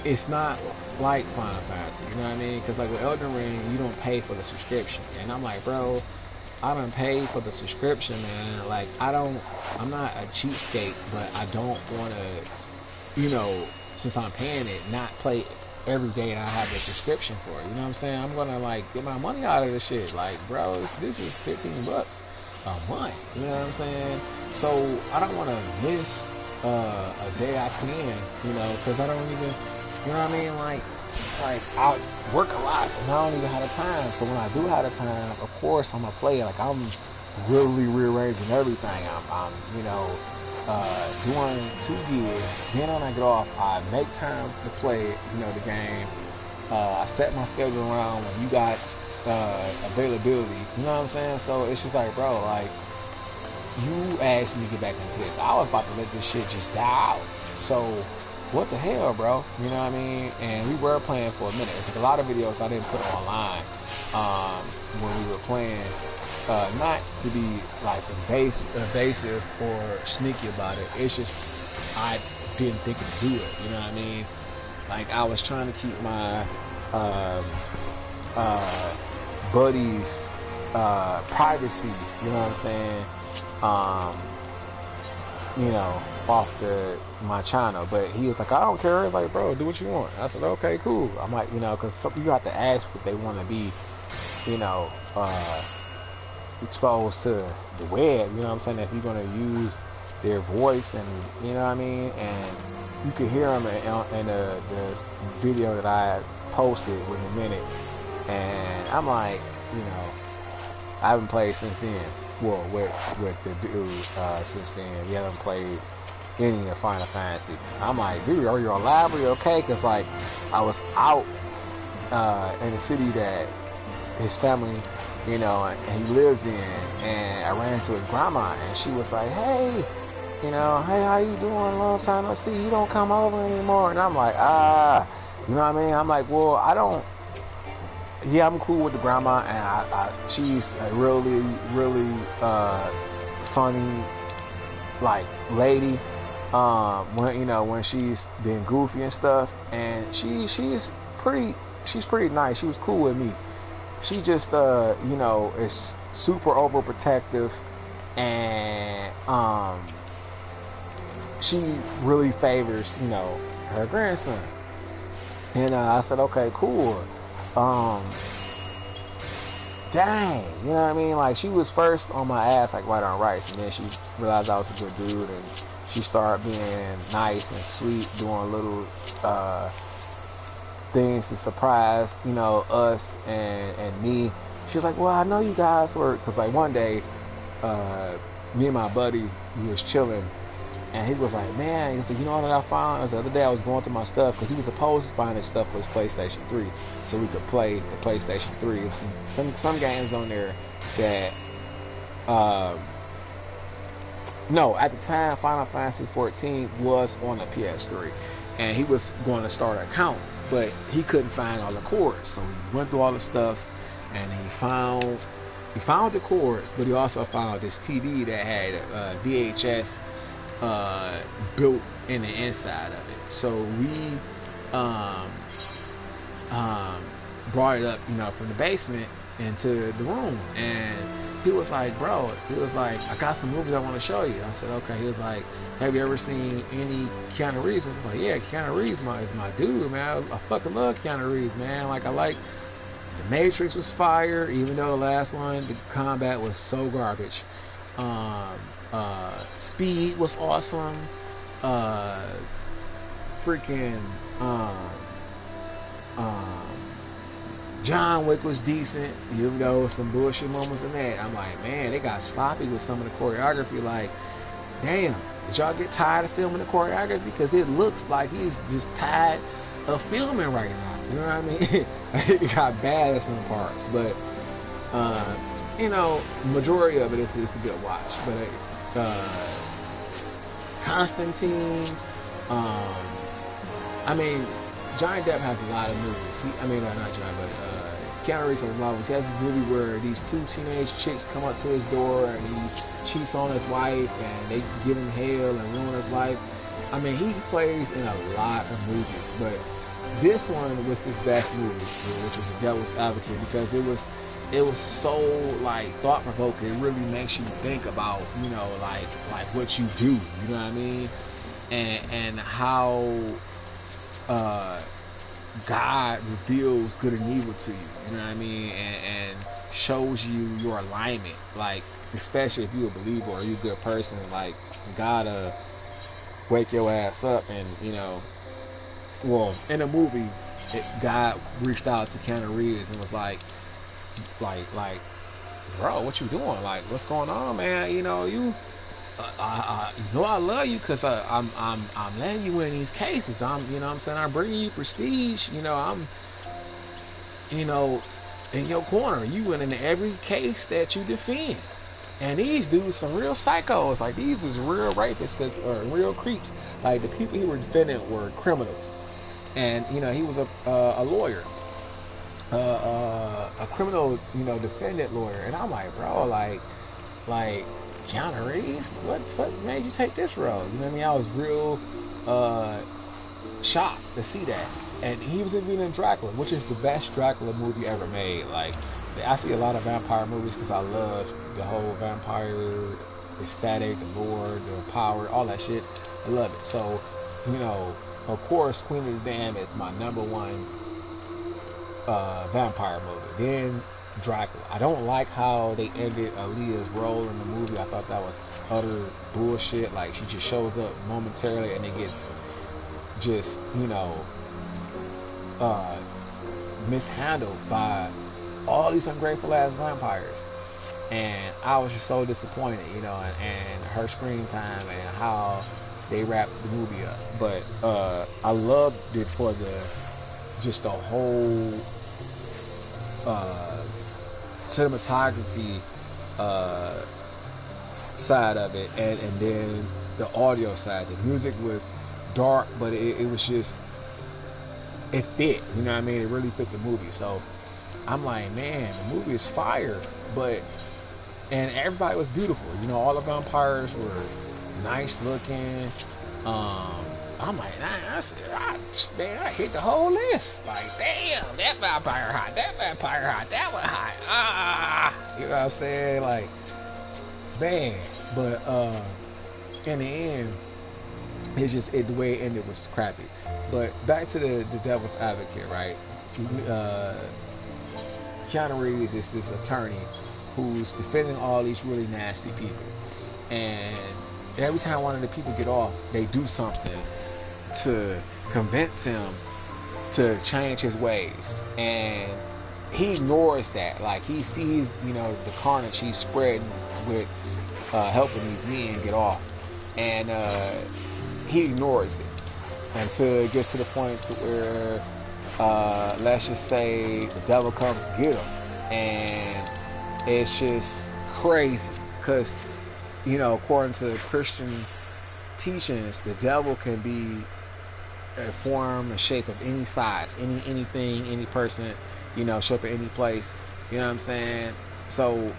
S1: is not like Final Fantasy, you know what I mean? Because like with Elden Ring, you don't pay for the subscription. And I'm like, bro, I done paid for the subscription, man. Like, I'm not a cheapskate, but I don't want to, you know, since I'm paying it, not play every day that I have the subscription for. You know what I'm saying? I'm going to like get my money out of this shit. Like, bro, this is $15 a month. You know what I'm saying? So I don't want to miss a day I can, you know, because I don't even, you know what I mean? Like I work a lot and I don't even have the time. So when I do have the time, of course I'm gonna play. Like, I'm really rearranging everything. I'm you know, doing 2 gigs. Then when I get off, I make time to play, you know, the game. I set my schedule around when you got availability. You know what I'm saying? So it's just like, bro, like, you asked me to get back into this. I was about to let this shit just die out. So what the hell, bro? You know what I mean? And we were playing for a minute. It's like a lot of videos I didn't put online when we were playing. Not to be like evasive or sneaky about it. It's just I didn't think to do it. You know what I mean? Like, I was trying to keep my buddy's privacy, you know what I'm saying? You know, off my channel. But he was like, I don't care. Like, bro, do what you want. I said, okay, cool. I'm like, you know, because you have to ask if they want to be, you know, exposed to the web. You know what I'm saying? If you're going to use their voice, and you know what I mean, and you could hear them in the video that I posted within a minute. And I'm like, you know, I haven't played since then. Well, with the dude since then, we haven't played any of Final Fantasy. I'm like, dude, are you alive? Are you okay? Because like, I was out in the city that his family, you know, and he lives in, and I ran into his grandma, and she was like, hey, you know, hey, how you doing? Long time no see. You don't come over anymore. And I'm like, you know what I mean? I'm like, well, I don't. Yeah, I'm cool with the grandma, and she's a really, really funny, like, lady. When, you know, when she's been goofy and stuff, and she's pretty nice. She was cool with me. She just, you know, is super overprotective, and she really favors, you know, her grandson. And I said, okay, cool. Dang, you know what I mean? Like, she was first on my ass, like, right on rice, and then she realized I was a good dude, and she started being nice and sweet, doing little things to surprise, you know, us and me. She was like, well, I know you guys were, because like one day, me and my buddy, we was chilling, And he was like, man, he was like, you know what I found? The other day I was going through my stuff, because he was supposed to find his stuff for his PlayStation 3, so we could play the PlayStation 3. Some games on there that, no, at the time, Final Fantasy 14 was on the PS3, and he was going to start an account, but he couldn't find all the chords, so he went through all the stuff, and he found the chords, but he also found this TV that had VHS built in the inside of it. So we brought it up, you know, from the basement into the room, and he was like, bro, he was like, I got some movies I want to show you. I said, okay. He was like, have you ever seen any Keanu Reeves? I was like, yeah, Keanu Reeves is my dude, man. I fucking love Keanu Reeves, man. Like, I like The Matrix was fire, even though the last one, the combat was so garbage. Speed was awesome. John Wick was decent, even though some bullshit moments in that. I'm like, man, they got sloppy with some of the choreography. Like, damn, did y'all get tired of filming the choreography? Because it looks like he's just tired of filming right now. You know what I mean? It got bad at some parts, but you know, majority of it is a good watch. But Constantine, I mean, Johnny Depp has a lot of movies. Not Johnny, but Keanu Reeves has a lot of movies. He has this movie where these two teenage chicks come up to his door and he cheats on his wife and they give him hell and ruin his life. I mean, he plays in a lot of movies, but this one was his best movie, which was The Devil's Advocate, because it was so like thought provoking. It really makes you think about, you know, like what you do. You know what I mean? And how God reveals good and evil to you. You know what I mean? And shows you your alignment. Like, especially if you're a believer or you're a good person, like God wake your ass up and, you know. Well, in the movie, God reached out to Keanu Reeves and was like, bro, what you doing? Like, what's going on, man? You know, you know I love you because I'm letting you in these cases. You know what I'm saying? I'm bringing you prestige. You know, I'm, you know, in your corner. You went into every case that you defend. And these dudes some real psychos. Like, these is real rapists or real creeps. Like, the people he were defending were criminals. And, you know, he was a lawyer. A criminal, you know, defendant lawyer. And I'm like, bro, like Keanu Reeves? What the fuck made you take this road? You know what I mean? I was real shocked to see that. And he was in Dracula, which is the best Dracula movie ever made. Like, I see a lot of vampire movies because I love the whole vampire aesthetic, the lore, the power, all that shit. I love it. So, you know, of course, Queen of the Damned is my number one vampire movie. Then Dracula. I don't like how they ended Aaliyah's role in the movie. I thought that was utter bullshit. Like, she just shows up momentarily and it gets just, you know, mishandled by all these ungrateful ass vampires. And I was just so disappointed, you know, and her screen time and how they wrapped the movie up. But I loved it for the whole cinematography side of it, and then the audio side. The music was dark, but it was just, it fit, you know what I mean? It really fit the movie. So I'm like, man, the movie is fire, and everybody was beautiful. You know, all the vampires were nice looking. I'm like, man, I hit the whole list. Like, damn, that vampire hot, that one hot. You know what I'm saying? Like, man. But in the end, it's just the way it ended was crappy. But back to the Devil's Advocate, right? Keanu Reeves is this attorney who's defending all these really nasty people, and every time one of the people get off, they do something to convince him to change his ways, and he ignores that. Like, he sees, you know, the carnage he's spreading with helping these men get off, and he ignores it until it gets to the point to where, let's just say, the devil comes to get him, and it's just crazy because, you know, according to Christian teachings, the devil can be a form and shape of any size, anything, any person, you know, show up at any place. You know what I'm saying? So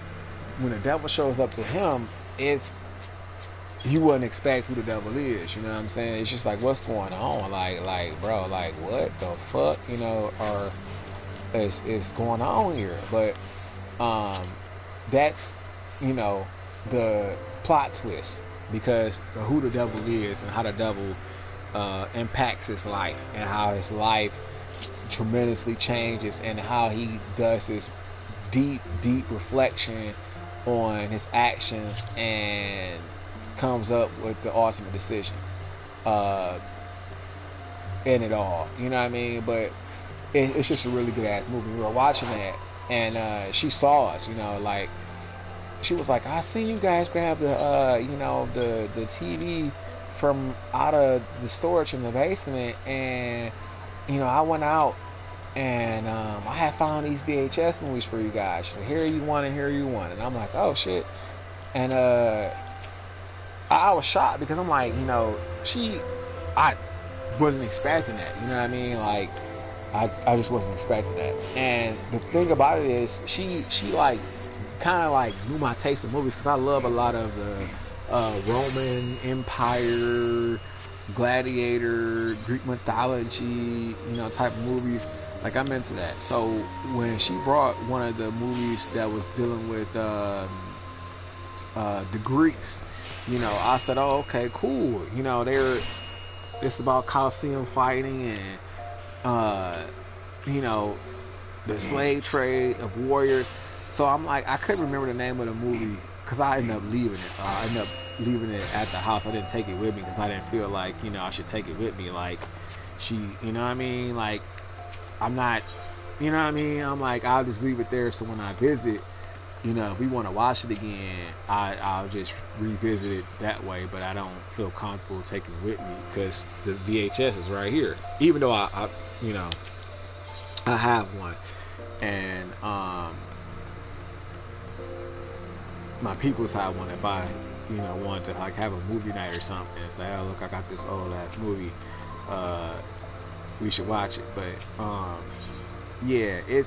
S1: when the devil shows up to him, it's, you wouldn't expect who the devil is. You know what I'm saying? It's just like, what's going on? Like, bro, like, what the fuck? You know, or is going on here? But that's, you know, the plot twist, because of who the devil is and how the devil impacts his life, and how his life tremendously changes, and how he does this deep reflection on his actions and comes up with the ultimate decision in it all. You know what I mean? But it's just a really good ass movie. We were watching that, and she saw us. You know, like, she was like, "I seen you guys grab the you know, the TV from out of the storage in the basement, and you know, I went out and I had found these VHS movies for you guys. She said, here you one and here you one." And I'm like, "Oh shit." And I was shocked, because I'm like, you know, I wasn't expecting that. You know what I mean? Like, I just wasn't expecting that. And the thing about it is, she like kind of like knew my taste in movies, because I love a lot of the Roman Empire, gladiator, Greek mythology, you know, type of movies. Like, I'm into that. So when she brought one of the movies that was dealing with the Greeks, you know, I said, "Oh, okay, cool." You know, it's about Colosseum fighting, and you know, the slave trade of warriors. So I'm like, I couldn't remember the name of the movie, because I ended up leaving it. I ended up leaving it at the house. I didn't take it with me, because I didn't feel like, you know, I should take it with me. Like, she, you know what I mean? Like, I'm not, you know what I mean? I'm like, I'll just leave it there, so when I visit, you know, if we want to watch it again, I'll just revisit it that way. But I don't feel comfortable taking it with me, because the VHS is right here. Even though I you know, I have one, and my people's have one. If I, you know, wanted to like have a movie night or something and say, "Oh, look, I got this old ass movie, we should watch it." But yeah, it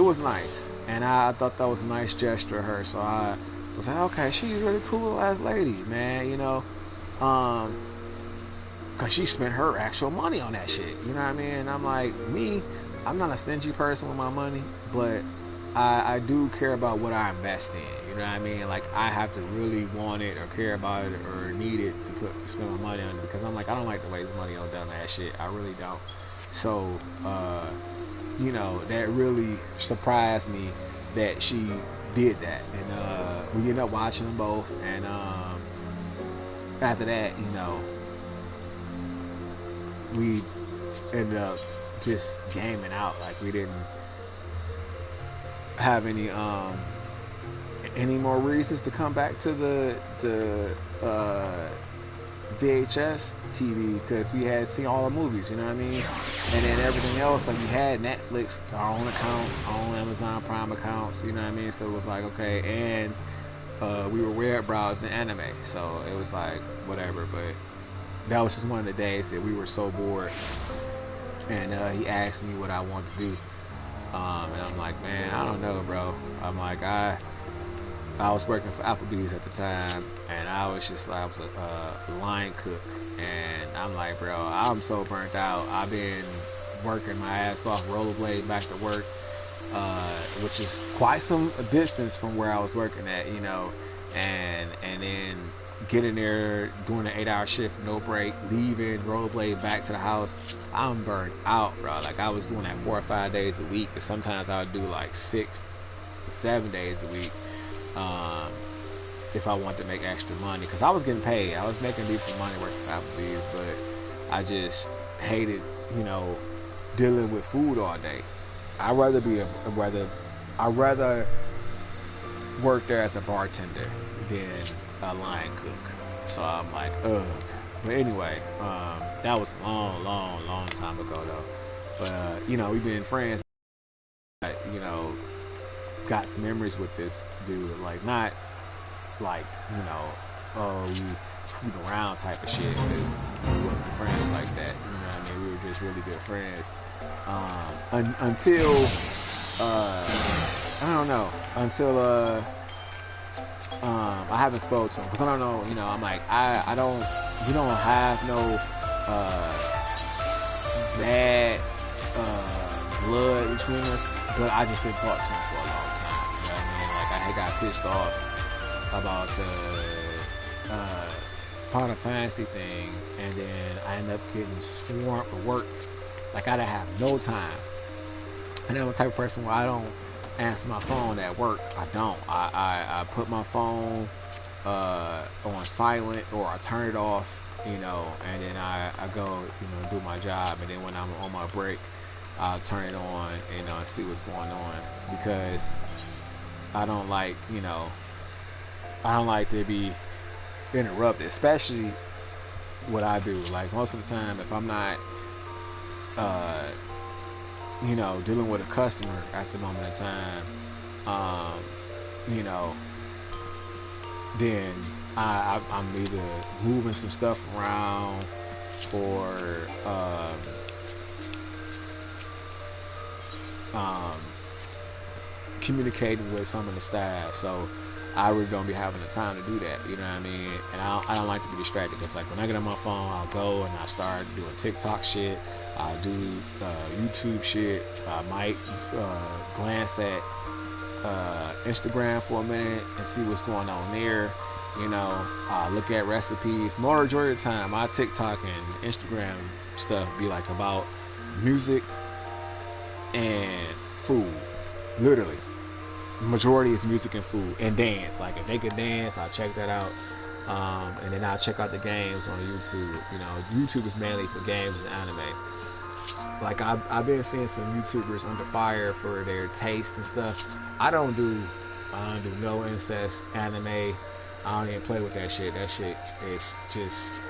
S1: was nice, and I thought that was a nice gesture of her. So I was like, okay, she's a really cool ass lady, man. You know, cause she spent her actual money on that shit. You know what I mean? And I'm like, I'm not a stingy person with my money, but I do care about what I invest in. You know what I mean? Like, I have to really want it or care about it or need it to spend my money on it, because I'm like, I don't like to waste money on dumb ass shit. I really don't. So, you know, that really surprised me that she did that. And we ended up watching them both. And after that, you know, we ended up just gaming out. Like, we didn't have any more reasons to come back to the VHS TV, because we had seen all the movies, you know what I mean? And then everything else, like, we had Netflix, our own accounts, our own Amazon Prime accounts, you know what I mean? So it was like, okay, and we were web browsing anime, so it was like, whatever. But that was just one of the days that we were so bored, and he asked me what I wanted to do. And I'm like, man, I don't know, bro. I'm like, I was working for Applebee's at the time, and I was just like, I was a line cook, and I'm like, bro, I'm so burnt out. I've been working my ass off, rollerblade back to work, which is quite some distance from where I was working at, you know, and then getting there, doing an 8-hour shift, no break, leaving, rollerblade back to the house. I'm burnt out, bro. Like, I was doing that 4 or 5 days a week, and sometimes I would do like 6 to 7 days a week, if I wanted to make extra money, because I was getting paid. I was making decent money working for Applebee's, but I just hated, you know, dealing with food all day. I'd rather work there as a bartender than a line cook. So I'm like, ugh. But anyway, that was a long time ago though. But you know, we've been friends. You know, got some memories with this dude. Like not like oh we fooling around type of shit. Cause we wasn't friends like that. You know what I mean? We were just really good friends. Until I don't know. Until I haven't spoken to him because I don't know. You know, I'm like I don't. We don't have no bad blood between us, but I just didn't talk to him for a long time. You know what I mean? Like I had got pissed off about the Final Fantasy thing, and then I ended up getting swamped with work. Like I didn't have no time. And I'm the type of person where I don't answer my phone at work. I don't. I put my phone on silent or I turn it off, you know, and then I go, you know, do my job, and then when I'm on my break, I'll turn it on and see what's going on, because I don't like, you know, I don't like to be interrupted, especially what I do. Like most of the time, if I'm not you know, dealing with a customer at the moment in time, you know, then I'm either moving some stuff around or communicating with some of the staff. So I really don't be having the time to do that, you know what I mean? And I don't like to be distracted, because like when I get on my phone, I'll go and I start doing TikTok shit, I'll do YouTube shit, I might glance at Instagram for a minute and see what's going on there, you know, look at recipes. More majority of the time, my TikTok and Instagram stuff be like about music and food, literally. Majority is music and food and dance. Like if they could dance, I'll check that out. And then I'll check out the games on YouTube. You know, YouTube is mainly for games and anime. Like I've been seeing some YouTubers under fire for their taste and stuff. I don't do no incest anime. I don't even play with that shit. That shit is just,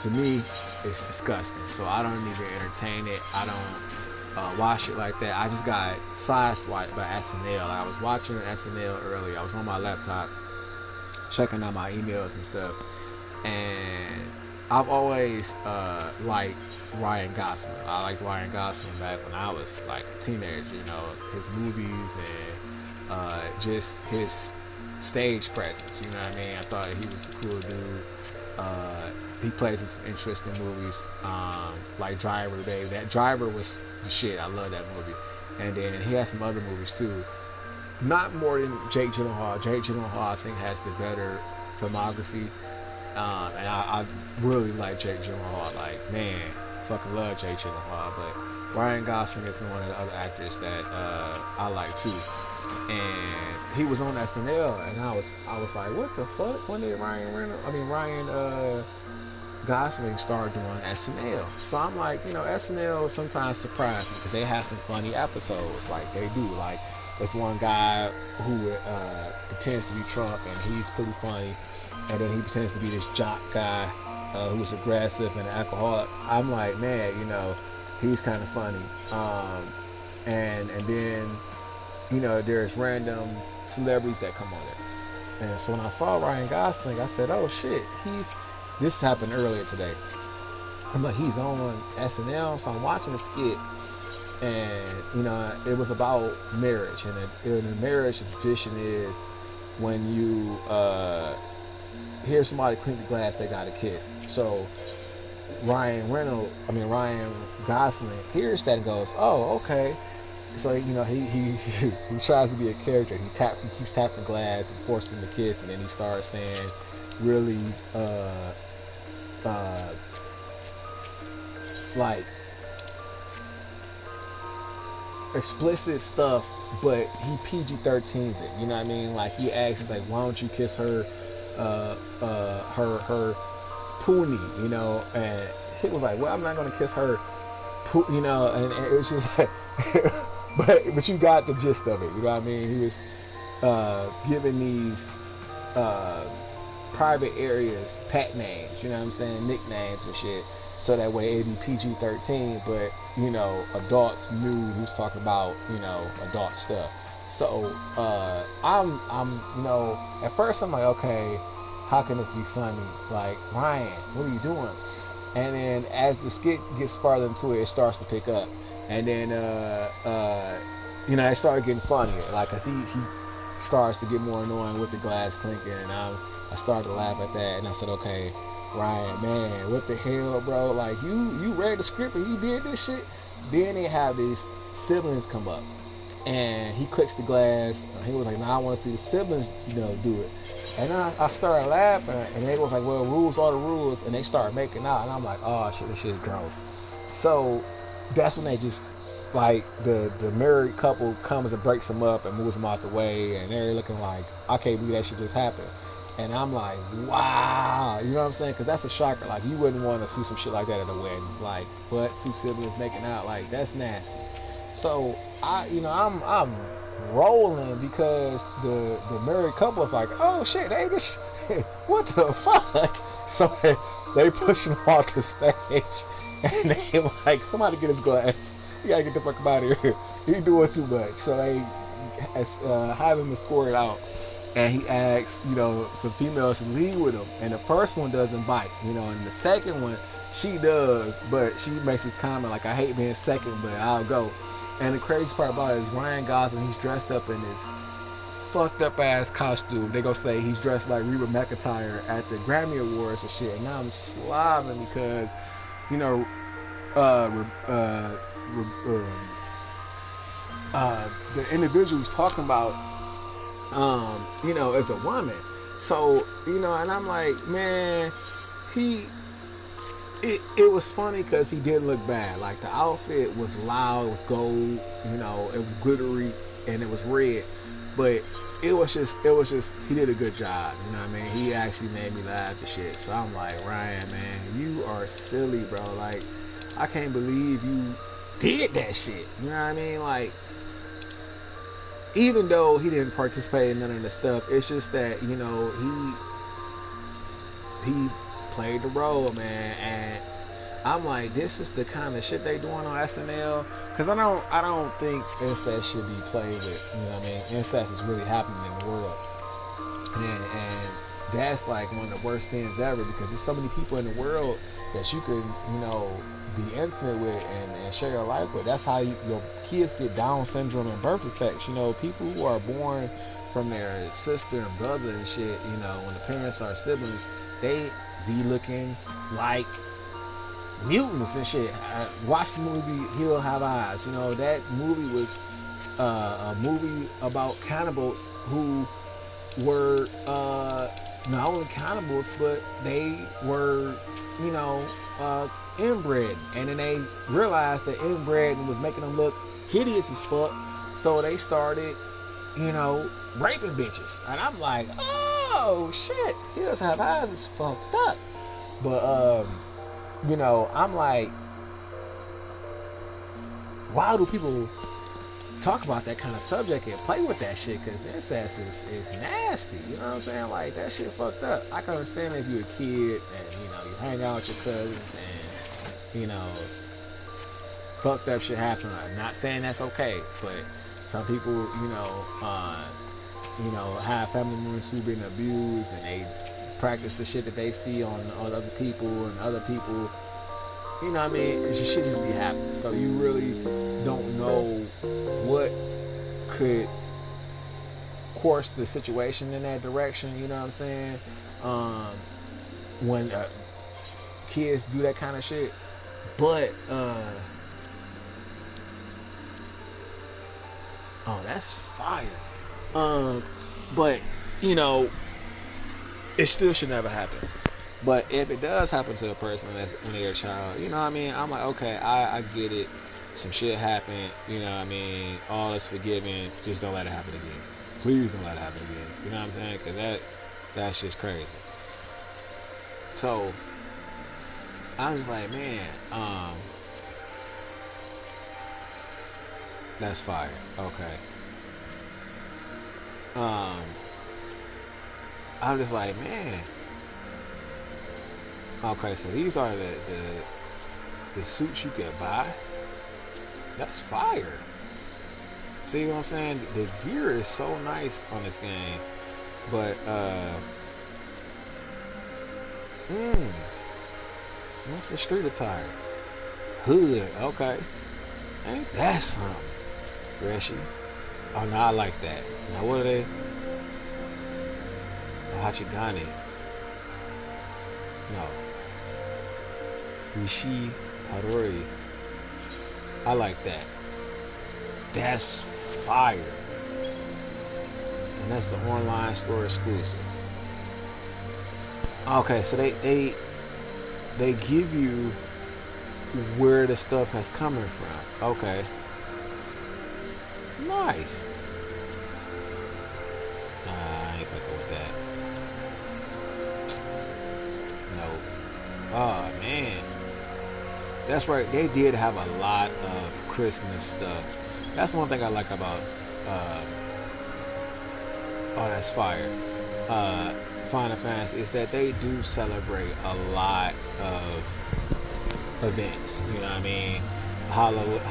S1: to me, it's disgusting. So I don't even entertain it. I don't watch it like that. I just got sideswiped by SNL. I was watching SNL earlier. I was on my laptop checking out my emails and stuff, and I've always liked Ryan Gosling. I liked Ryan Gosling back when I was like a teenager, you know, his movies and just his stage presence, you know what I mean? I thought he was a cool dude. He plays in some interesting movies, like Driver, baby. That Driver was the shit. I love that movie. And then he has some other movies too. Not more than Jake Gyllenhaal. Jake Gyllenhaal, I think, has the better filmography. And I really like Jake Gyllenhaal. Like, man, fucking love Jake Gyllenhaal. But Ryan Gosling is one of the other actors that I like too. And he was on SNL, and I was like, what the fuck? When did Ryan Gosling started doing SNL? So I'm like, you know, SNL sometimes surprises me because they have some funny episodes, like they do. Like there's one guy who pretends to be Trump, and he's pretty funny, and then he pretends to be this jock guy who's aggressive and an alcoholic. I'm like, man, you know, he's kind of funny. And then, you know, there's random celebrities that come on there. And so when I saw Ryan Gosling, I said, oh shit, this happened earlier today. I'm like, he's on SNL, so I'm watching the skit, and you know, it was about marriage, and in a marriage, the tradition is when you hear somebody clink the glass, they gotta kiss. So Ryan Gosling hears that and goes, oh, okay. So you know, he tries to be a character. He keeps tapping the glass and forcing him to kiss, and then he starts saying really like explicit stuff, but he PG-13s it. You know what I mean? Like he asks, like, why don't you kiss her poonie? You know, and he was like, well, I'm not gonna kiss her you know, and it was just like but you got the gist of it, you know what I mean? He was giving these private areas pet names, you know what I'm saying, nicknames and shit, so that way it'd be PG-13, but you know, adults knew he was talking about, you know, adult stuff. So I'm you know, at first I'm like, okay, how can this be funny? Like, Ryan, what are you doing? And then as the skit gets farther into it, it starts to pick up, and then you know, it started getting funnier. Like, cause he starts to get more annoying with the glass clinking, and I started to laugh at that, and I said, okay, Ryan, man, what the hell, bro? Like, you read the script and you did this shit. Then they have these siblings come up, and he clicks the glass. He was like, "Nah, I want to see the siblings, you know, do it." And I started laughing, and they was like, "Well, rules are the rules," and they started making out, and I'm like, "Oh shit, this shit is gross." So that's when they just, like, the married couple comes and breaks them up and moves them out the way, and they're looking like, I can't believe that shit just happened. And I'm like, wow, you know what I'm saying? Because that's a shocker. Like, you wouldn't want to see some shit like that at a wedding. Like, what, two siblings making out? Like, that's nasty. So you know, I'm rolling because the married couple is like, oh shit, hey, this, what the fuck? So they pushing him off the stage, and they like, somebody get his glass. You gotta get the fuck out of here. He doing too much. So they have him escorted out. And he asks, you know, some females to leave with him. And the first one doesn't bite, you know, and the second one, she does, but she makes this comment like, I hate being second, but I'll go. And the crazy part about it is Ryan Gosling, he's dressed up in this fucked up ass costume. They gonna say he's dressed like Reba McEntire at the Grammy Awards and shit. And now I'm slobbing because, you know, the individual who's talking about, you know, as a woman. So, you know, and I'm like, man, it was funny because he didn't look bad. Like, the outfit was loud, it was gold, you know, it was glittery, and it was red. But it was just, he did a good job, you know what I mean? He actually made me laugh and shit. So I'm like, Ryan, man, you are silly, bro. Like, I can't believe you did that shit. You know what I mean? Like, even though he didn't participate in none of the stuff, it's just that, you know, he played the role, man. And I'm like, this is the kind of shit they doing on SNL, because I don't think incest should be played with. You know what I mean? Incest is really happening in the world, and that's like one of the worst sins ever, because there's so many people in the world that you can, you know, be intimate with and share your life with. That's how your kids get Down syndrome and birth defects. You know, people who are born from their sister and brother and shit, you know, when the parents are siblings, they be looking like mutants and shit. Watch the movie He'll Have Eyes. You know, that movie was a movie about cannibals who were not only cannibals, but they were, you know, inbred, and then they realized that inbred was making them look hideous as fuck, so they started, you know, raping bitches. And I'm like, oh shit, Hills Have Eyes is fucked up. But you know, I'm like, why do people talk about that kind of subject and play with that shit? Because incest is nasty, you know what I'm saying? Like, that shit fucked up. I can understand if you're a kid and, you know, you hang out with your cousins and, you know, fucked up shit happen. I'm not saying that's okay, but some people, you know, have family members who've been abused, and they practice the shit that they see on other people, and other people, you know what I mean? It should just be happening. So you really don't know what could course the situation in that direction, you know what I'm saying? When kids do that kind of shit. But oh, that's fire. But, you know, it still should never happen. But if it does happen to a person that's when they're a child, you know what I mean? I'm like, okay, I get it. Some shit happened, you know what I mean? All is forgiven. Just don't let it happen again. Please don't let it happen again. You know what I'm saying? Because that's just crazy. So I'm just like, man, that's fire. Okay. I'm just like, man. Okay, so these are the suits you could buy. That's fire. See what I'm saying? The gear is so nice on this game, but what's the street attire? Hood. Okay, ain't that something? Reggie. Oh no, I like that. Now what are they? Hachigani. No. Rishi Harori. I like that. That's fire. And that's the online store exclusive. Okay, so they give you where the stuff has coming from. Okay. Nice. I ain't fucking with that. No. Oh man. That's right. They did have a lot of Christmas stuff. That's one thing I like about oh, that's fire. Final Fantasy is that they do celebrate a lot of events. You know what I mean? Holidays.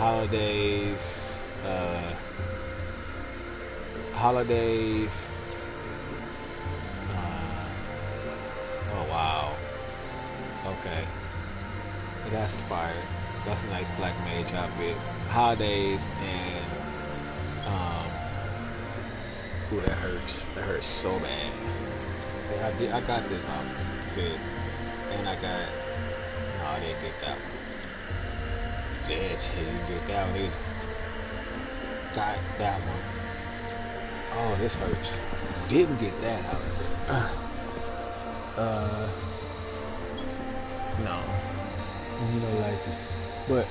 S1: Holidays. Oh wow. Okay. That's fire. That's a nice black mage outfit. Holidays and ooh, that hurts. That hurts so bad. Yeah, I got this outfit, and I got. No, I didn't get that one. Yeah, you didn't get that one either. Got that one. Oh, this hurts. Didn't get that outfit. No. You don't like it. But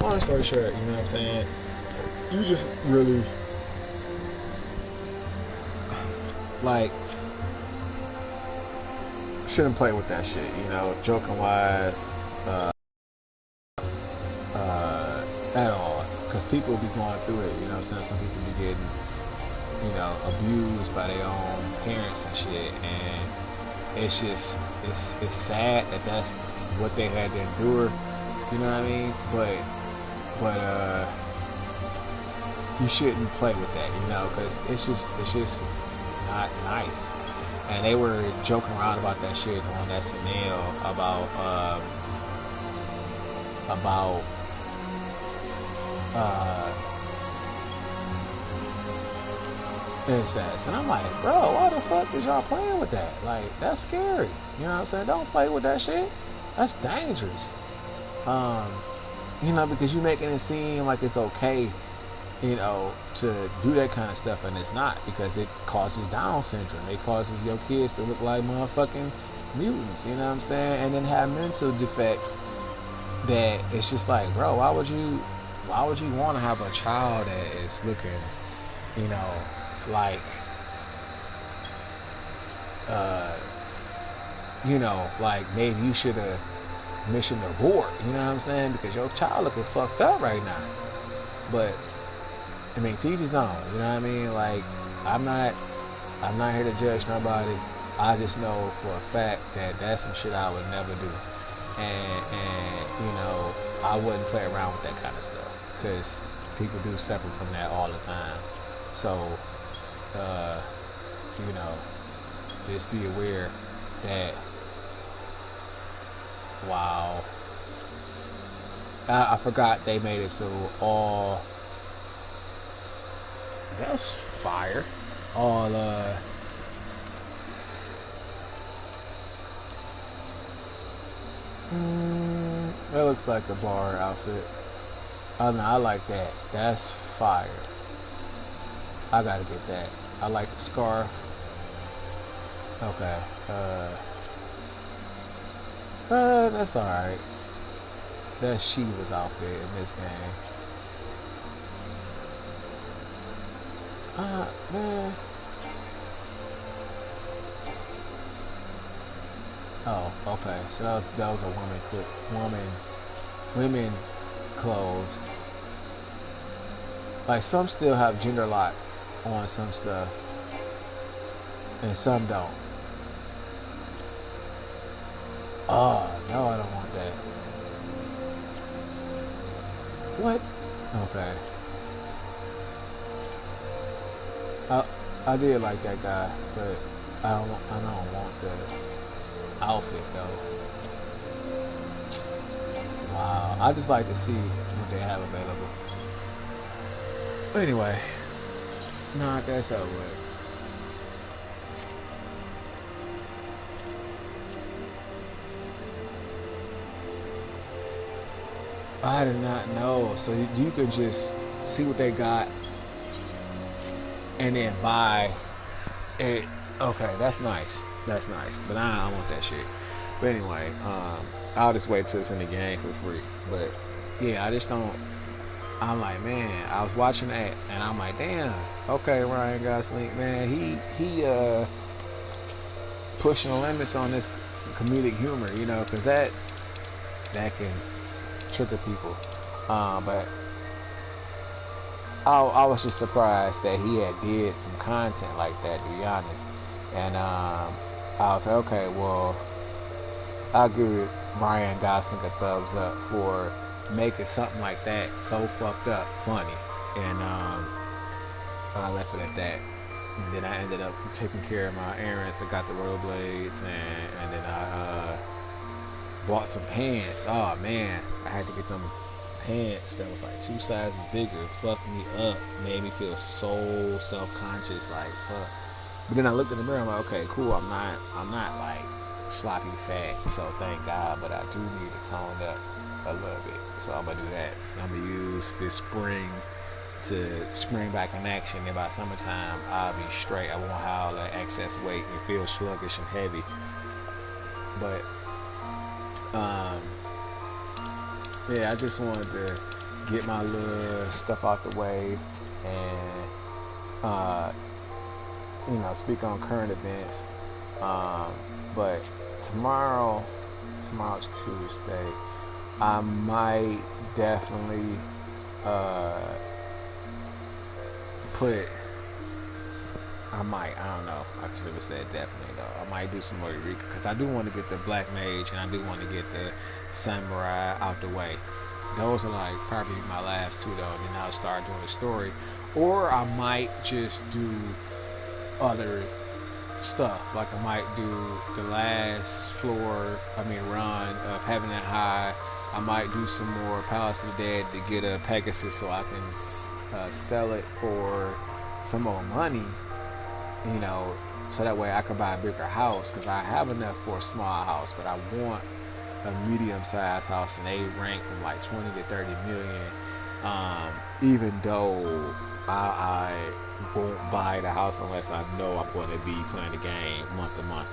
S1: long story short, you know what I'm saying? You just really like shouldn't play with that shit, you know, joking wise, at all. Because people be going through it, you know what I'm saying? Some people be getting, you know, abused by their own parents and shit, and it's just it's sad that that's what they had to endure, you know what I mean? But you shouldn't play with that, you know, because it's just not nice. And they were joking around about that shit on SNL about incest. And I'm like, bro, why the fuck is y'all playing with that? Like, that's scary. You know what I'm saying? Don't play with that shit. That's dangerous. You know, because you're making it seem like it's okay, you know, to do that kind of stuff, and it's not, because it causes Down syndrome. It causes your kids to look like motherfucking mutants, you know what I'm saying? And then have mental defects that it's just like, bro, why would you want to have a child that is looking, you know, like, you know, like maybe you should have mission abort, you know what I'm saying? Because your child looking fucked up right now. But I mean, to each his own, you know what I mean? Like, I'm not here to judge nobody. I just know for a fact that that's some shit I would never do. And you know, I wouldn't play around with that kind of stuff, because people do suffer from that all the time. So, you know, just be aware that, wow, I forgot they made it so all, that's fire, all, that looks like a bar outfit. Oh no, I like that. That's fire. I gotta get that. I like the scarf. Okay. That's alright. That's Shiva's outfit in this game. Man. Oh, okay. So that was a women clothes. Like, some still have gender lock on some stuff, and some don't. Oh, no, I don't want that. What? Okay. I did like that guy, but I don't want the outfit though. Wow. I just like to see what they have available. Anyway, nah, that's over with. I did not know. So you could just see what they got and then buy it. Okay, that's nice. That's nice. But I don't want that shit. But anyway, I'll just wait till it's in the game for free. But yeah, I just don't. I'm like, man, I was watching that and I'm like, damn. Okay, Ryan Gosling, man, he pushing the limits on this comedic humor, you know, because that can trigger people. But I was just surprised that he had did some content like that, to be honest. And I was like, okay, well, I'll give Ryan Gosling a thumbs up for making something like that so fucked up funny. And I left it at that. And then I ended up taking care of my errands. I got the rollerblades, and then I bought some pants. Oh man, I had to get them pants that was like 2 sizes bigger. It fucked me up. Made me feel so self-conscious, like fuck. But then I looked in the mirror. I'm like, okay, cool. I'm not like sloppy fat. So thank God. But I do need to tone up a little bit. So I'm gonna do that. I'm gonna use this spring to spring back in action. And by summertime, I'll be straight. I won't have all that excess weight and feel sluggish and heavy. But yeah, I just wanted to get my little stuff out the way and you know, speak on current events. But tomorrow's Tuesday. I might definitely I don't know. I should have said definitely though. I might do some more Eureka because I do want to get the Black Mage and I do want to get the Samurai out the way. Those are like probably my last two though. And then I'll start doing the story, or I might just do other stuff. Like I might do the last run of Heaven and High. I might do some more Palace of the Dead to get a Pegasus so I can sell it for some more money, you know, so that way I can buy a bigger house, because I have enough for a small house, but I want a medium-sized house, and they rank from like 20 to 30 million. Even though I won't buy the house unless I know I'm going to be playing the game month to month,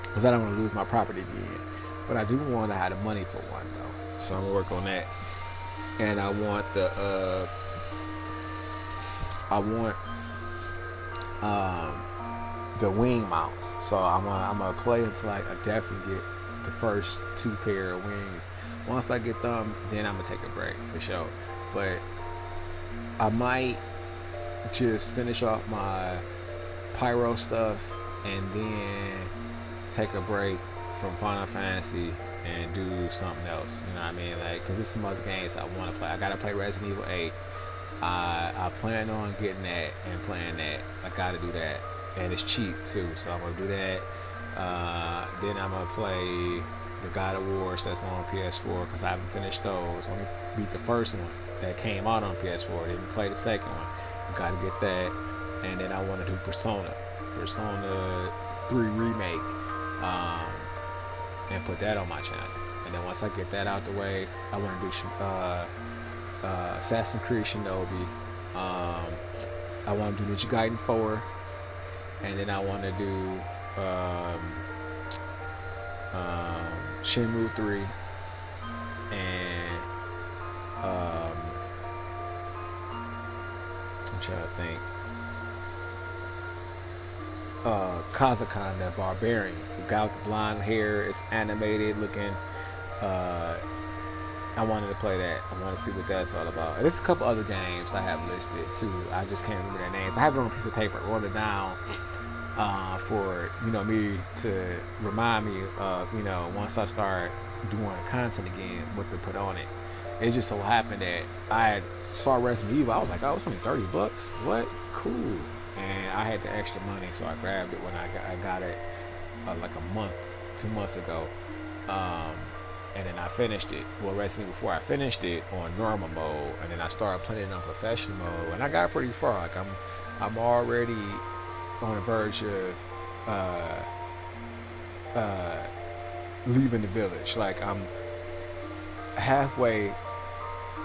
S1: because I don't want to lose my property again. But I do want to have the money for one though, so I'm gonna work on that. And I want the wing mounts. So I'm gonna play until I definitely get the first 2 pair of wings. Once I get them, then I'm gonna take a break for sure. But I might just finish off my pyro stuff and then take a break from Final Fantasy and do something else. You know what I mean? Like, cause there's some other games I want to play. I gotta play Resident Evil 8. I plan on getting that and playing that. I gotta do that, and it's cheap too, so I'm gonna do that. Then I'm gonna play the God of Wars that's on PS4 because I haven't finished those. I only beat the first one that came out on PS4. Didn't play the second one. Gotta get that, and then I want to do Persona 3 remake, and put that on my channel. And then once I get that out the way, I want to do Assassin's Creed Shinobi. I want to do Ninja Gaiden 4, and then I want to do Shenmue 3, and I'm trying to think. Kazakan, the Barbarian, the guy with the blonde hair, it's animated looking. I wanted to play that. I want to see what that's all about. And there's a couple other games I have listed too. I just can't remember their names. I have it on a piece of paper, wrote it down, for me to remind me of once I start doing content again, what to put on it. It just so happened that I had saw Resident Evil. I was like, oh, it's only $30. What? Cool. And I had the extra money, so I grabbed it when I got it like a month, 2 months ago. And then I finished it. Well, Resident Evil before I finished it on normal mode, and then I started playing it on professional mode, and I got pretty far. Like I'm already on the verge of leaving the village. Like I'm halfway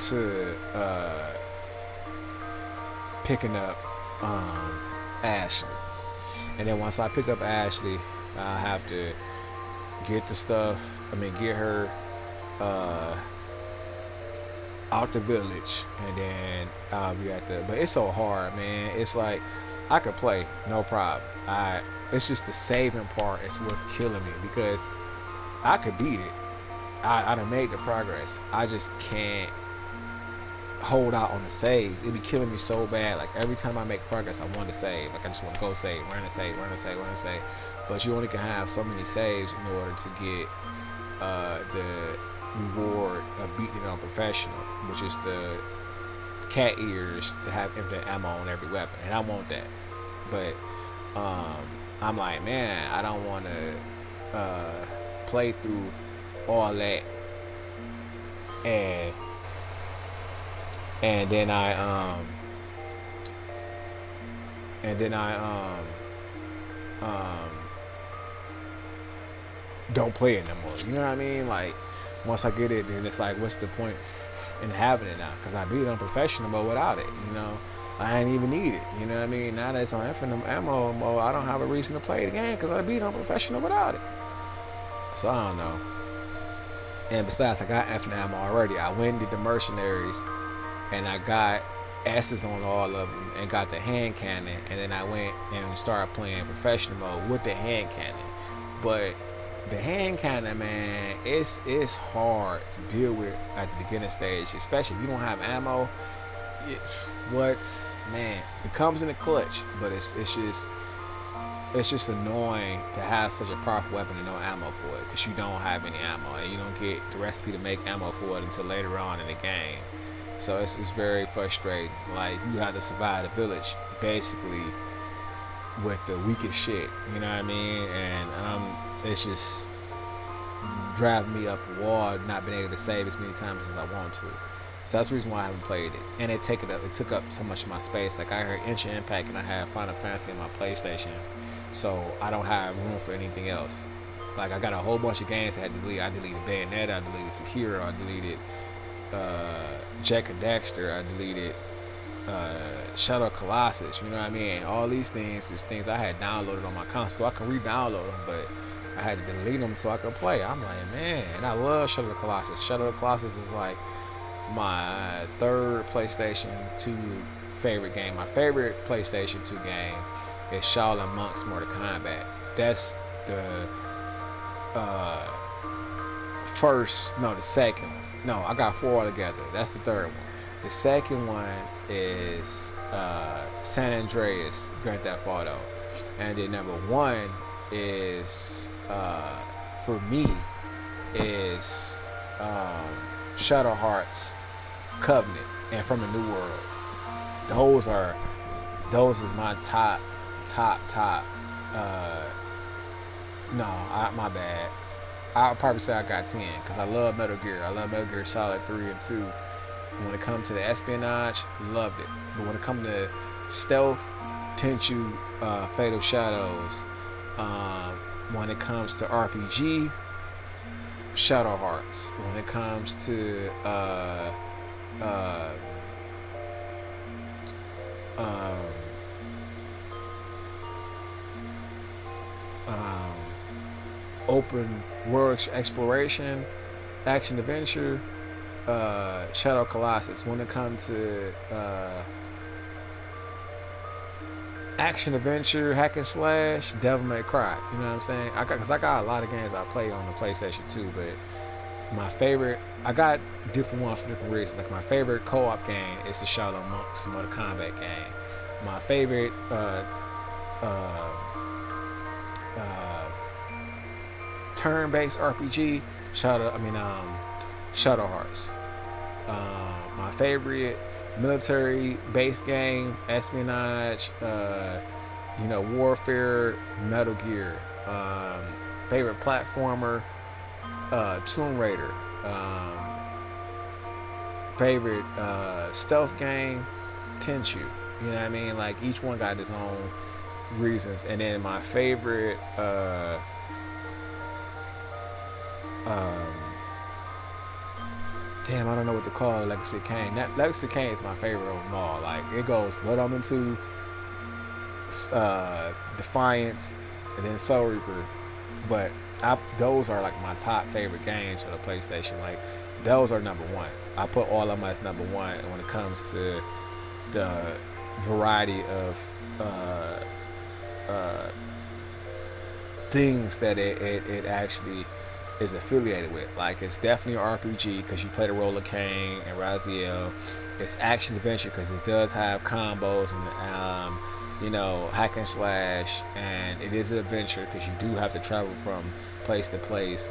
S1: to picking up Ashley, and then once I pick up Ashley, I have to get the stuff. Get her out the village, and then I'll be at the. But it's so hard, man. It's like I could play, no problem. It's just the saving part is what's killing me, because I could beat it. I done made the progress. I just can't hold out on the save. It be killing me so bad. Like every time I make progress, I want to save. Like I just want to go save, run and save, run and save, run and save. But you only can have so many saves in order to get the reward of beating it on professional, which is the cat ears to have infinite ammo on every weapon, and I want that. But I'm like, man, I don't want to play through all that, and then I don't play it no more. You know what I mean? Like once I get it, then it's like, what's the point in having it now? Because I beat it on professional mode without it. I ain't even need it. You know what I mean? Now that it's on infinite ammo mode, I don't have a reason to play the game because I beat it on professional without it. So I don't know. And besides, I got infinite ammo already. I went and did the mercenaries, and I got S's on all of them, and got the hand cannon, and then I went and started playing professional mode with the hand cannon. But the hand cannon, man, it's hard to deal with at the beginning stage, especially if you don't have ammo. Man, it comes in a clutch, but it's just annoying to have such a powerful weapon and no ammo for it, because you don't have any ammo, and you don't get the recipe to make ammo for it until later on in the game. So it's very frustrating. Like, you have to survive the village basically with the weakest shit, you know what I mean? And it's just driving me up a wall, not being able to save as many times as I want to. So that's the reason why I haven't played it. And it took up so much of my space. Like, I heard Genshin Impact and I have Final Fantasy on my PlayStation, so I don't have room for anything else. Like, I got a whole bunch of games I had to delete. I deleted Bayonetta, I deleted Sekiro, I deleted Jack and Daxter, I deleted Shadow Colossus, you know what I mean? All these things is things I had downloaded on my console, so I can re-download them, but I had to delete them so I could play. I'm like, man, and I love Shadow Colossus. Shadow Colossus is like my third PlayStation 2 favorite game. My favorite PlayStation 2 game is Shaolin Monks Mortal Kombat. That's the the second one. No, I got 4 altogether. That's the third one. The second one is San Andreas Grand Theft Auto, and then number 1 is for me is Shadow Hearts Covenant and From the New World. Those is my top. My bad. I'll probably say I got 10 because I love Metal Gear. I love Metal Gear Solid 3 and 2. And when it comes to the espionage, loved it. But when it comes to stealth, Tenchu, Fatal Shadows, when it comes to RPG, Shadow Hearts. When it comes to open world exploration, action adventure, Shadow Colossus. When it comes to action adventure, hack and slash, Devil May Cry. You know what I'm saying? Because I got a lot of games I play on the PlayStation 2, but my favorite, I got different ones for different reasons. Like, my favorite co-op game is the Shaolin Monks Mortal Kombat game. My favorite turn-based RPG, Shadow Hearts. My favorite military-based game, espionage, warfare, Metal Gear. Favorite platformer, Tomb Raider. Favorite stealth game, Tenchu. You know what I mean? Like each one got its own reasons. And then my favorite damn, I don't know what to call it. Legacy of Kain. Legacy of Kain is my favorite of them all. Like it goes Blood Omen 2, Defiance, and then Soul Reaper. But those are like my top favorite games for the PlayStation. Like those are number one. I put all of them as number one when it comes to the variety of things that it actually is affiliated with. Like it's definitely an RPG because you play the role of Cain and Raziel. It's action adventure because it does have combos and hack and slash, and it is an adventure because you do have to travel from place to place.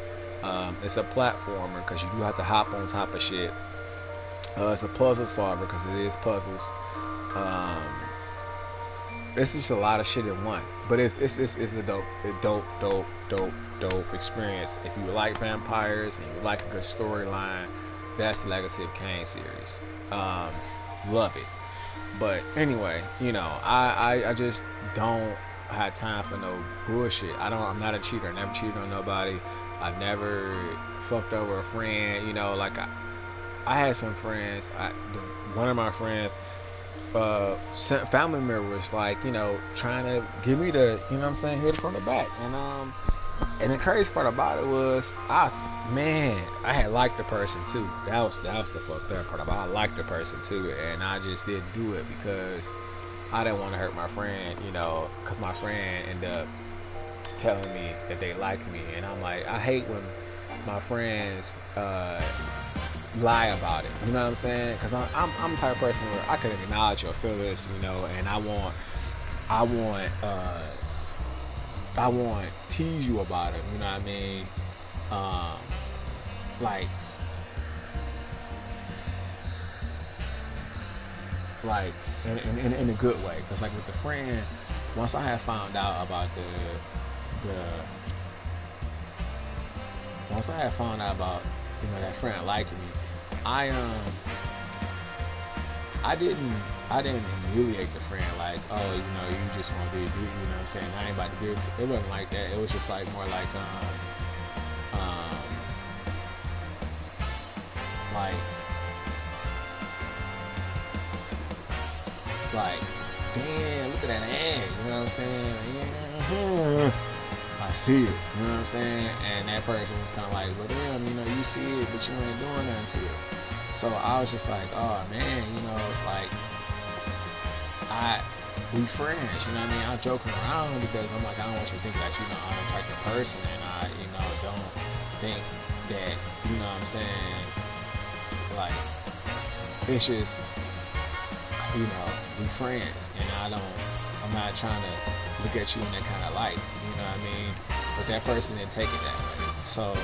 S1: It's a platformer because you do have to hop on top of shit. It's a puzzle solver because it is puzzles. It's just a lot of shit in one, but it's a dope experience. If you like vampires and you like a good storyline, that's the Legacy of Kain series. Love it. But anyway, I just don't have time for no bullshit. I'm not a cheater. I never cheated on nobody. I never fucked over a friend. Like I had some friends. One of my friends family members like trying to give me the hit from the back, and the crazy part about it was I had liked the person too. That was the fucked up part about it. I liked the person too, and I just didn't do it because I didn't want to hurt my friend, because my friend ended up telling me that they liked me, and I'm like, I hate when my friends lie about it, you know what I'm saying? Because I'm the type of person where I can acknowledge your feelings, and I want tease you about it, you know what I mean? Like in a good way, because like with the friend, once I had found out about that friend liking me, I didn't humiliate the friend like, oh, you just want to be, you know what I'm saying, I ain't about to give it. It wasn't like that. It was just like more like damn, look at that ass, you know what I'm saying? Yeah. I see it, you know what I'm saying? And that person was kind of like, well, damn, you see it, but you ain't doing nothing to it. So I was just like, oh man, we friends, you know what I mean? I'm joking around because I'm like, I don't want you to think that, I'm an attractive person, and I, don't think that, you know what I'm saying? Like, it's just, we friends, and I'm not trying to look at you in that kind of light, you know what I mean? But that person didn't take it that way. So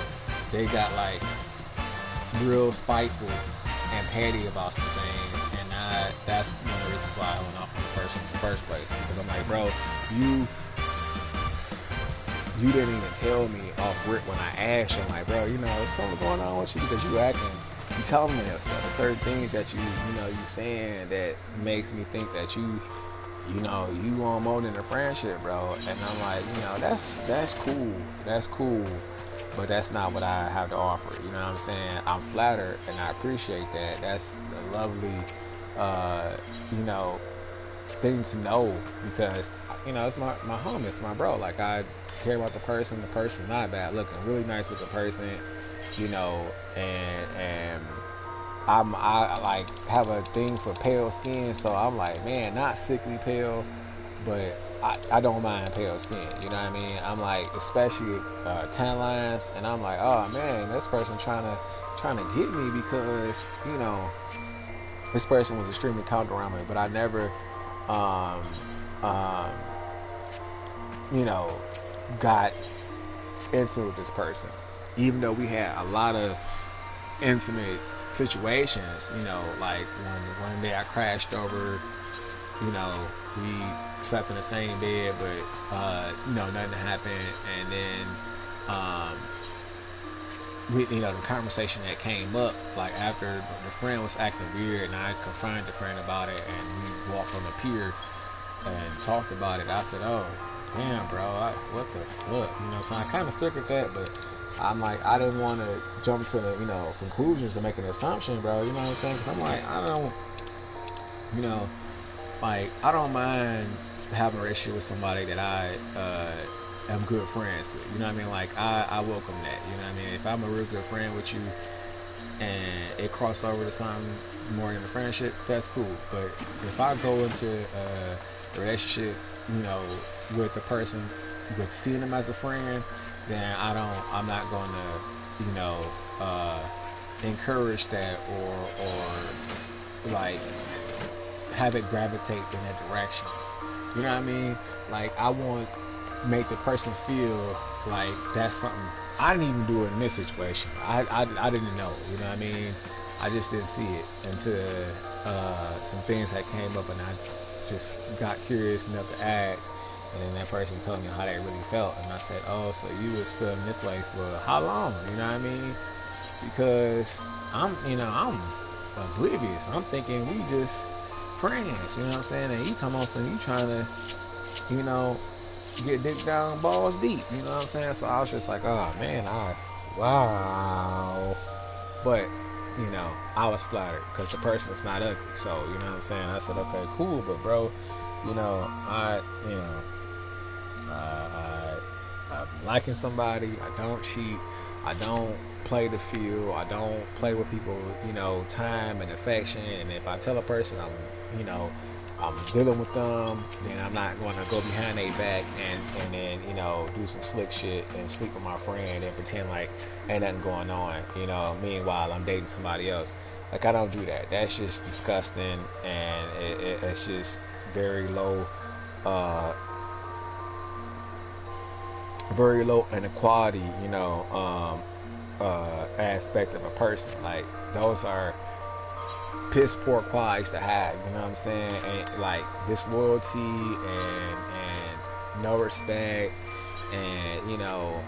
S1: they got like real spiteful and petty about some things, and that's one of the reasons why I went off on the person in the first place. Because I'm like, bro, you didn't even tell me off rip when I asked you. I'm like, bro, there's something going on with you because you telling me yourself. There's certain things that you saying that makes me think that you want more than a friendship, bro. And I'm like, that's cool, but that's not what I have to offer. You know what I'm saying? I'm flattered and I appreciate that. That's a lovely, thing to know because, it's my homie, it's my bro. Like, I care about the person. The person's not bad looking, really nice looking person, and I like have a thing for pale skin, so I'm like, man, not sickly pale, but I don't mind pale skin, you know what I mean? I'm like, especially tan lines, and I'm like, oh man, this person trying to get me because this person was extremely counter around me, but I never you know, got intimate with this person, even though we had a lot of intimate situations. You know, like when one day I crashed over, you know, we slept in the same bed, but you know, nothing happened, and then you know, the conversation that came up, like after the friend was acting weird, and I confronted the friend about it, and we walked on the pier and talked about it. I said, "Oh, damn, bro, what the fuck?" You know, so I kind of figured that, but I'm like, I didn't want to jump to the, you know, conclusions to make an assumption, bro. You know what I'm saying? Because I'm like, I don't, you know, like, I don't mind having a relationship with somebody that I am good friends with. You know what I mean? Like, I welcome that. You know what I mean? If I'm a real good friend with you and it crosses over to something more than a friendship, that's cool. But if I go into a relationship, you know, with the person, with seeing them as a friend, then I'm not going to, you know, encourage that or like have it gravitate in that direction. You know what I mean? Like, I want to make the person feel like that's something I didn't even do it in this situation. I didn't know. You know what I mean? I just didn't see it until some things that came up, and I just got curious enough to ask. And then that person told me how they really felt, and I said, "Oh, so you was feeling this way for how long?" You know what I mean? Because I'm oblivious. I'm thinking we just friends. You know what I'm saying? And you talking about something, you trying to, you know, get dick down balls deep. You know what I'm saying? So I was just like, oh man, wow. But you know, I was flattered because the person is not ugly. So you know what I'm saying? I said, okay, cool, but bro, you know, I'm liking somebody. I don't cheat. I don't play the field. I don't play with people, you know, time and affection. And if I tell a person I'm, you know, I'm dealing with them, then I'm not going to go behind their back and then, you know, do some slick shit and sleep with my friend and pretend like ain't nothing going on, you know, meanwhile I'm dating somebody else. Like, I don't do that. That's just disgusting, and it's just very low inequality, you know, aspect of a person. Like, those are piss poor qualities to have, you know what I'm saying? And like disloyalty and no respect, and you know,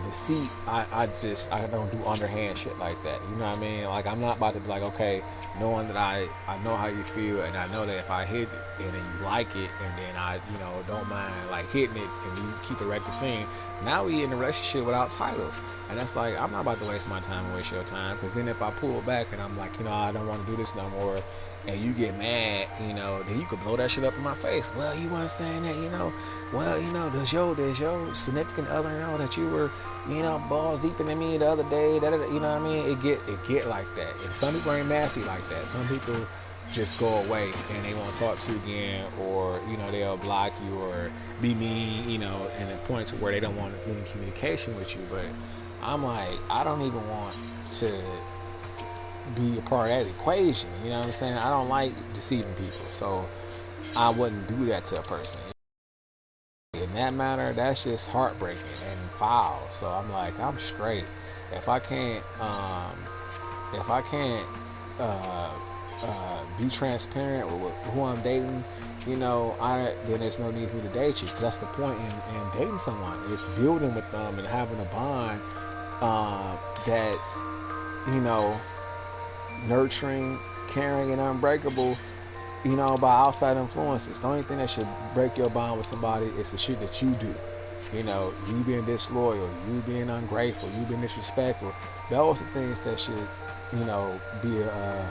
S1: deceit. I don't do underhand shit like that. You know what I mean? Like, I'm not about to be like, okay, knowing that I know how you feel, and I know that if I hit it and then you like it, and then I, you know, don't mind like hitting it, and we keep the record thing. Now we in a relationship without titles, and that's like, I'm not about to waste my time and waste your time. Because then if I pull back and I'm like, you know, I don't want to do this no more, and you get mad, you know, then you could blow that shit up in my face. Well, you weren't saying that, you know. Well, you know, does your significant other know that you were, you know, balls deeper than me the other day? You know what I mean? It get like that. And some people ain't nasty like that. Some people just go away and they won't talk to you again, or you know, they'll block you or be mean, you know, and it points to where they don't want to be in communication with you. But I'm like, I don't even want to be a part of that equation. You know what I'm saying? I don't like deceiving people, so I wouldn't do that to a person. In that matter, that's just heartbreaking and foul. So I'm like, I'm straight. If I can't be transparent with who I'm dating, you know, then there's no need for me to date you. Because that's the point in dating someone. It's building with them and having a bond that's, you know, nurturing, caring, and unbreakable, you know, by outside influences. The only thing that should break your bond with somebody is the shit that you do. You know, you being disloyal, you being ungrateful, you being disrespectful. Those are things that should, you know, be a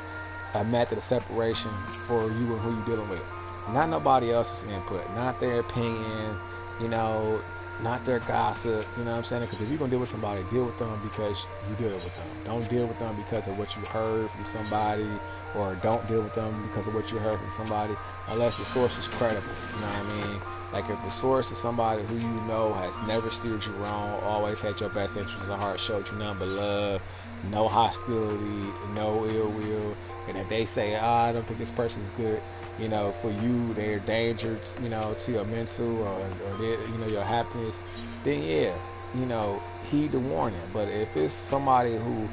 S1: method of separation for you and who you're dealing with. Not nobody else's input, not their opinions, you know, not their gossip, you know what I'm saying? Because if you're going to deal with somebody, deal with them because you deal with them. Don't deal with them because of what you heard from somebody, or don't deal with them because of what you heard from somebody, unless the source is credible, you know what I mean? Like, if the source is somebody who you know has never steered you wrong, always had your best interests at heart, showed you nothing but love, no hostility, no ill will, and if they say, I don't think this person is good, you know, for you, they're dangerous, you know, to your mental or you know, your happiness, then yeah, you know, heed the warning. But if it's somebody who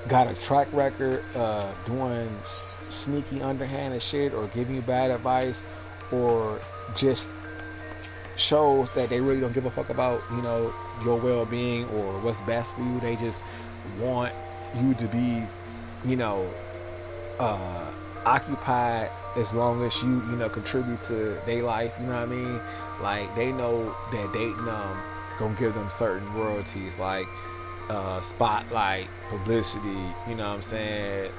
S1: got a track record doing sneaky underhanded shit or giving you bad advice, or just shows that they really don't give a fuck about, you know, your well-being or what's best for you, they just want you to be, you know, occupied as long as you know, contribute to their life, you know what I mean? Like, they know that dating them gonna give them certain royalties, like spotlight, publicity, you know what I'm saying,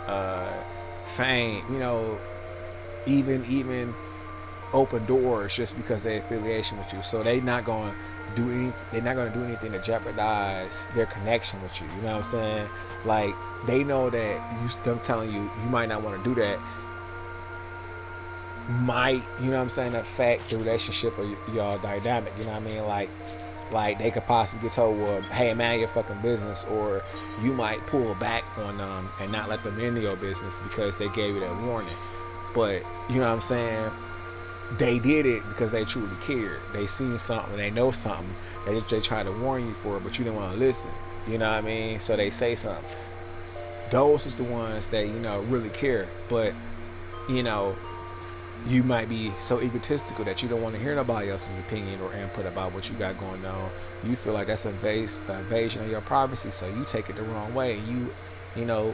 S1: fame, you know, even open doors just because they affiliation with you. So they're not gonna do anything to jeopardize their connection with you. You know what I'm saying? Like, they know that them telling you might not want to do that might, you know what I'm saying, affect the relationship of y'all dynamic. You know what I mean? Like they could possibly get told, well, hey, man, your fucking business, or you might pull back on them and not let them into your business because they gave you that warning. But you know what I'm saying? They did it because they truly cared. They seen something, they know something. They tried to warn you for it, but you didn't want to listen. You know what I mean? So they say something. Those is the ones that, you know, really care. But, you know, you might be so egotistical that you don't want to hear nobody else's opinion or input about what you got going on. You feel like that's an invasion of your privacy, so you take it the wrong way. You know,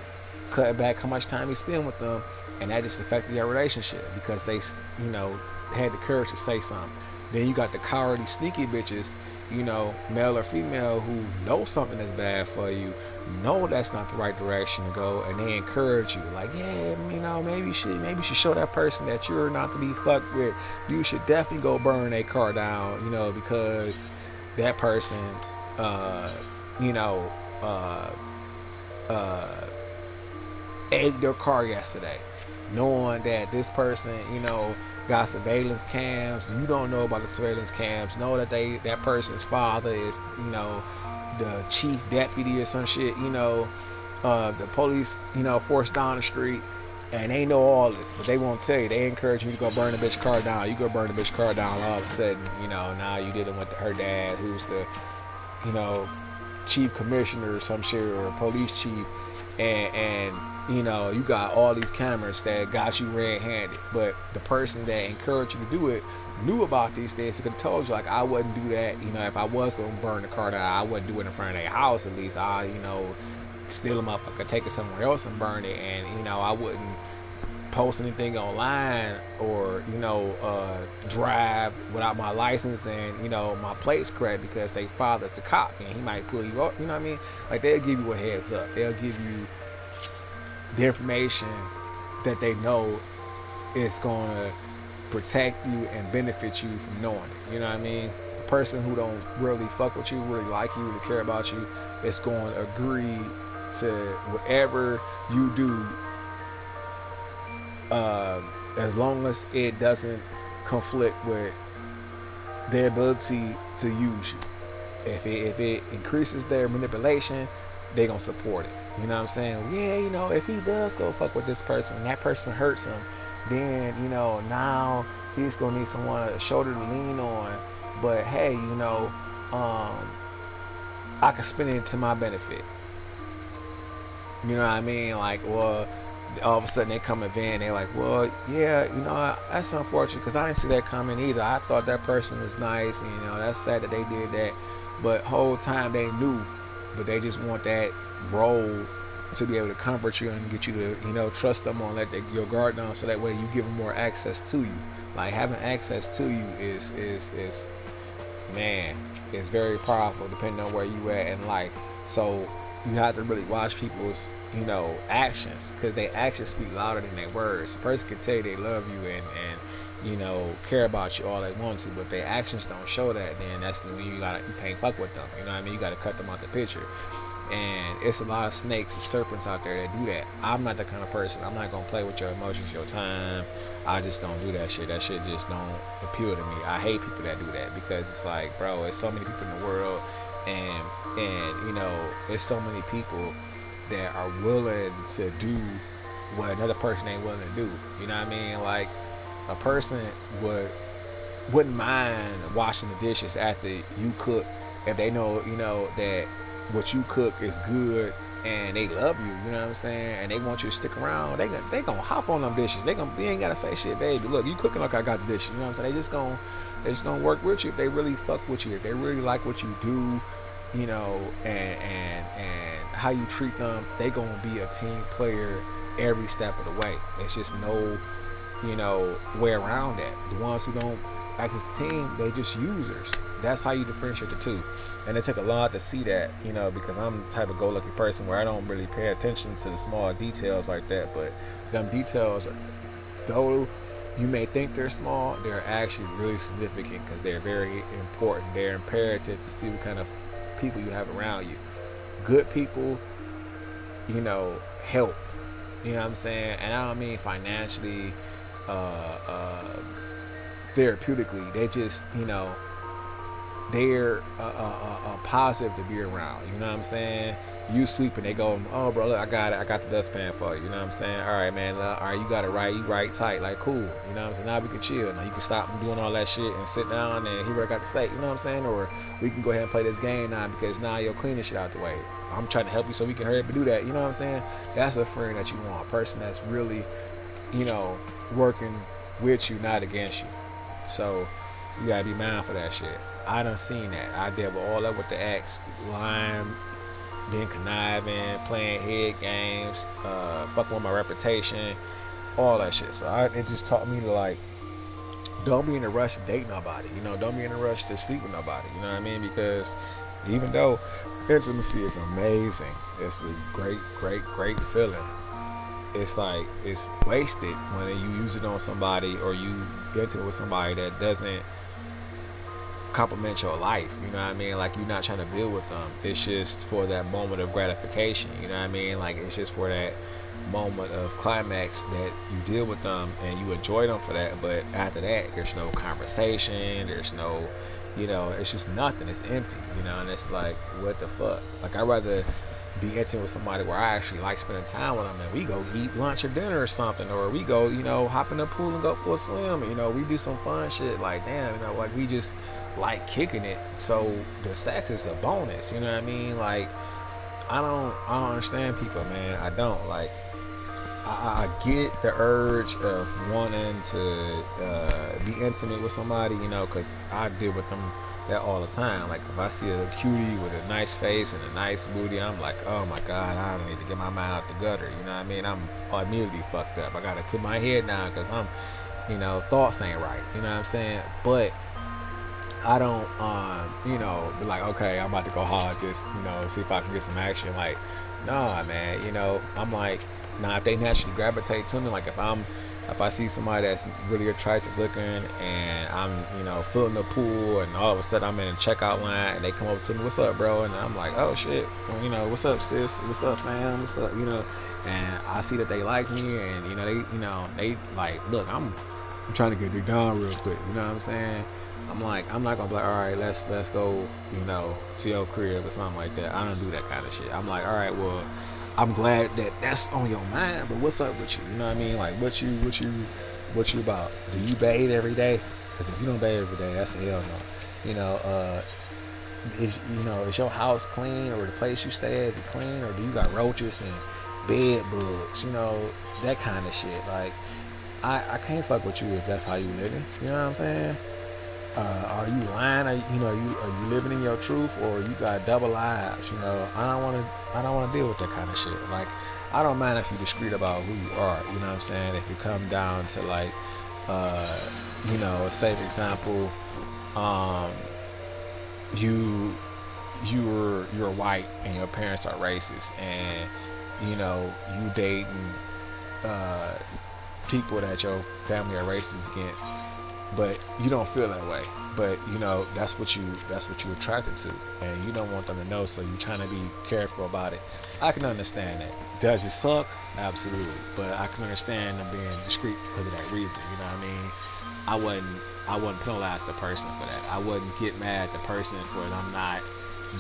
S1: cut back how much time you spend with them, and that just affected your relationship because they, you know, had the courage to say something. Then you got the cowardly, sneaky bitches, you know, male or female, who know something is bad for you, know that's not the right direction to go, and they encourage you, like, yeah, you know, maybe you should show that person that you're not to be fucked with. You should definitely go burn a car down, you know, because that person, you know, egged their car yesterday, knowing that this person, you know, got surveillance cams. You don't know about the surveillance cams. Know that that person's father is, you know, the chief deputy or some shit, you know, the police, you know, force down the street, and they know all this, but they won't tell you. They encourage you to go burn the bitch car down. You go burn the bitch car down, all of a sudden, you know, now you dealing with her dad, who's the, you know, chief commissioner or some shit, or police chief, and you know, you got all these cameras that got you red-handed, but the person that encouraged you to do it knew about these things. They could have told you, like, I wouldn't do that. You know, if I was going to burn the car down, I wouldn't do it in front of their house. At least I, you know, steal them up. I could take it somewhere else and burn it, and, you know, I wouldn't post anything online or, you know, drive without my license and, you know, my plate's correct, because they father's the cop and he might pull you up. You know what I mean? Like, they'll give you a heads up. They'll give you the information that they know is going to protect you and benefit you from knowing it. You know what I mean? The person who don't really fuck with you, really like you, really care about you, is going to agree to whatever you do, as long as it doesn't conflict with their ability to use you. If it increases their manipulation, they gonna support it. You know what I'm saying? Yeah, you know, if he does go fuck with this person and that person hurts him, then, you know, now he's gonna need someone, a shoulder to lean on. But hey, you know, I can spin it to my benefit. You know what I mean? Like, well, all of a sudden they come in van, they're like, well, yeah, you know, that's unfortunate because I didn't see that coming either. I thought that person was nice, and, you know, that's sad that they did that. But whole time they knew, but they just want that role to be able to comfort you and get you to, you know, trust them on, let your guard down, so that way you give them more access to you. Like, having access to you is man, it's very powerful depending on where you at in life. So you have to really watch people's, you know, actions, because their actions speak louder than their words. A person can tell you they love you and you know, care about you all they want to, but if their actions don't show that, then that's when you can't fuck with them. You know what I mean? You gotta cut them out the picture. And it's a lot of snakes and serpents out there that do that. I'm not that kind of person. I'm not gonna play with your emotions, your time. I just don't do that shit. That shit just don't appeal to me. I hate people that do that, because it's like, bro, there's so many people in the world, and you know, there's so many people that are willing to do what another person ain't willing to do. You know what I mean? Like a person wouldn't mind washing the dishes after you cook if they know, you know, that what you cook is good and they love you, you know what I'm saying, and they want you to stick around. They gonna hop on them dishes. You ain't gotta say shit, baby. Look, you cooking like I got the dishes, you know what I'm saying? They just gonna work with you if they really fuck with you, if they really like what you do, you know, and how you treat them. They gonna be a team player every step of the way. It's just no, you know, way around that. The ones who don't act as a team, they just users. That's how you differentiate the two. And it took a lot to see that, you know, because I'm the type of go-lucky person where I don't really pay attention to the small details like that. But them details, though you may think they're small, they're actually really significant because they're very important. They're imperative to see what kind of people you have around you. Good people, you know, help. You know what I'm saying? And I don't mean financially, therapeutically. They just, you know, they're positive to be around. You know what I'm saying? You sweeping, they go, oh bro, look, I got it. I got the dustpan for you. You know what I'm saying? All right, man. All right, you got it right. You right tight. Like cool. You know what I'm saying? Now we can chill. Now you can stop doing all that shit and sit down and hear what I got to say. You know what I'm saying? Or we can go ahead and play this game now because now you'll clean this shit out the way. I'm trying to help you so we can hurry up and do that. You know what I'm saying? That's a friend that you want. A person that's really, you know, working with you, not against you. So you gotta be mindful of that shit. I done seen that. I dealt with all that with the ex, lying, being conniving, playing head games, fucking with my reputation, all that shit. So it just taught me to like, don't be in a rush to date nobody. You know, don't be in a rush to sleep with nobody. You know what I mean? Because even though intimacy is amazing, it's a great, great, great feeling. It's like it's wasted when you use it on somebody or you get it with somebody that doesn't compliment your life. You know what I mean? Like you're not trying to build with them. It's just for that moment of gratification. You know what I mean? Like it's just for that moment of climax that you deal with them and you enjoy them for that. But after that, there's no conversation. There's no, you know, it's just nothing. It's empty. You know, and it's like, what the fuck? Like I'd rather be intimate with somebody where I actually like spending time with them and we go eat lunch or dinner or something, or we go, you know, hop in the pool and go for a swim. You know, we do some fun shit. Like damn, you know, like we just like kicking it. So the sex is a bonus. You know what I mean? Like I don't understand people, man. I don't like. I get the urge of wanting to be intimate with somebody, you know, because I deal with them that all the time. Like if I see a cutie with a nice face and a nice booty, I'm like, oh my god, I don't need to get my mind out the gutter. You know what I mean? I'm immediately fucked up. I gotta put my head down because I'm, you know, thoughts ain't right. You know what I'm saying? But I don't, you know, be like, okay, I'm about to go hard this, you know, see if I can get some action. Like, nah, man, you know, I'm like, nah, if they naturally gravitate to me, like if I see somebody that's really attractive looking and I'm, you know, filling the pool and all of a sudden I'm in a checkout line and they come up to me, what's up, bro? And I'm like, oh shit, well, you know, what's up, sis? What's up, fam? What's up, you know? And I see that they like me and, you know, they like, look, I'm trying to get it down real quick, you know what I'm saying? I'm like, I'm not gonna be like, all right, let's go, you know, to your crib or something like that. I don't do that kind of shit. I'm like, all right, well, I'm glad that that's on your mind, but what's up with you? You know what I mean? Like, what you about? Do you bathe every day? Because if you don't bathe every day, that's a hell no. You know, is your house clean or the place you stay is it clean or do you got roaches and bed bugs? You know, that kind of shit. Like, I can't fuck with you if that's how you living. You know what I'm saying? Are you lying? Are you living in your truth, or you got double lives? You know, I don't want to deal with that kind of shit. Like, I don't mind if you're discreet about who you are. You know what I'm saying? If you come down to like, you know, say for example, you're white and your parents are racist, and you know you dating people that your family are racist against. But you don't feel that way. But you know that's what you attracted to, and you don't want them to know. So you're trying to be careful about it. I can understand that. Does it suck? Absolutely. But I can understand them being discreet because of that reason. You know what I mean? I wouldn't penalize the person for that. I wouldn't get mad at the person for them not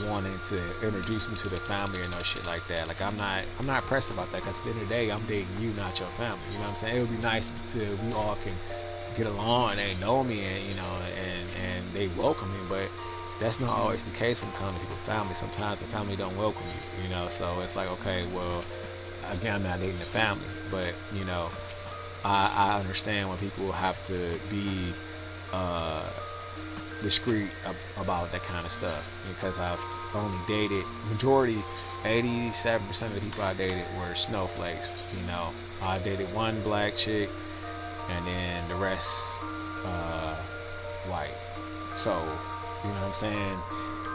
S1: wanting to introduce me to the family or no shit like that. Like I'm not pressed about that, because at the end of the day, I'm dating you, not your family. You know what I'm saying? It would be nice to we all can get along and they know me, and and they welcome me, but that's not always the case when it comes to people's family. Sometimes the family don't welcome you, so it's like, okay, well, again, I'm not dating the family, but I understand when people have to be discreet about that kind of stuff, because I've only dated, majority 87% of the people I dated were snowflakes. I dated one black chick, and then the rest white. So you know what I'm saying,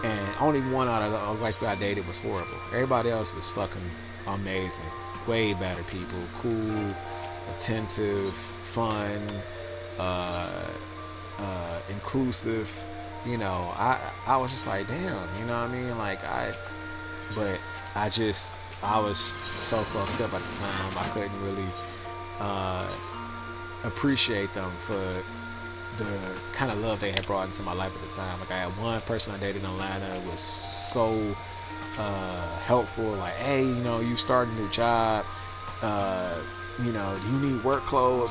S1: and only one out of the white people I dated was horrible. Everybody else was fucking amazing, way better people, cool, attentive, fun, inclusive. I was just like, damn, you know what I mean? But I was so fucked up at the time. I couldn't really appreciate them for the kind of love they had brought into my life at the time. Like, I had one person I dated in Atlanta who was so helpful. Like, hey, you starting a new job, do you need work clothes?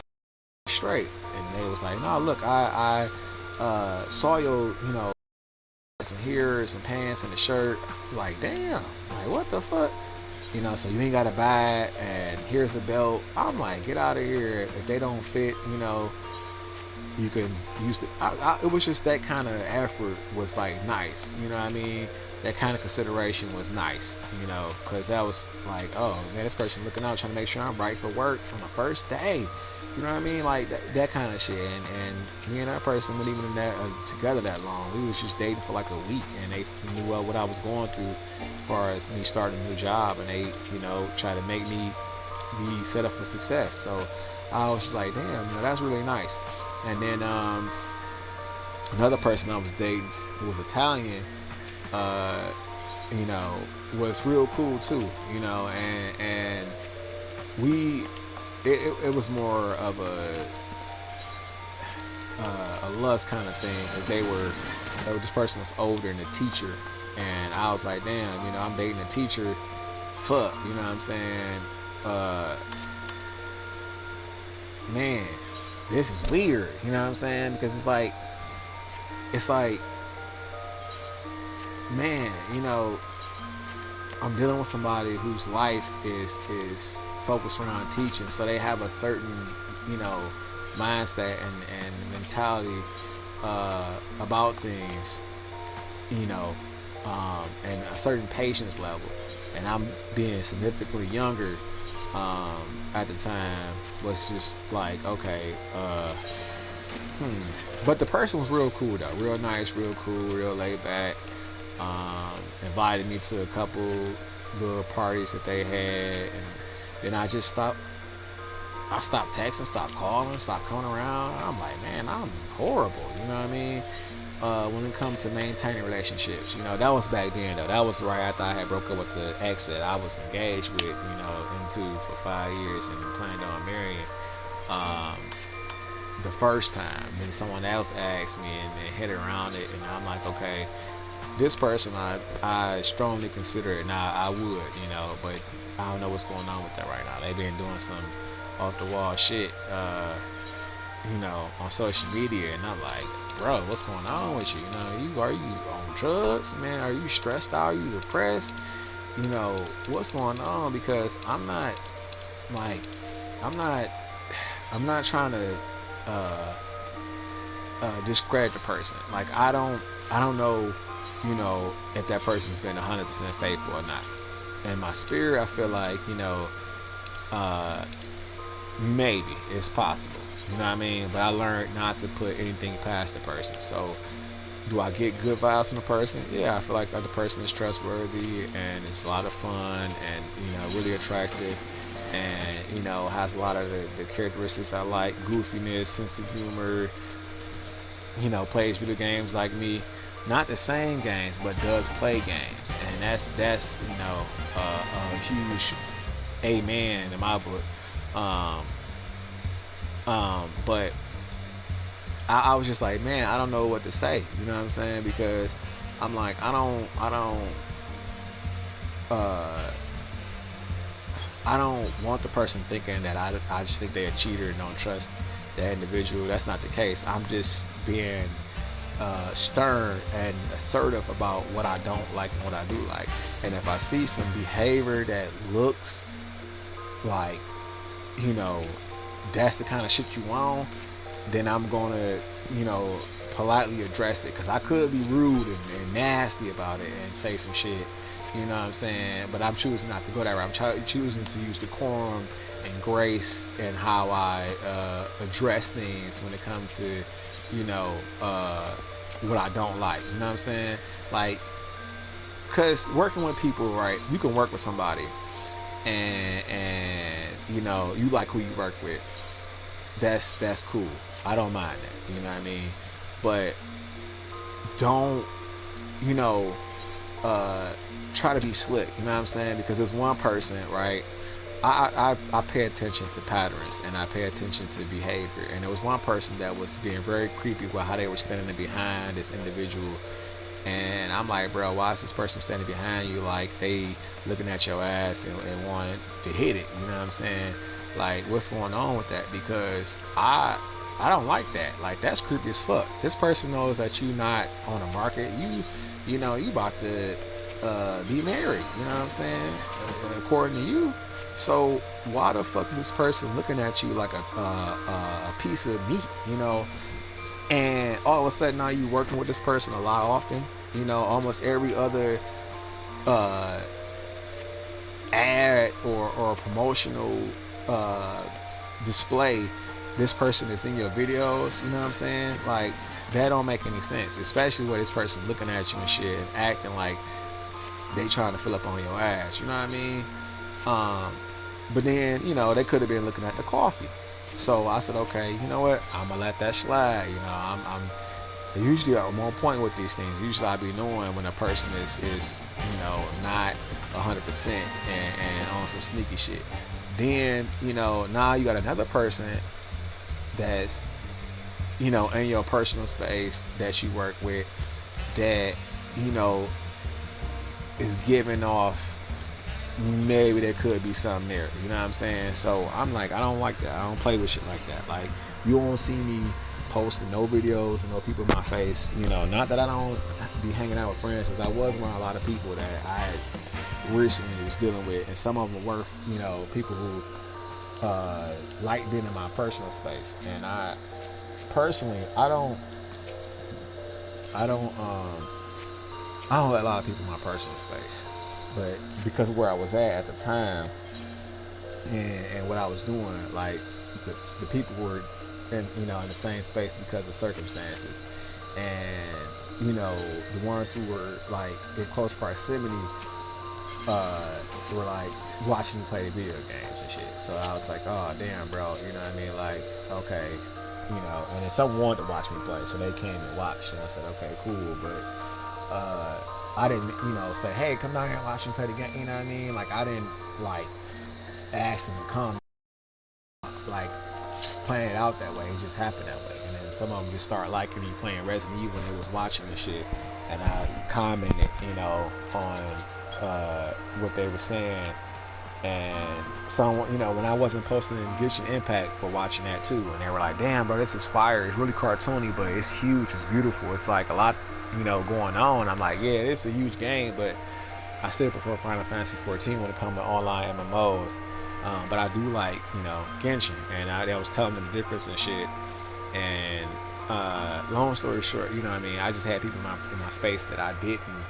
S1: Straight. And they was like, no, look, I saw your, some here, some pants and a shirt. I was like, damn, like, what the fuck? So you ain't gotta buy it, and here's the belt. I'm like, get out of here. If they don't fit, you can use it. It was just that kind of effort was like nice. You know what I mean? That kind of consideration was nice, because that was like, oh man, this person looking out, trying to make sure I'm right for work on the first day. You know what I mean? Like that kind of shit. And me and that person weren't even together that long. We was just dating for like a week, and they knew what I was going through as far as me starting a new job, and they, try to make me be set up for success. So I was just like, damn, that's really nice. And then another person I was dating who was Italian, was real cool too, and we, it was more of a lust kind of thing, because this person was older than the teacher, and I was like, damn, I'm dating a teacher, fuck, you know what I'm saying, man, this is weird, you know what I'm saying, because it's like, man, I'm dealing with somebody whose life is focused around teaching, so they have a certain, mindset and mentality about things, and a certain patience level. And I'm being significantly younger at the time, was just like, okay, but the person was real cool though, real nice, real cool, real laid back. Invited me to a couple little parties that they had, and then I stopped texting, stopped calling, stopped coming around. I'm like, man, I'm horrible, you know what I mean? When it comes to maintaining relationships, that was back then though. That was right after I had broke up with the ex that I was engaged with, into for 5 years and planned on marrying. The first time, then someone else asked me, and they hit around it, and I'm like, okay, this person I strongly consider it. Now I would, but I don't know what's going on with that right now. They've been doing some off the wall shit, on social media, and I'm like, bro, what's going on with you? Are you on drugs, man? Are you stressed out? Are you depressed? What's going on? Because I'm not trying to discredit the person. Like, I don't know, if that person's been 100% faithful or not. In my spirit, I feel like, maybe it's possible. You know what I mean? But I learned not to put anything past the person. So, do I get good vibes from the person? Yeah, I feel like the person is trustworthy, and it's a lot of fun, and really attractive, and has a lot of the characteristics I like: goofiness, sense of humor. Plays video games like me. Not the same games, but does play games, and that's a huge amen in my book. But I was just like, man, I don't know what to say. You know what I'm saying? Because I'm like, I don't want the person thinking that I just think they're a cheater and don't trust that individual. That's not the case. I'm just being stern and assertive about what I don't like and what I do like. And if I see some behavior that looks like, you know, that's the kind of shit you want, then I'm gonna, you know, politely address it, because I could be rude and nasty about it and say some shit, you know what I'm saying? But I'm choosing not to go that route. I'm choosing to use decorum and grace and how I address things when it comes to, you know, what I don't like. You know what I'm saying? Like, because working with people, right? You can work with somebody, and you know, you like who you work with. That's cool. I don't mind that. You know what I mean? But don't, you know, try to be slick. You know what I'm saying? Because there's one person, right? I pay attention to patterns and I pay attention to behavior. And there was one person that was being very creepy about how they were standing behind this individual. And I'm like, bro, why is this person standing behind you like they looking at your ass and wanting to hit it? You know what I'm saying? Like, what's going on with that? Because I don't like that. Like, that's creepy as fuck. This person knows that you not on the market. You know, you about to be married. You know what I'm saying? According to you. So why the fuck is this person looking at you like a piece of meat? You know? And all of a sudden now you working with this person a lot often. You know, almost every other ad or promotional display, this person is in your videos. You know what I'm saying? Like, that don't make any sense, especially where this person looking at you and shit and acting like they trying to fill up on your ass. You know what I mean? But then, you know, they could have been looking at the coffee. So I said, okay, you know what? I'm gonna let that slide. You know, I'm usually I'm on point with these things. Usually I be knowing when a person is you know, not 100% and on some sneaky shit. Then, you know, now you got another person that's, you know, in your personal space that you work with that, you know, is giving off maybe there could be something there. You know what I'm saying? So I'm like, I don't like that. I don't play with shit like that. Like, you won't see me posting no videos and no people in my face. You know, not that I don't be hanging out with friends, because I was around a lot of people that I recently was dealing with, and some of them were, you know, people who like being in my personal space. And I personally, I don't let a lot of people in my personal space. But because of where I was at the time and what I was doing, like, the people were in, you know, in the same space because of circumstances. And, you know, the ones who were like in close proximity were like watching me play the video games and shit. So I was like, oh damn, bro, you know what I mean? Like, okay, you know, and then someone wanted to watch me play, so they came and watched, and I said, okay, cool. But I didn't, you know, say, hey, come down here and watch me play the game. You know what I mean? Like, I didn't like ask them to come, like, plan it out that way. It just happened that way. And then some of them just started liking me playing Resident Evil when they was watching the shit, and I commented, you know, on what they were saying. And someone, you know, when I wasn't posting in Genshin Impact, for watching that too, and they were like, damn, bro, this is fire. It's really cartoony, but it's huge, it's beautiful, it's like a lot, you know, going on. I'm like, yeah, it's a huge game, but I still prefer Final Fantasy 14 when it comes to online MMOs. But I do like, you know, Genshin, and I was telling them the difference and shit. And long story short, you know what I mean, I just had people in my space that I didn't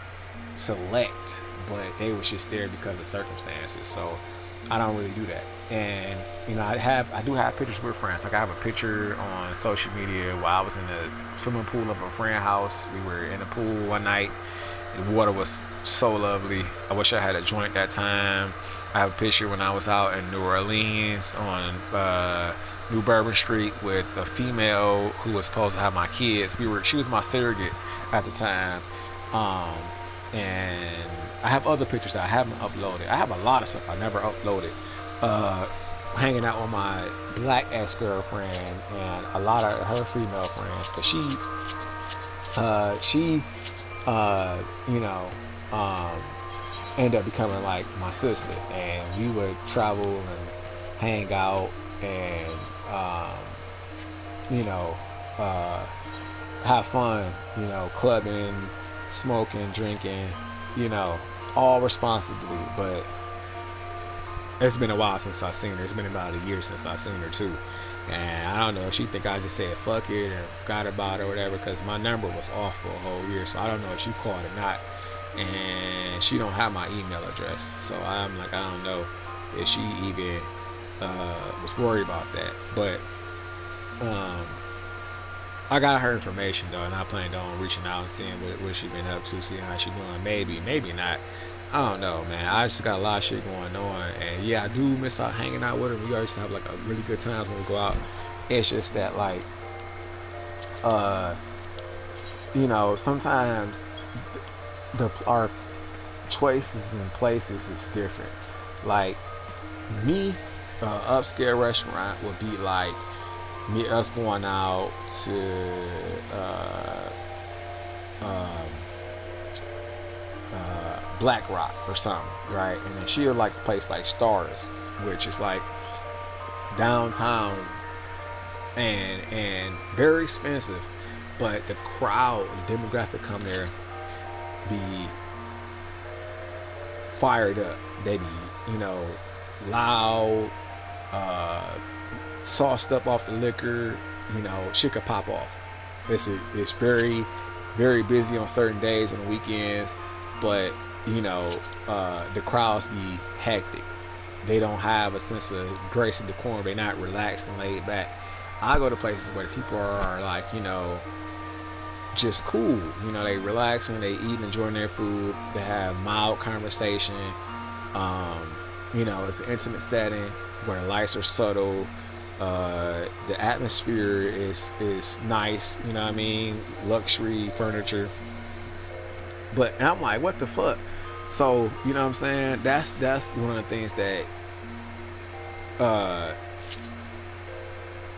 S1: select, but they was just there because of circumstances. So I don't really do that. And, you know, I do have pictures with friends. Like, I have a picture on social media while I was in the swimming pool of a friend's house. We were in the pool one night. The water was so lovely. I wish I had a joint that time. I have a picture when I was out in New Orleans on New Bourbon Street with a female who was supposed to have my kids. She was my surrogate at the time. And I have other pictures that I haven't uploaded. I have a lot of stuff I never uploaded. Hanging out with my black ex-girlfriend and a lot of her female friends. But she you know, end up becoming like my sisters, and we would travel and hang out and you know, have fun, you know, clubbing, smoking, drinking, you know, all responsibly. But it's been a while since I've seen her. It's been about a year since I've seen her too. And I don't know if she think I just said fuck it or forgot about it or whatever, because my number was off for a whole year. So I don't know if she called or not. And she don't have my email address. So I'm like, I don't know if she even was worried about that. But I got her information though, and I planned on reaching out and seeing what she been up to, see how she doing. Maybe not. I don't know, man. I just got a lot of shit going on, and yeah, I do miss out hanging out with her. We always have like a really good times when we go out. It's just that, like, you know, sometimes our choices and places is different. Like me, upscale restaurant would be like us going out to Black Rock or something, right? And then she'll like a place like Stars, which is like downtown and very expensive, but the crowd, the demographic come there be fired up. They be, you know, loud, sauced up off the liquor, you know, shit could pop off. It's very, very busy on certain days and weekends, but you know, the crowds be hectic. They don't have a sense of grace and decorum. They're not relaxed and laid back. I go to places where people are like, you know, just cool. You know, they relaxing, they eat, enjoying their food. They have mild conversation. You know, it's an intimate setting where the lights are subtle. The atmosphere is nice. You know what I mean? Luxury furniture. But and I'm like, what the fuck? So, you know what I'm saying? That's one of the things that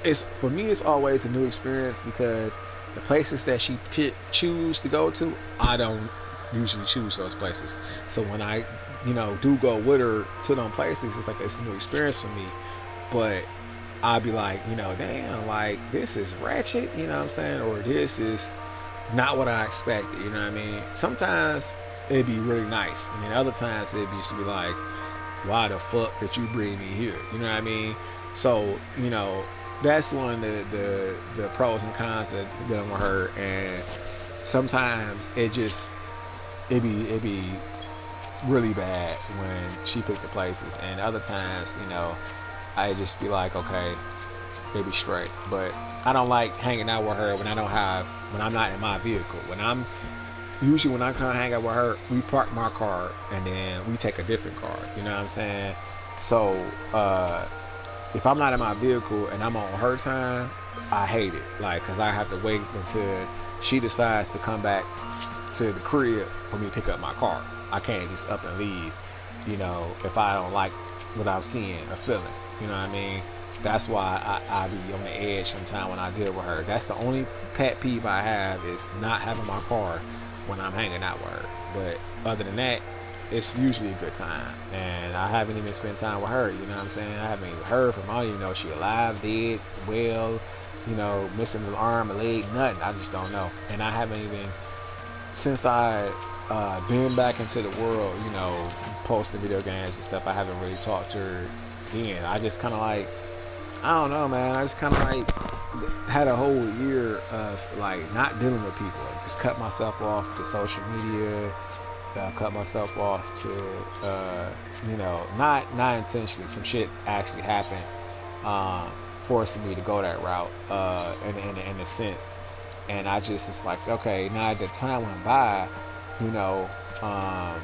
S1: it's, for me, it's always a new experience, because the places that she choose to go to, I don't usually choose those places. So when I, you know, do go with her to those places, it's like it's a new experience for me. But I'll be like, you know, damn, like this is ratchet, you know what I'm saying? Or this is not what I expected, you know what I mean? Sometimes it'd be really nice, and then other times it'd be like, why the fuck did you bring me here? You know what I mean? So, you know, that's one of the pros and cons of dealing with her. And sometimes it be really bad when she picked the places, and other times, you know, I just be like, okay, they be straight. But I don't like hanging out with her when I'm not in my vehicle. Usually when I come hang out with her, we park my car and then we take a different car. You know what I'm saying? So if I'm not in my vehicle and I'm on her time, I hate it. Like, cause I have to wait until she decides to come back to the crib for me to pick up my car. I can't just up and leave, you know, if I don't like what I'm seeing or feeling. You know what I mean? That's why I be on the edge sometimes when I deal with her. That's the only pet peeve I have, is not having my car when I'm hanging out with her. But other than that, it's usually a good time. And I haven't even spent time with her, you know what I'm saying? I haven't even heard from her. I don't even know if she alive, dead, well, you know, missing an arm, a leg, nothing. I just don't know. And I haven't even, since I been back into the world, you know, posting video games and stuff, I haven't really talked to her again. I just kind of like, I don't know, man. I just kind of like had a whole year of like not dealing with people. Just cut myself off to social media. Cut myself off to, you know, not intentionally. Some shit actually happened, forcing me to go that route, in a sense. And I just, it's like, okay, now the time went by, you know, I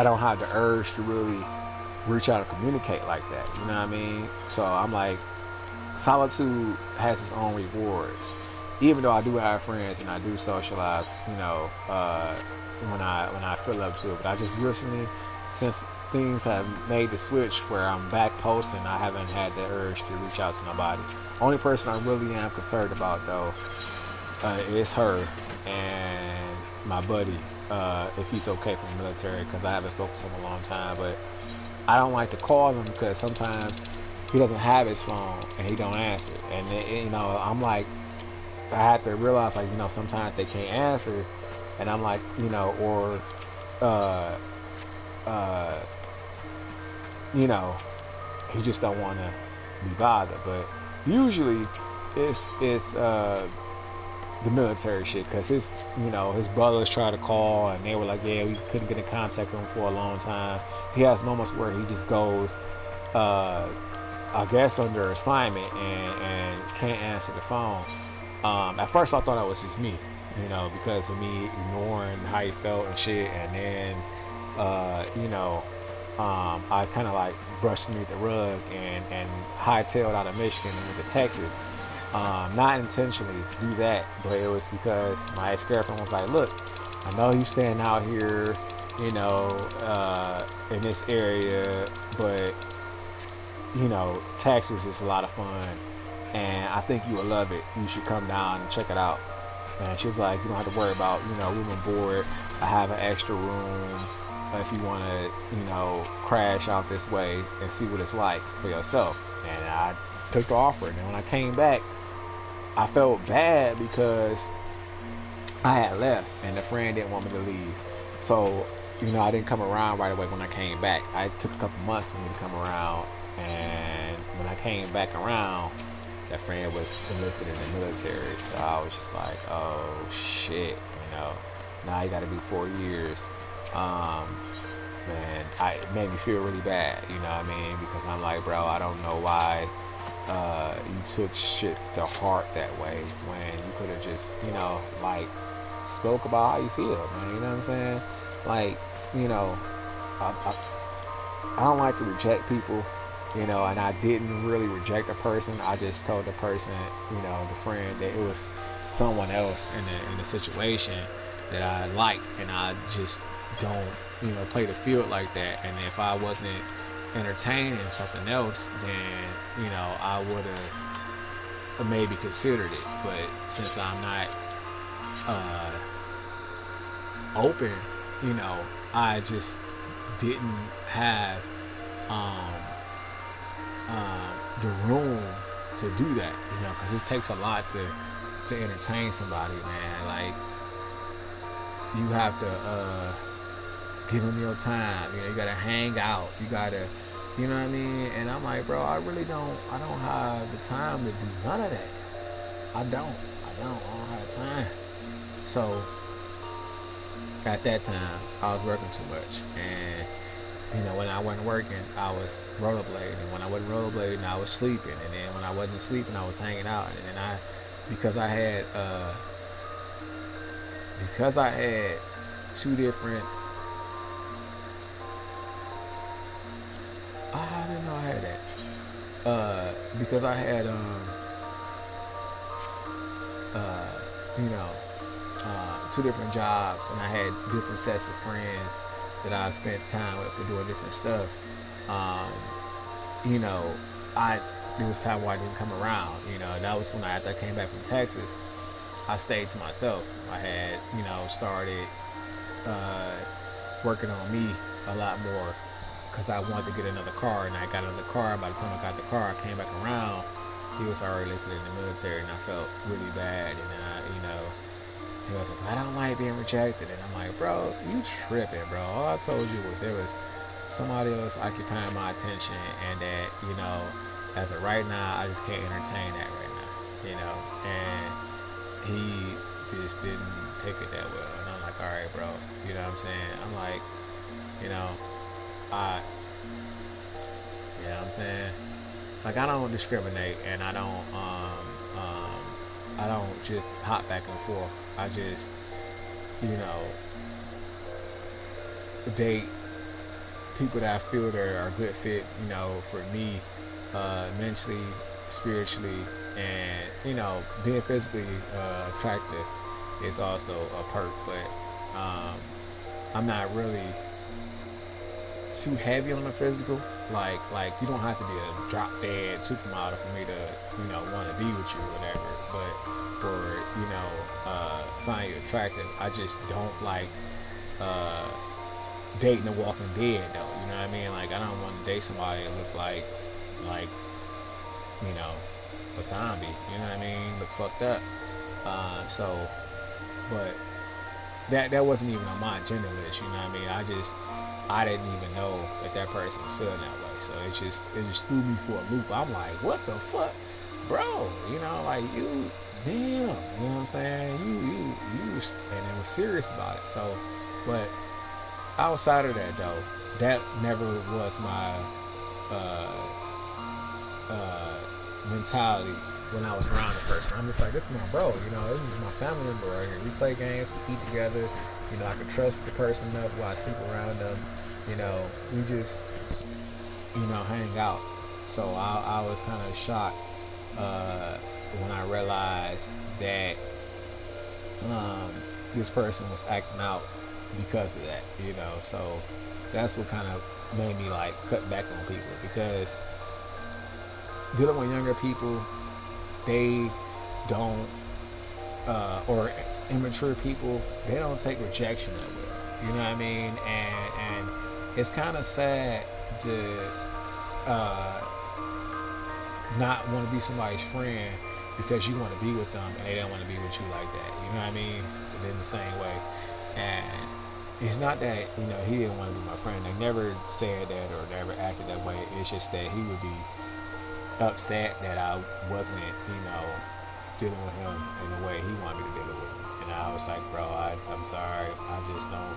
S1: don't have the urge to really reach out and communicate like that, you know what I mean? So I'm like, solitude has its own rewards. Even though I do have friends and I do socialize, you know, when I feel up to it. But I just recently, since things have made the switch where I'm back posting, I haven't had the urge to reach out to nobody. Only person I really am concerned about, though, It's her and my buddy, if he's okay from the military, because I haven't spoken to him in a long time. But I don't like to call him because sometimes he doesn't have his phone and he don't answer. And then, you know, I'm like, I had to realize, like, you know, sometimes they can't answer, and I'm like, you know, or uh, uh, you know, he just don't want to be bothered. But usually it's the military shit, because his, you know, his brothers tried to call and they were like, yeah, we couldn't get in contact with him for a long time. He has moments where he just goes, I guess, under assignment and can't answer the phone. At first I thought it was just me, you know, because of me ignoring how he felt and shit. And then you know, I kind of like brushed underneath the rug and hightailed out of Michigan and went to Texas. Not intentionally to do that, but it was because my ex-girlfriend was like, look, I know you staying out here, you know, in this area, but, you know, Texas is a lot of fun, and I think you will love it. You should come down and check it out. And she was like, you don't have to worry about, you know, room and board. I have an extra room if you want to, you know, crash out this way and see what it's like for yourself. And I took the offer. And then when I came back, I felt bad because I had left and the friend didn't want me to leave. So, you know, I didn't come around right away when I came back. I took a couple months for me to come around. And when I came back around, that friend was enlisted in the military. So I was just like, oh shit, you know, now you got to do 4 years. Man, it made me feel really bad, you know what I mean? Because I'm like, bro, I don't know why you took shit to heart that way when you could have just, you know, like, spoke about how you feel, man. You know what I'm saying? Like, you know, I don't like to reject people, you know, and I didn't really reject a person. I just told the person, you know, the friend, that it was someone else in the situation that I liked, and I just don't, you know, play the field like that. And if I wasn't entertaining something else, then, you know, I would have maybe considered it. But since I'm not open, you know, I just didn't have the room to do that, you know, because it takes a lot to entertain somebody, man. Like, you have to give them your time, you know, you gotta hang out, you gotta, you know what I mean? And I'm like, bro, I don't have the time to do none of that. I don't have time. So at that time I was working too much, and, you know, when I wasn't working, I was rollerblading, and when I wasn't rollerblading, I was sleeping, and then when I wasn't sleeping, I was hanging out. And then because I had two different, I didn't know I had that. Because I had you know, two different jobs, and I had different sets of friends that I spent time with for doing different stuff. You know, there was time where I didn't come around. You know, that was when after I came back from Texas, I stayed to myself. I had, you know, started working on me a lot more, because I wanted to get another car, and I got another car. By the time I got the car, I came back around, he was already listed in the military, and I felt really bad. And then you know, he was like, I don't like being rejected. And I'm like, bro, you tripping, bro. All I told you was there was somebody else occupying my attention, and that, you know, as of right now, I just can't entertain that right now, you know. And he just didn't take it that well. And I'm like, all right, bro, you know what I'm saying? I'm like, you know, you know what I'm saying? Like, I don't discriminate, and I don't just hop back and forth. I just, you know, date people that I feel that are a good fit, you know, for me, mentally, spiritually, and, you know, being physically attractive is also a perk. But I'm not really too heavy on the physical. like you don't have to be a drop dead supermodel for me to, you know, want to be with you or whatever. But for, you know, find you attractive, I just don't like uh, dating the Walking Dead though. You know what I mean? Like I don't want to date somebody that look like you know, a zombie. You know what I mean? Look fucked up. So, but that wasn't even on my agenda list. You know what I mean? I didn't even know that that person was feeling that way. So it just threw me for a loop. I'm like, what the fuck, bro? You know, like you, damn. You know what I'm saying? You, and it was serious about it. So, but outside of that though, that never was my uh, mentality when I was around the person. I'm just like, this is my bro, you know, this is my family member right here. We play games, we eat together, you know, I can trust the person enough while I sleep around them, you know, we just, you know, hang out. So I was kind of shocked when I realized that this person was acting out because of that, you know. So that's what kind of made me like cut back on people, because dealing with younger people, they don't or immature people, they don't take rejection that well. You know what I mean? And it's kind of sad to not want to be somebody's friend because you want to be with them and they don't want to be with you like that. You know what I mean? But in the same way. And it's not that, you know, he didn't want to be my friend. They never said that or never acted that way. It's just that he would be upset that I wasn't, you know, dealing with him in the way he wanted me to deal with him. And I was like, bro, I'm sorry. I just don't,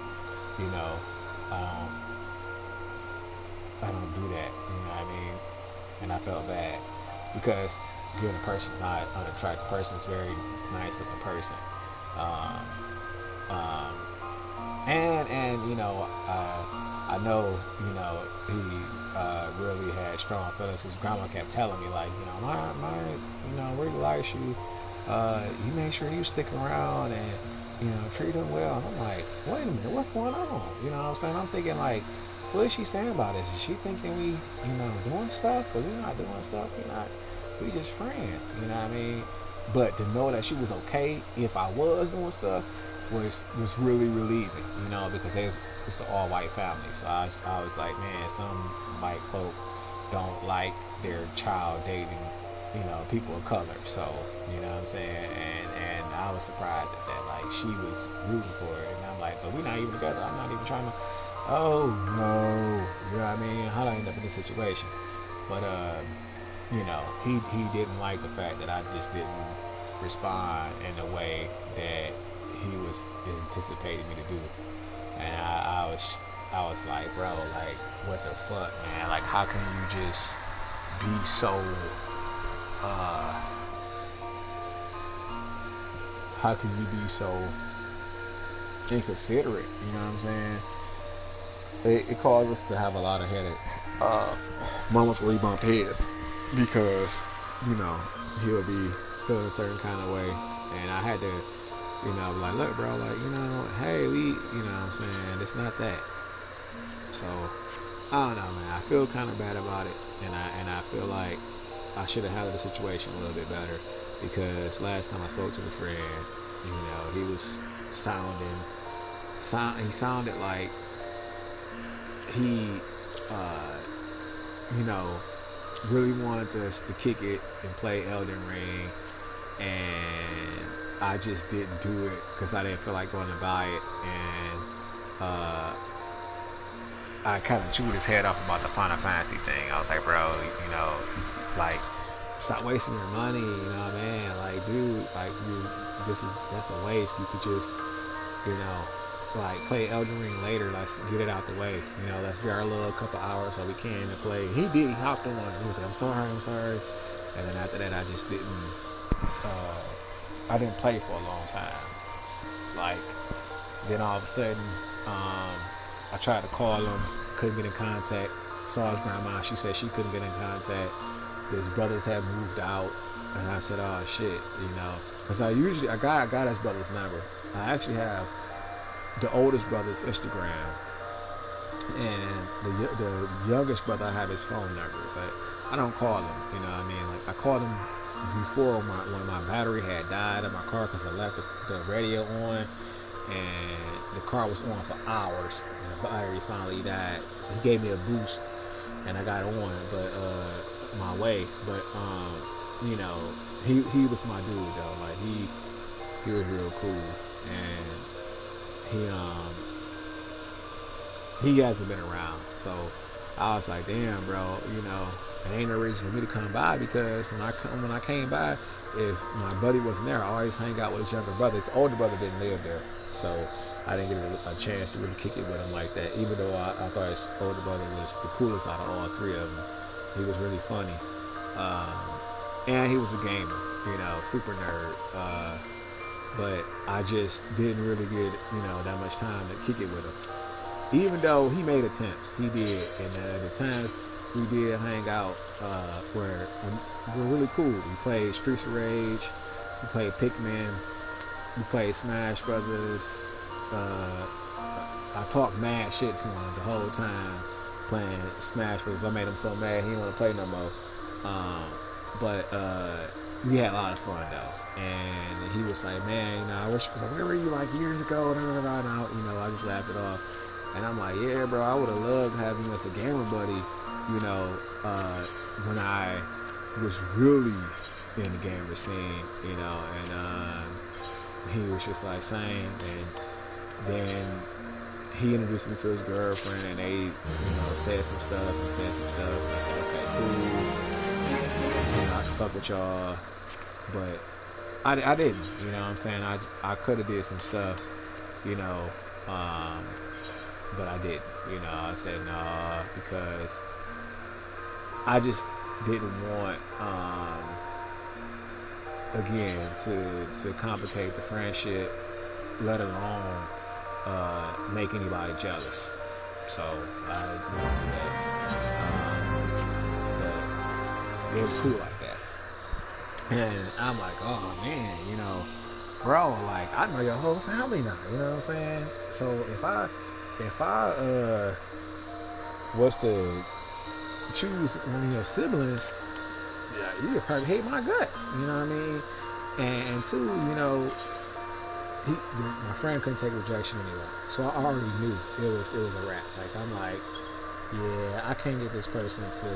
S1: you know, I don't do that. You know what I mean? And I felt bad because being a person's not an unattractive person, is very nice looking person. And you know, I know, you know, he really had strong feelings. His grandma kept telling me, like, you know, my you know, really likes you. You make sure you stick around and, you know, treat him well. And I'm like, wait a minute, what's going on? You know what I'm saying? I'm thinking, like, what is she saying about this? Is she thinking we, you know, doing stuff? Because we're not doing stuff. We just friends. You know what I mean? But to know that she was okay if I was doing stuff was really relieving, you know, because it's an all-white family. So I was like, man, some white folk don't like their child dating, you know, people of color. So, you know what I'm saying? And I was surprised at that. Like, she was rooting for it. And I'm like, but we're not even together. I'm not even trying to, oh, no. You know what I mean? How did I end up in this situation? But, you know, he didn't like the fact that I just didn't respond in the way that he was anticipating me to do. And I was like, bro, like, what the fuck, man? Like, how can you just be so how can you be so inconsiderate? You know what I'm saying? It caused us to have a lot of headaches. Moments where he bumped heads because, you know, he'll be feeling a certain kind of way, and I had to, you know, like, look, bro, like, you know, hey, we, you know what I'm saying, it's not that. So I don't know, man. I feel kind of bad about it, and I feel like I should have handled the situation a little bit better, because last time I spoke to the friend, you know, he was he sounded like he, you know, really wanted us to kick it and play Elden Ring, and I just didn't do it because I didn't feel like going to buy it, and I kind of chewed his head off about the Final Fantasy thing. I was like, bro, you know, like, stop wasting your money, you know what I mean? Like, dude, like, that's a waste. You could just, you know, like, play Elden Ring later. Let's get it out the way. You know, let's get our little couple hours so we can play. He hopped on. He was like, I'm sorry. And then after that, I just didn't, I didn't play for a long time. Like, then all of a sudden, I tried to call him, couldn't get in contact. Saw his grandma, she said she couldn't get in contact. His brothers had moved out, and I said, oh shit, you know, because I got his brother's number. I actually have the oldest brother's Instagram, And the youngest brother, I have his phone number, but I don't call him. You know what I mean? Like I called him before when my battery had died in my car because I left the radio on, and the car was on for hours, and the battery finally died. So he gave me a boost, and I got on, but my way. But you know, he was my dude though. Like he was real cool, and he hasn't been around. So I was like, damn, bro, you know, it ain't no reason for me to come by, because when I came by, if my buddy wasn't there, I always hang out with his younger brother. His older brother didn't live there, so I didn't get a chance to really kick it with him like that. Even though I thought his older brother was the coolest out of all three of them. He was really funny, and he was a gamer, you know, super nerd. But I just didn't really get, you know, that much time to kick it with him. Even though he made attempts, he did, and the times we did hang out were really cool. We played Streets of Rage, we played Pikmin, we played Smash Brothers. I talked mad shit to him the whole time playing Smash Brothers. I made him so mad he didn't want to play no more. But we had a lot of fun though, and he was like, man, you know, I wish, like, where were you like years ago? And you know, I just laughed it off, and I'm like, yeah, bro, I would have loved having you as a gamer buddy, you know, when I was really in the gamer scene, you know, and he was just like saying, and then he introduced me to his girlfriend, and they, you know, said some stuff. And I said, okay, cool. You know, I can fuck with y'all, but I didn't. You know what I'm saying? I could have did some stuff, you know, but I didn't. You know, I said no because I just didn't want, again, to complicate the friendship, let alone make anybody jealous. So I didn't do that. But it was cool like that. And I'm like, oh man, you know, bro, like I know your whole family now. You know what I'm saying? So if I was to choose one of your siblings, yeah, you would probably hate my guts. You know what I mean? And two, you know, my friend couldn't take rejection anyway, so I already knew it was a wrap. Like I'm like, yeah, I can't get this person to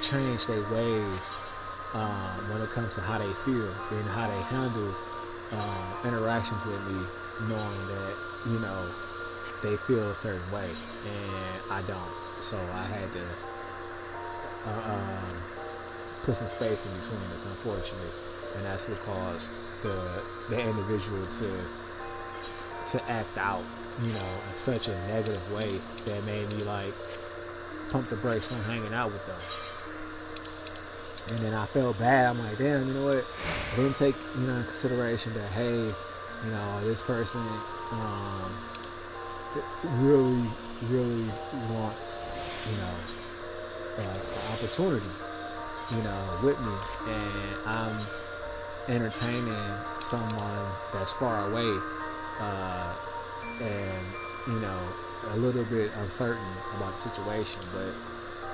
S1: change their ways when it comes to how they feel and how they handle interactions with me, knowing that, you know, they feel a certain way and I don't. So I had to put some space in between us, unfortunately, and that's what caused the individual to act out, you know, in such a negative way that made me like pump the brakes on hanging out with them. And then I felt bad. I'm like, damn, you know what? I didn't take, you know, in consideration that, hey, you know, this person really wants, you know, an opportunity, you know, with me, and I'm entertaining someone that's far away, and, you know, a little bit uncertain about the situation. But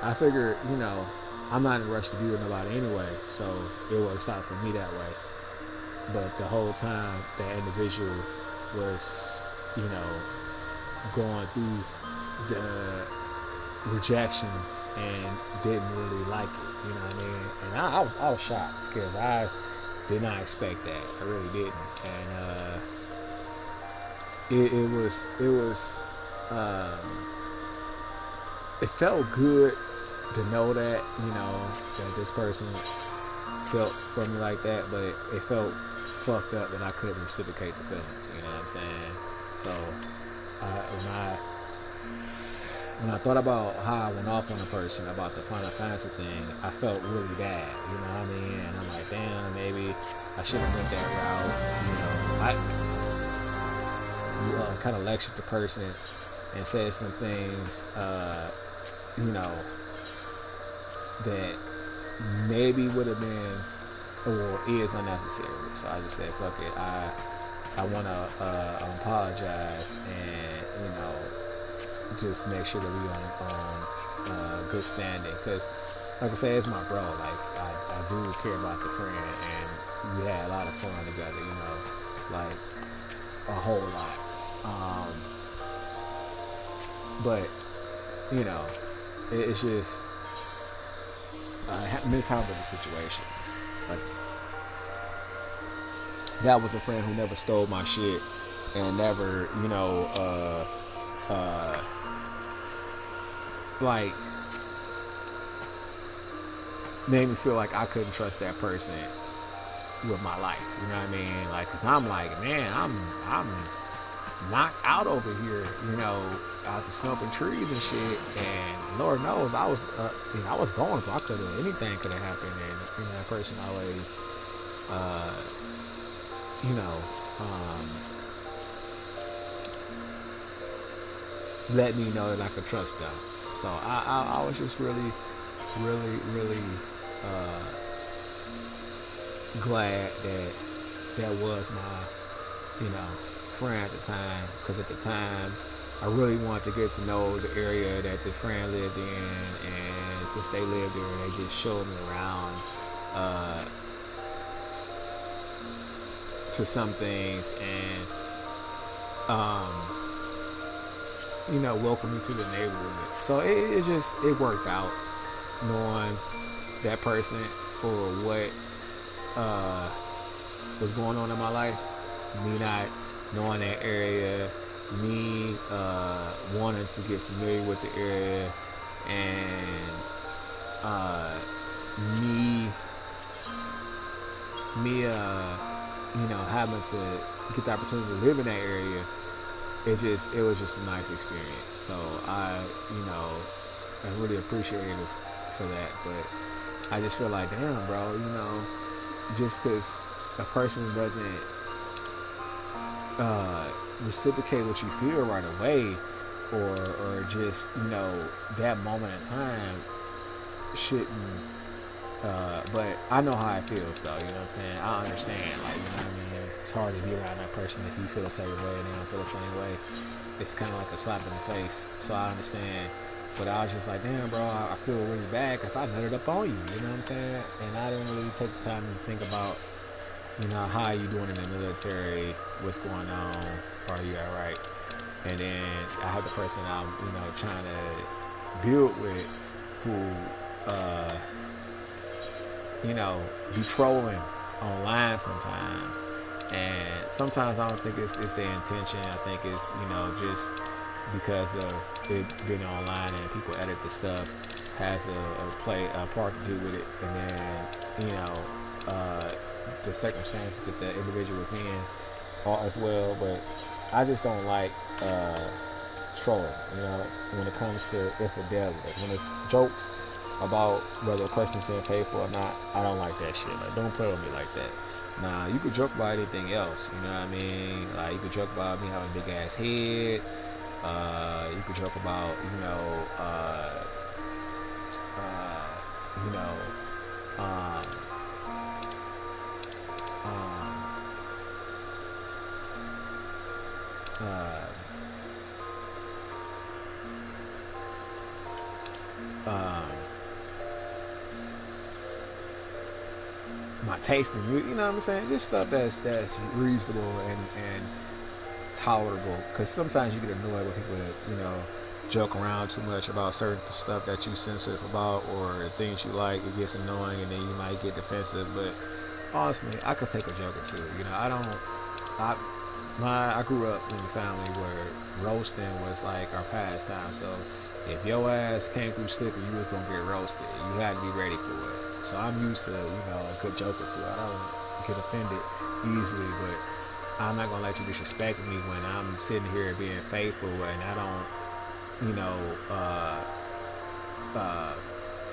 S1: I figured, you know, I'm not in a rush to be with nobody anyway, so it works out for me that way. But the whole time, that individual was, you know, going through the rejection and didn't really like it, you know what I mean? And I was shocked because I did not expect that. I really didn't. And it felt good to know that, you know, that this person felt for me like that, but it felt fucked up that I couldn't reciprocate the feelings, you know what I'm saying? So when I thought about how I went off on a person about the Final Fantasy thing, I felt really bad, you know what I mean? And I'm like, damn, maybe I shouldn't have went that route, you know. Kind of lectured the person and said some things, you know, that maybe would have been or is unnecessary. So I just said, fuck it. I want to apologize and, you know, just make sure that we on good standing. Because, like I say, it's my bro. Like, I do care about the friend, and we had a lot of fun together, you know, like a whole lot. But, you know, it's just, I mishandled the situation. Like, that was a friend who never stole my shit and never, you know, like, made me feel like I couldn't trust that person with my life. You know what I mean? Like, cause I'm like, man, I'm knocked out over here, you know, out to smoking trees and shit. And Lord knows I was, you know, I was vulnerable. I could have, anything could have happened. And, you know, that person always, you know, let me know that I could trust them. So I was just really glad that that was my, you know, friend at the time. Because at the time, I really wanted to get to know the area that the friend lived in, and since they lived there, they just showed me around to some things, and you know, welcome me to the neighborhood. So it worked out, knowing that person for what was going on in my life, me not knowing that area, me wanting to get familiar with the area, and me you know, having to get the opportunity to live in that area. It was just a nice experience. So I, you know, I really appreciate it for that. But I just feel like, damn, bro, you know, just because a person doesn't reciprocate what you feel right away, or just, you know, that moment in time shouldn't. But I know how it feels, though. You know what I'm saying? I understand. Like, you know what I mean? It's hard to be around that person if you feel the same way and they don't feel the same way. It's kind of like a slap in the face. So I understand. But I was just like, damn, bro, I feel really bad because I nutted up on you. You know what I'm saying? And I didn't really take the time to think about, you know, how you doing in the military, what's going on, are you all right? And then I had the person I'm, you know, trying to build with who, you know, be trolling online sometimes. And sometimes I don't think it's their intention. I think it's, you know, just because of it being online and people edit the stuff, has a part to do with it. And then, you know, the circumstances that the individual was in as well. But I just don't like trolling, you know, when it comes to infidelity. Like when it's jokes about whether a person's being paid for or not, I don't like that shit. Like, don't play with me like that. Nah, you could joke about anything else, you know what I mean? Like, you could joke about me having a big ass head. You could joke about, you know, you know, my taste in music, you know what I'm saying? Just stuff that's reasonable and tolerable. Because sometimes you get annoyed when people, you know, joke around too much about certain stuff that you're sensitive about or things you like. It gets annoying, and then you might get defensive. But honestly, I could take a joke or two. You know, I grew up in a family where roasting was like our pastime. So if your ass came through slipping, you was gonna get roasted. You had to be ready for it. So I'm used to, you know, a good joke or two. I don't get offended easily, but I'm not gonna let you disrespect me when I'm sitting here being faithful and I don't, you know,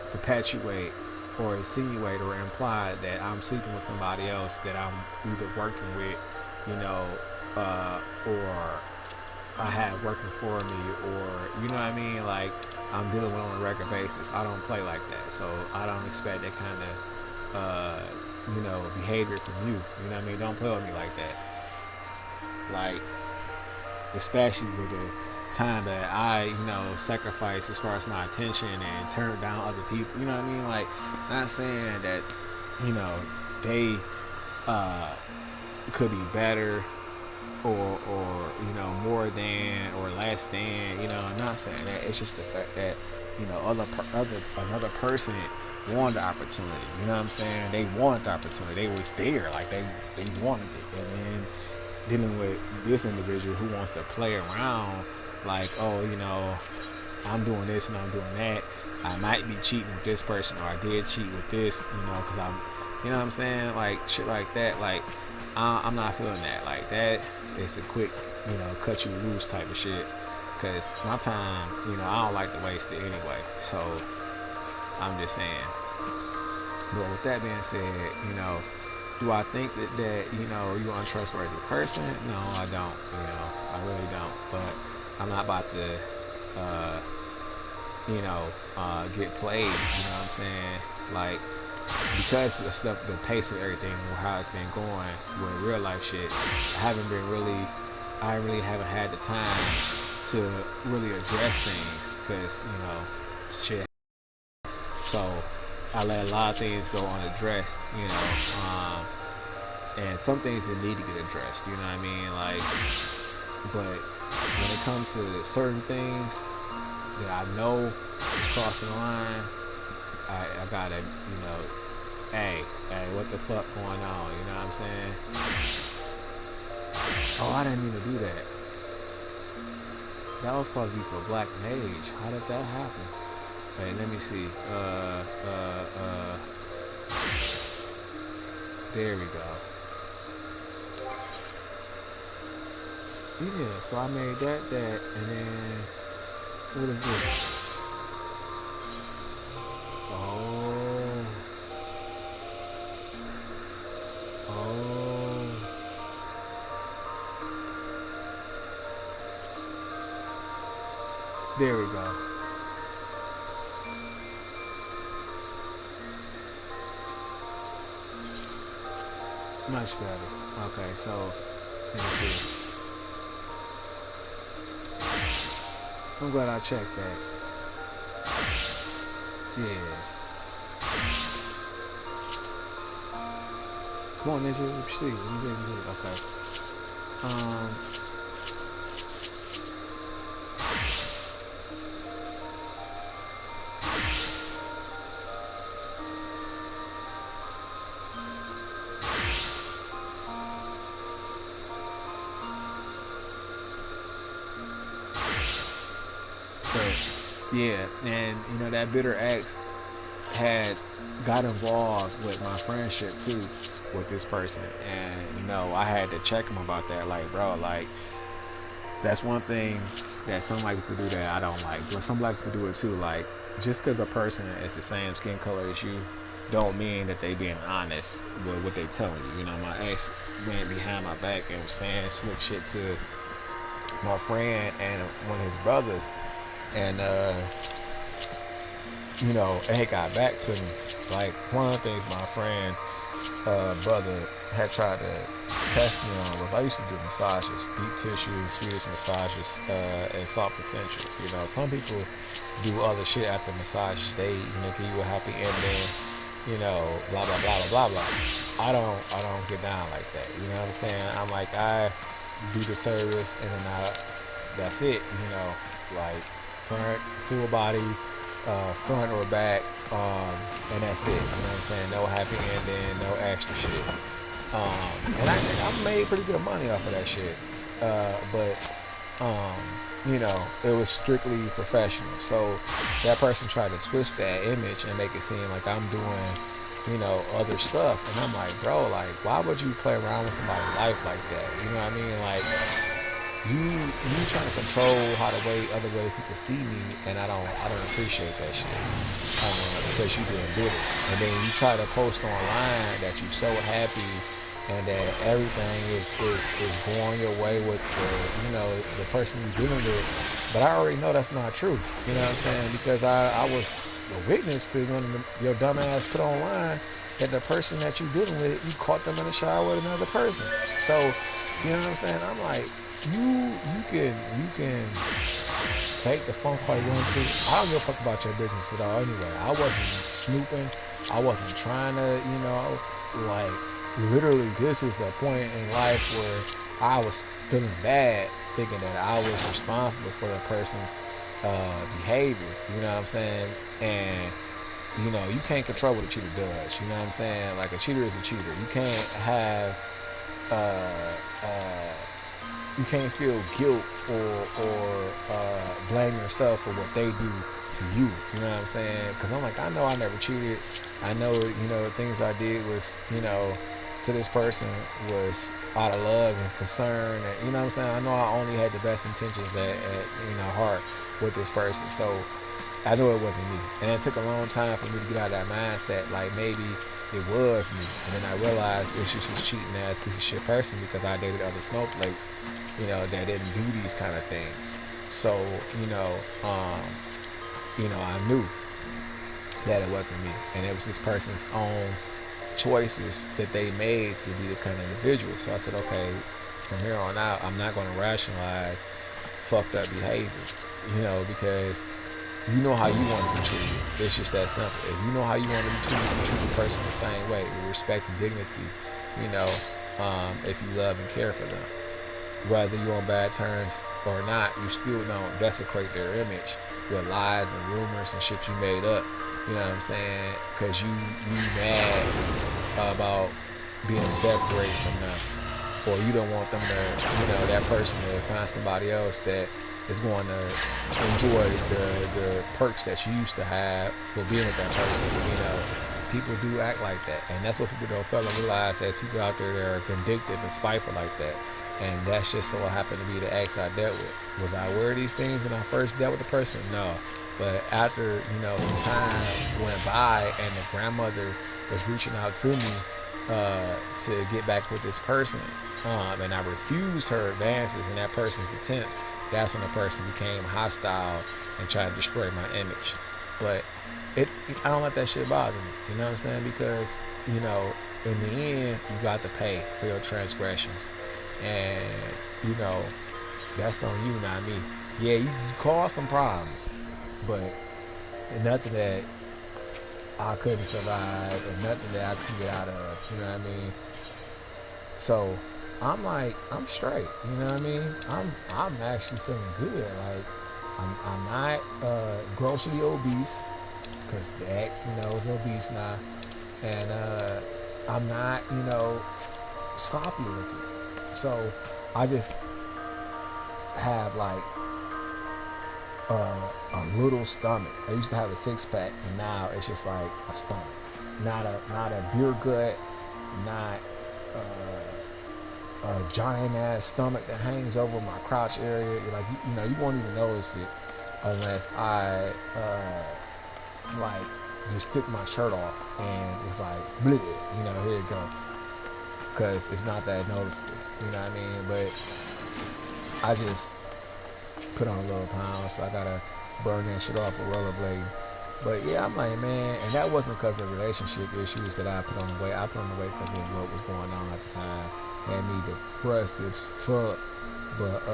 S1: perpetuate or insinuate or imply that I'm sleeping with somebody else that I'm either working with, you know, or I have working for me, or, you know what I mean, like I'm dealing with on a regular basis. I don't play like that, so I don't expect that kind of, you know, behavior from you. You know what I mean? Don't play with me like that. like, especially with the time that I, sacrifice as far as my attention and turn down other people. You know what I mean? Like, not saying that, they could be better or more than or less than. I'm not saying that. It's just the fact that another person wanted the opportunity. You know what I'm saying? They wanted the opportunity. They was there, like they wanted it. And then dealing with this individual who wants to play around, like, oh, I'm doing this and I'm doing that. I might be cheating with this person, or I did cheat with this, because I'm, you know what I'm saying? Like, shit like that. Like, I'm not feeling that. Like, that is a quick, cut you loose type of shit. Because my time, I don't like to waste it anyway. So, I'm just saying. But with that being said, do I think that you're an untrustworthy person? No, I don't. I really don't. But I'm not about to, get played. You know what I'm saying? Like, because of the stuff, the pace of everything, or how it's been going with real life shit, I really haven't had the time to really address things, because shit. So I let a lot of things go unaddressed, and some things that need to get addressed. You know what I mean? Like, but when it comes to certain things that I know is crossing the line, I gotta, hey, what the fuck going on? You know what I'm saying? Oh, I didn't mean to do that. That was supposed to be for Black Mage. How did that happen? Hey, let me see. There we go. Yeah, so I made that, and then, what is this? Oh. There we go. Much better. Okay, so let me see. I'm glad I checked that. Yeah. Come on, Ninja. Let me see. Okay. Yeah, and that bitter ex had got involved with my friendship too with this person, and I had to check him about that. Like, bro, like, that's one thing that some black people do that I don't like, but some black people do it too. Like, just because a person is the same skin color as you don't mean that they being honest with what they telling you. My ex went behind my back and was saying slick shit to my friend and one of his brothers, and it got back to me. Like, one of the things my friend brother had tried to test me on was, I used to do massages, deep tissue, Swedish massages, and soft concentrics. Some people do other shit after massages. They give you a happy ending, blah blah blah blah blah. I don't get down like that. You know what I'm saying? I'm like, I do the service and then that's it. Like, front, full body, front or back, and that's it. You know what I'm saying? No happy ending, no extra shit. And I made pretty good money off of that shit. But it was strictly professional. So that person tried to twist that image and make it seem like I'm doing, other stuff. And I'm like, bro, like, why would you play around with somebody's life like that? You know what I mean? Like, you trying to control other way people see me, and I don't appreciate that shit. Because you being bitter, and then you try to post online that you're so happy and that everything is going your way with the person you're dealing with. But I already know that's not true. You know what I'm saying? Because I was a witness to when your dumb ass put online that the person that you dealing with, you caught them in the shower with another person. So, you know what I'm saying? I'm like, you can fake the phone call you want to. I don't give a fuck about your business at all anyway. I wasn't snooping. I wasn't trying to, you know, like, literally this was a point in life where I was feeling bad, thinking that I was responsible for the person's behavior, you know what I'm saying? And you know, you can't control what a cheater does, you know what I'm saying? Like, a cheater is a cheater. You can't have you can't feel guilt or blame yourself for what they do to you, you know what I'm saying? Because I'm like, I know I never cheated. I know, you know, the things I did was, you know, to this person was out of love and concern, and you know what I'm saying? I know I only had the best intentions at you know, heart with this person. So I knew it wasn't me, and it took a long time for me to get out of that mindset. Like, maybe it was me, and then I realized it's just this cheating ass piece of shit person, because I dated other snowflakes, you know, that didn't do these kind of things. So, you know, I knew that it wasn't me, and it was this person's own choices that they made to be this kind of individual. So I said, okay, from here on out, I'm not going to rationalize fucked up behavior, you know, because you know how you want to be treated. It's just that simple. If you know how you want to be treated, you treat the person the same way, with respect and dignity, you know, if you love and care for them. Whether you're on bad terms or not, you still don't desecrate their image with lies and rumors and shit you made up. You know what I'm saying? Because you mad about being separated from them, or you don't want them to, you know, that person to find somebody else that is going to enjoy the perks that you used to have for being with that person. You know, people do act like that, and that's what people don't fail to realize. There's people out there that are vindictive and spiteful like that, and that's just so happened to be the ex I dealt with. Was I aware of these things when I first dealt with the person? No, but after, you know, some time went by and the grandmother was reaching out to me to get back with this person, and I refused her advances and that person's attempts, that's when the person became hostile and tried to destroy my image. But I don't let that shit bother me, you know what I'm saying? Because, you know, in the end, you got to pay for your transgressions, and you know, that's on you, not me. Yeah, you caused some problems, but nothing that I couldn't survive, and nothing that I could get out of, you know what I mean? So I'm like, I'm straight, you know what I mean? I'm actually feeling good. Like, I'm not grossly obese, because the ex, you know, is obese now, and I'm not, you know, sloppy looking. So I just have like a little stomach. I used to have a six-pack, and now it's just like a stomach, not a beer gut, not a giant ass stomach that hangs over my crotch area. Like, you know, you won't even notice it unless I like just took my shirt off and was like, bleh, you know, here you go, because it's not that noticeable, you know what I mean? But I just put on a little pound, so I gotta burn that shit off with rollerblading. But yeah, I'm like, man, and that wasn't because of relationship issues that I put on the weight. I put on the weight because of what was going on at the time. Had me depressed as fuck. But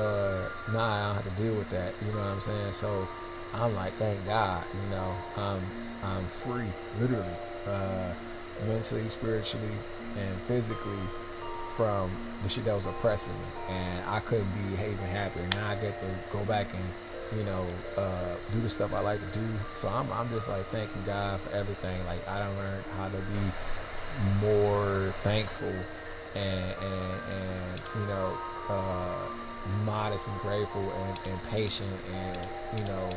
S1: nah, I don't have to deal with that. You know what I'm saying? So I'm like, thank God, you know, I'm free, literally, mentally, spiritually, and physically, from the shit that was oppressing me, and I couldn't be even happier. Now I get to go back and, you know, do the stuff I like to do. So I'm just like thanking God for everything. Like, I done learned how to be more thankful and you know, modest and grateful and patient, and you know,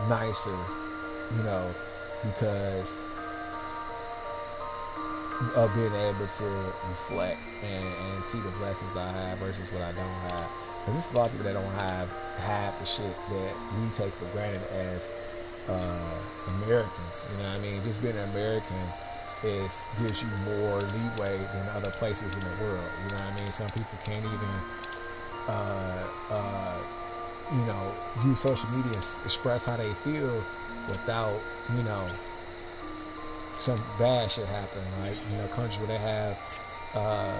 S1: nicer, you know, because of being able to reflect and see the blessings I have versus what I don't have. Because there's a lot of people that don't have half the shit that we take for granted as Americans. You know what I mean? Just being an American gives you more leeway than other places in the world. You know what I mean? Some people can't even
S2: you know, use social media and express how they feel without, you know, some bad shit happening. Like, you know, countries where they have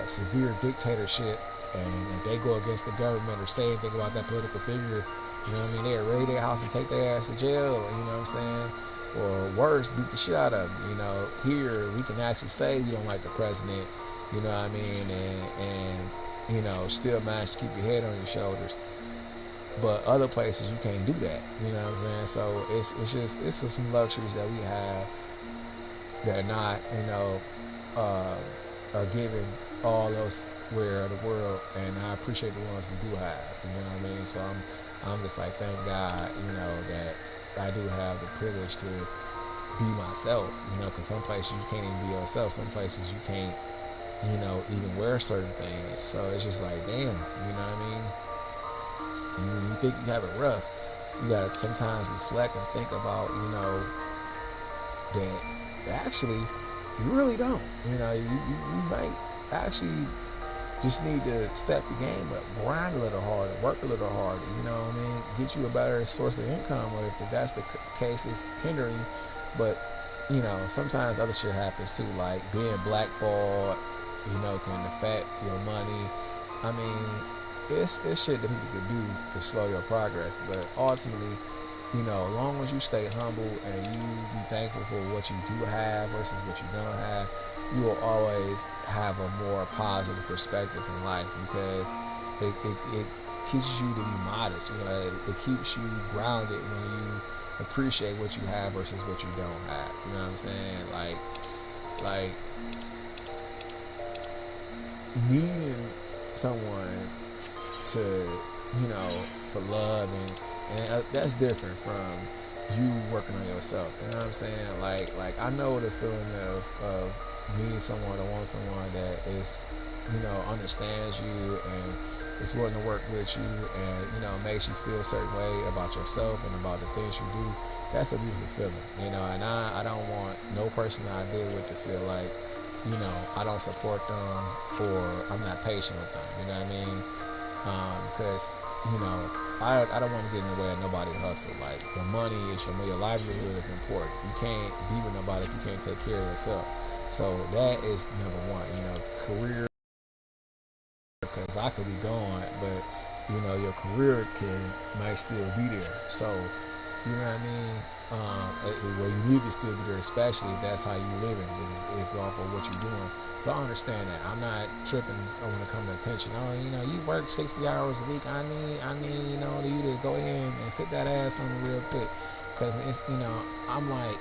S2: severe dictatorship, and if they go against the government or say anything about that political figure, you know what I mean, they'll raid their house and take their ass to jail, or, you know what I'm saying? Or worse, beat the shit out of them. You know, here we can actually say we don't like the president, you know what I mean, and you know, still manage to keep your head on your shoulders. But other places you can't do that. You know what I'm saying? So it's just some luxuries that we have that are not, you know, are given all elsewhere of the world, and I appreciate the ones we do have. You know what I mean? So I'm just like, thank God, you know, that I do have the privilege to be myself. You know, because some places you can't even be yourself. Some places you can't, you know, even wear certain things. So it's just like, damn, you know what I mean? And you think you have it rough, you gotta sometimes reflect and think about, you know, that actually you really don't. You know, you might actually just need to step your game up, grind a little harder, work a little harder, you know what I mean? Get you a better source of income, or if that's the case, it's hindering you. But, you know, sometimes other shit happens too, like being blackballed, you know, can affect your money. I mean, it's shit that people could do to slow your progress, but ultimately, you know, as long as you stay humble and you be thankful for what you do have versus what you don't have, you will always have a more positive perspective in life, because it teaches you to be modest. You know, it keeps you grounded when you appreciate what you have versus what you don't have. You know what I'm saying? Like needing someone to, you know, for love, and that's different from you working on yourself. You know what I'm saying? Like I know the feeling of needing someone or want someone that is, you know, understands you and is willing to work with you, and, you know, makes you feel a certain way about yourself and about the things you do. That's a beautiful feeling, you know. And I don't want no person that I deal with to feel like, you know, I don't support them or I'm not patient with them. You know what I mean? Because, you know, I don't want to get in the way of nobody hustle. Like, your money is your livelihood is important. You can't be with nobody if you can't take care of yourself. So that is number one. You know, career, because I could be gone, but, you know, your career might still be there. So, you know what I mean? Well, you need to still be there, especially if that's how you living, if off of what you're doing. So I understand that. I'm not tripping when it comes to attention. Oh, you know, you work 60 hours a week. I need, you know, you to go in and sit that ass on me real quick, because it's, you know, I'm like,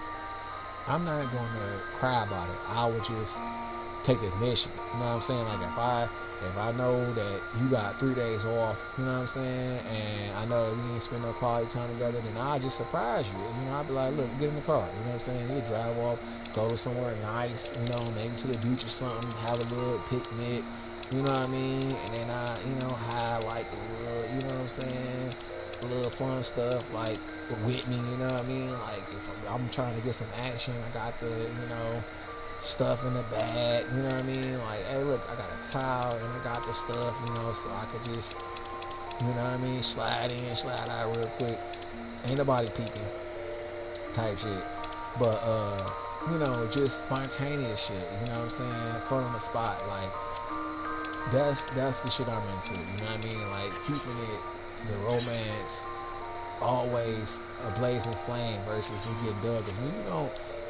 S2: I'm not going to cry about it. I would just take the admission. You know what I'm saying? Like, if I know that you got 3 days off, you know what I'm saying, and I know we ain't spend no quality time together, then I'll just surprise you. You know, I'll be like, look, get in the car. You know what I'm saying? You drive off, go to somewhere nice, you know, maybe to the beach or something, have a little picnic, you know what I mean? And then I, you know, have like a little, you know what I'm saying, a little fun stuff like with me, you know what I mean? Like, if I'm trying to get some action, I got the, you know, stuff in the bag, you know what I mean? Like, hey, look, I got a towel and I got the stuff, you know, so I could just, you know what I mean, slide in, slide out real quick. Ain't nobody peeping, type shit. But, you know, just spontaneous shit, you know what I'm saying? Fun on the spot, like, that's the shit I'm into, you know what I mean? Like, keeping it, the romance, always a blazing flame versus you get dug. Because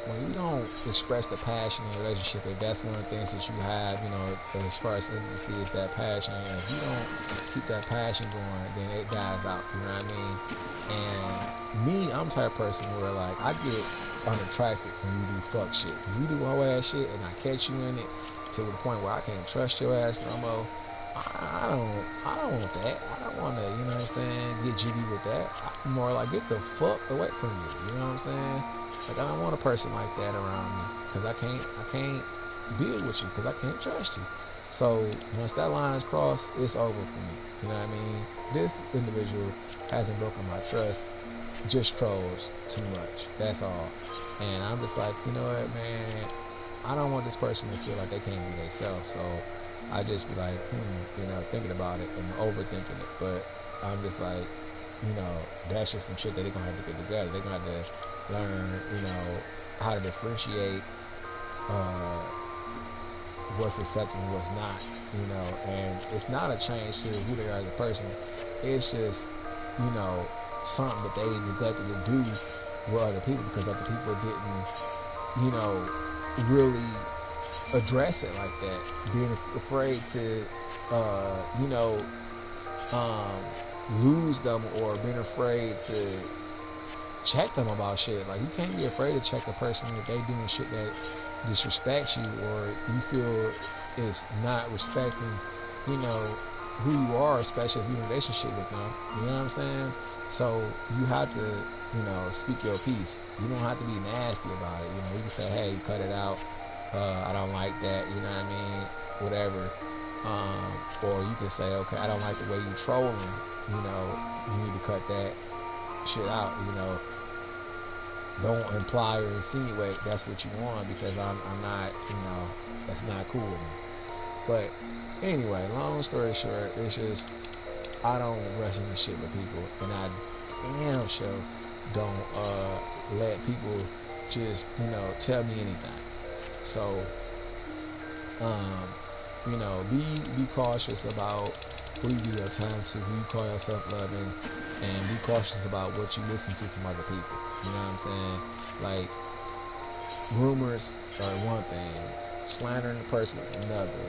S2: when you don't express the passion in a relationship, if that's one of the things that you have, you know, as far as intimacy is that passion, and if you don't keep that passion going, then it dies out. You know what I mean? And me, I'm the type of person where, like, I get unattracted when you do fuck shit. When you do whole ass shit and I catch you in it to the point where I can't trust your ass no more. I don't want that. I don't want to, you know what I'm saying, get jiggy with that. I'm more like, get the fuck away from me. You know what I'm saying? Like, I don't want a person like that around me, because I can't build with you, because I can't trust you. So once that line is crossed, it's over for me. You know what I mean? This individual hasn't broken my trust, just trolls too much. That's all. And I'm just like, you know what, man? I don't want this person to feel like they can't be themselves. So I just be like, you know, thinking about it and overthinking it. But I'm just like, you know, that's just some shit that they're gonna have to get together. They're gonna have to learn, you know, how to differentiate what's acceptable and what's not, you know. And it's not a change to who they are as a person. It's just, you know, something that they neglected to do with other people because other people didn't, you know, really address it like that. Being afraid to, you know, lose them, or being afraid to check them about shit. Like, you can't be afraid to check a person if they doing shit that disrespects you, or you feel is not respecting, you know, who you are, especially if you're in a relationship with them. You know what I'm saying? So you have to, you know, speak your piece. You don't have to be nasty about it. You know, you can say, hey, cut it out. I don't like that. You know what I mean? Whatever. Or you can say, okay, I don't like the way you trolling. You know, you need to cut that shit out. You know, don't imply or insinuate that's what you want, because I'm not, you know, that's not cool with me. But anyway, long story short, it's just, I don't rush into shit with people, and I damn sure don't let people just, you know, tell me anything. So, you know, be cautious about who you give your time to, who you call yourself loving, and be cautious about what you listen to from other people. You know what I'm saying? Like, rumors are one thing, slandering the person is another,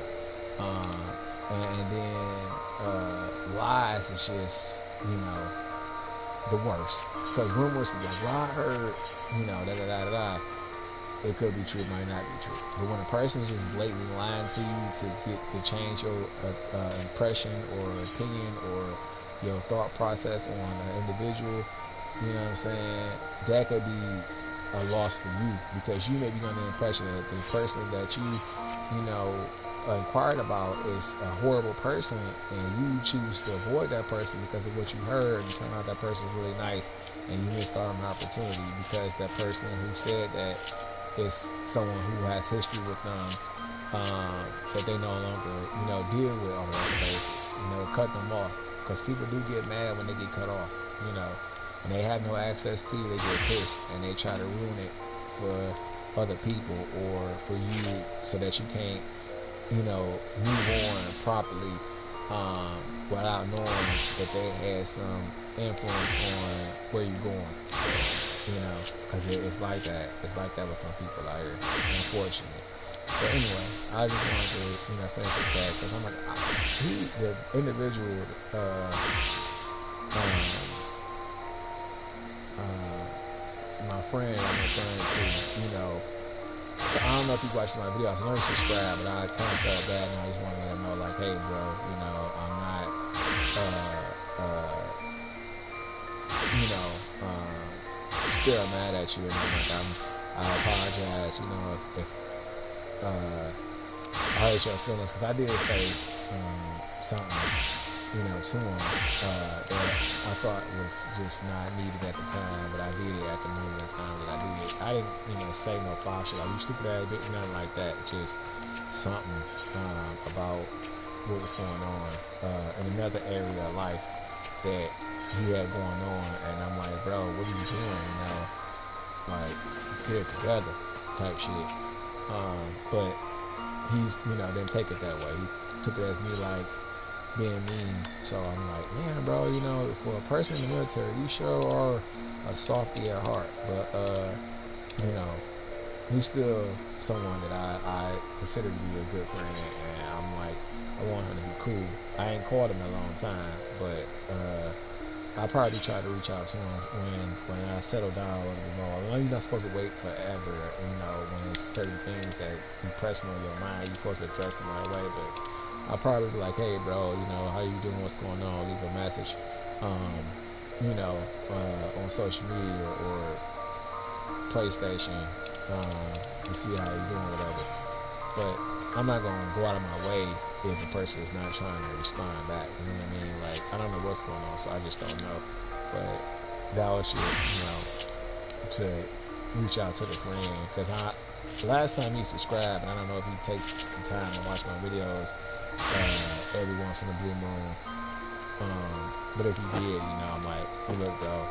S2: and then lies is just, you know, the worst. Because rumors can be like, well, I heard, you know, da da da da da. It could be true, it might not be true. But when a person is just blatantly lying to you to change your impression or opinion or your thought process on an individual, you know what I'm saying, that could be a loss for you, because you may be under the impression that the person that you know, inquired about is a horrible person, and you choose to avoid that person because of what you heard, and turn out that person is really nice, and you missed out on an opportunity because that person who said that is someone who has history with them, that they no longer, you know, deal with on a regular basis. You know, cut them off, because people do get mad when they get cut off. You know, when they have no access to you, they get pissed and they try to ruin it for other people or for you, so that you can't, you know, move on properly, without knowing that they had some influence on where you're going. You know, because it's like that. It's like that with some people out here, unfortunately. But anyway, I just wanted to, you know, finish with that, because I'm like, the individual, my friend I'm referring to, you know, so I don't know if you watching my videos. I know you subscribe, but I kind of felt bad, and I just want to let him know, like, hey, bro, you know, I'm not, you know, still mad at you, and I apologize, you know, if I hurt your feelings, because I did say something, you know, to him that I thought was just not needed at the time, but I did it at the moment in time that I did it. I didn't, you know, say no foul shit, like, you stupid ass bitch, nothing like that. Just something about what was going on in another area of life that he had going on, and I'm like, bro, what are you doing? You know, like, get it together, type shit. But he's, you know, didn't take it that way. He took it as me, like, being mean. So I'm like, man, bro, you know, for a person in the military, you sure are a softy at heart. But you know, he's still someone that I consider to be a good friend, and I'm like, I want him to be cool. I ain't called him in a long time, but I'll probably try to reach out to him when I settle down a little bit more. I know you're not supposed to wait forever, you know, when there's certain things that be pressing on your mind, you're supposed to address them right away, but I'll probably be like, hey, bro, you know, how you doing, what's going on, leave a message, you know, on social media or PlayStation, and see how you're doing, whatever. But I'm not going to go out of my way if a person is not trying to respond back, you know what I mean? Like, I don't know what's going on, so I just don't know. But that was just, you know, to reach out to the friend, because last time he subscribed, and I don't know if he takes the time to watch my videos every once in a blue moon, But if you did, you know, I'm like, hey, look, bro,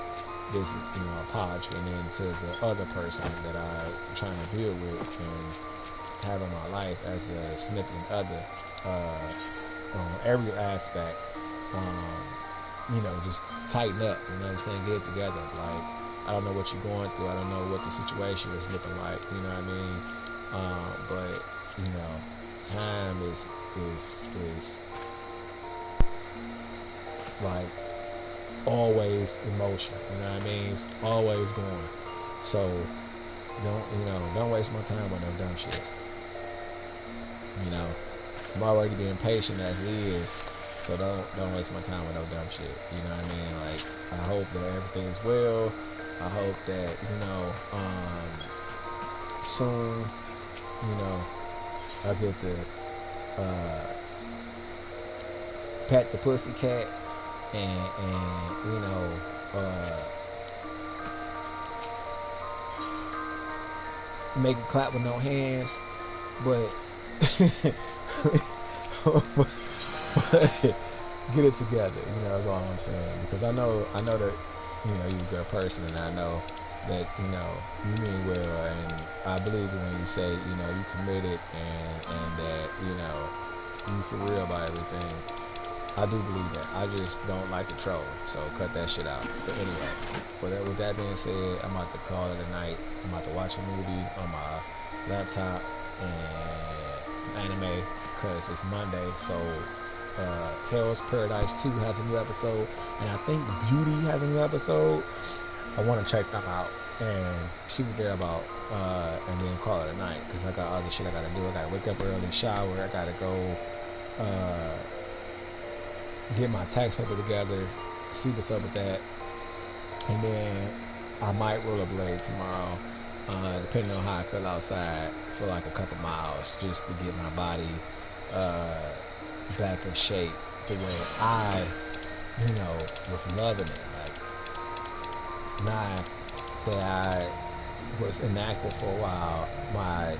S2: this is, you know, apology. And then to the other person that I'm trying to deal with and have in my life as a significant other, on every aspect, you know, just tighten up, you know what I'm saying? Get it together. Like, I don't know what you're going through. I don't know what the situation is looking like, you know what I mean? But, you know, time is like always in motion, you know what I mean? It's always going. So don't waste my time with no dumb shit. You know, I'm already being patient as it is, so don't waste my time with no dumb shit. You know what I mean? Like, I hope that everything is well. I hope that, you know, soon, you know, I get to pet the pussy cat and you know, make it clap with no hands, but but get it together, you know, that's all I'm saying. Because I know that, you know, you're a good person, and I know that, you know, you mean well, and I believe it when you say, you know, you committed and that, you know, you for real about everything. I do believe that. I just don't like the troll, so cut that shit out. But anyway, with that being said, I'm about to call it a night. I'm about to watch a movie on my laptop and some anime because it's Monday. So Hell's Paradise 2 has a new episode, and I think Beauty has a new episode. I want to check them out and see what they're about, and then call it a night because I got other shit I gotta do. I gotta wake up early, shower. I gotta go get my tax paper together, see what's up with that, and then I might rollerblade tomorrow, depending on how I feel outside, for like a couple miles, just to get my body back in shape the way I, you know, was loving it. Like, not that I was inactive for a while, my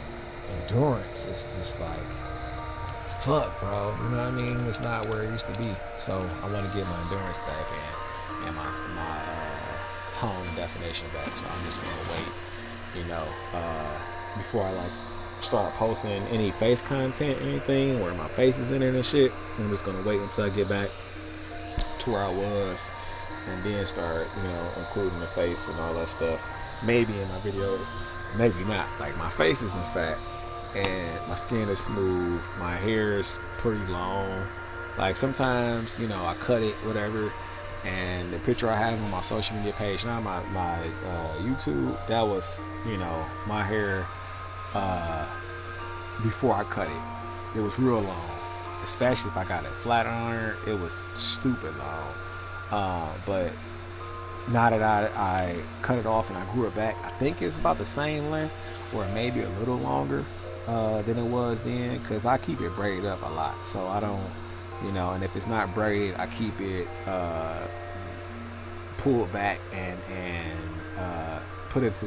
S2: endurance is just like, fuck, bro, you know what I mean? It's not where it used to be. So I want to get my endurance back and my tone and definition back. So I'm just gonna wait, you know, before I like start posting any face content, anything where my face is in it and shit. I'm just gonna wait until I get back to where I was, and then start, you know, including the face and all that stuff. Maybe in my videos, maybe not. Like, my face isn't fat, and my skin is smooth, my hair is pretty long. Like, sometimes, you know, I cut it, whatever, and the picture I have on my social media page, not my YouTube, that was, you know, my hair before I cut it. It was real long, especially if I got it flat iron. It was stupid long. But now that I cut it off and I grew it back, I think it's about the same length, or maybe a little longer than it was then, because I keep it braided up a lot, so I don't, you know, and if it's not braided, I keep it pulled back and put into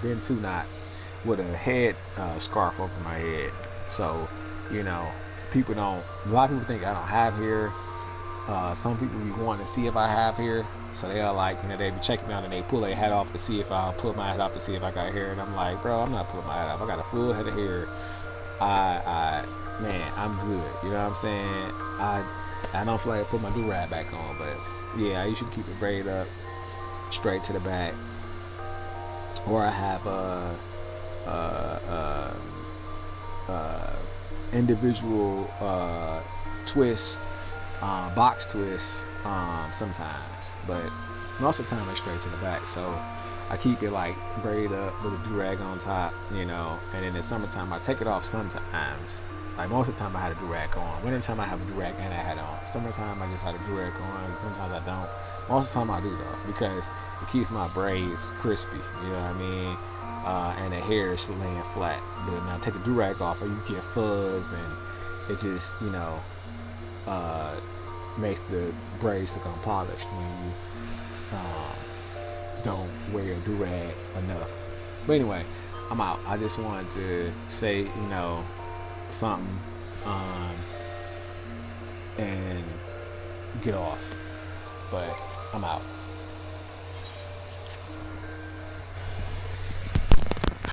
S2: bend two knots with a head scarf over my head. So, you know, a lot of people think I don't have hair. Some people be wanting to see if I have hair, so they'll, like, you know, they be checking me out and they pull their hat off to see if I'll pull my hat off to see if I got hair, and I'm like, bro, I'm not pulling my hat off. I got a full head of hair. Man, I'm good. You know what I'm saying? I don't feel like I put my do-rag back on, but yeah, I usually keep it braided up straight to the back, or I have individual twists, box twists sometimes, but most of the time it's straight to the back. So I keep it like braided up with a do-rag on top, you know, and in the summertime I take it off sometimes. Like, most of the time I had a do-rag on. Wintertime I have a do-rag and a hat on. Summertime I just had a do-rag on. Sometimes I don't. Most of the time I do, though, because it keeps my braids crispy, you know what I mean? And the hair is laying flat. But when I take the do-rag off, you get fuzz, and it just, you know, makes the braids look unpolished when you don't wear your do-rag enough. But anyway, I'm out. I just wanted to say, you know, something, and
S1: get off. But I'm out.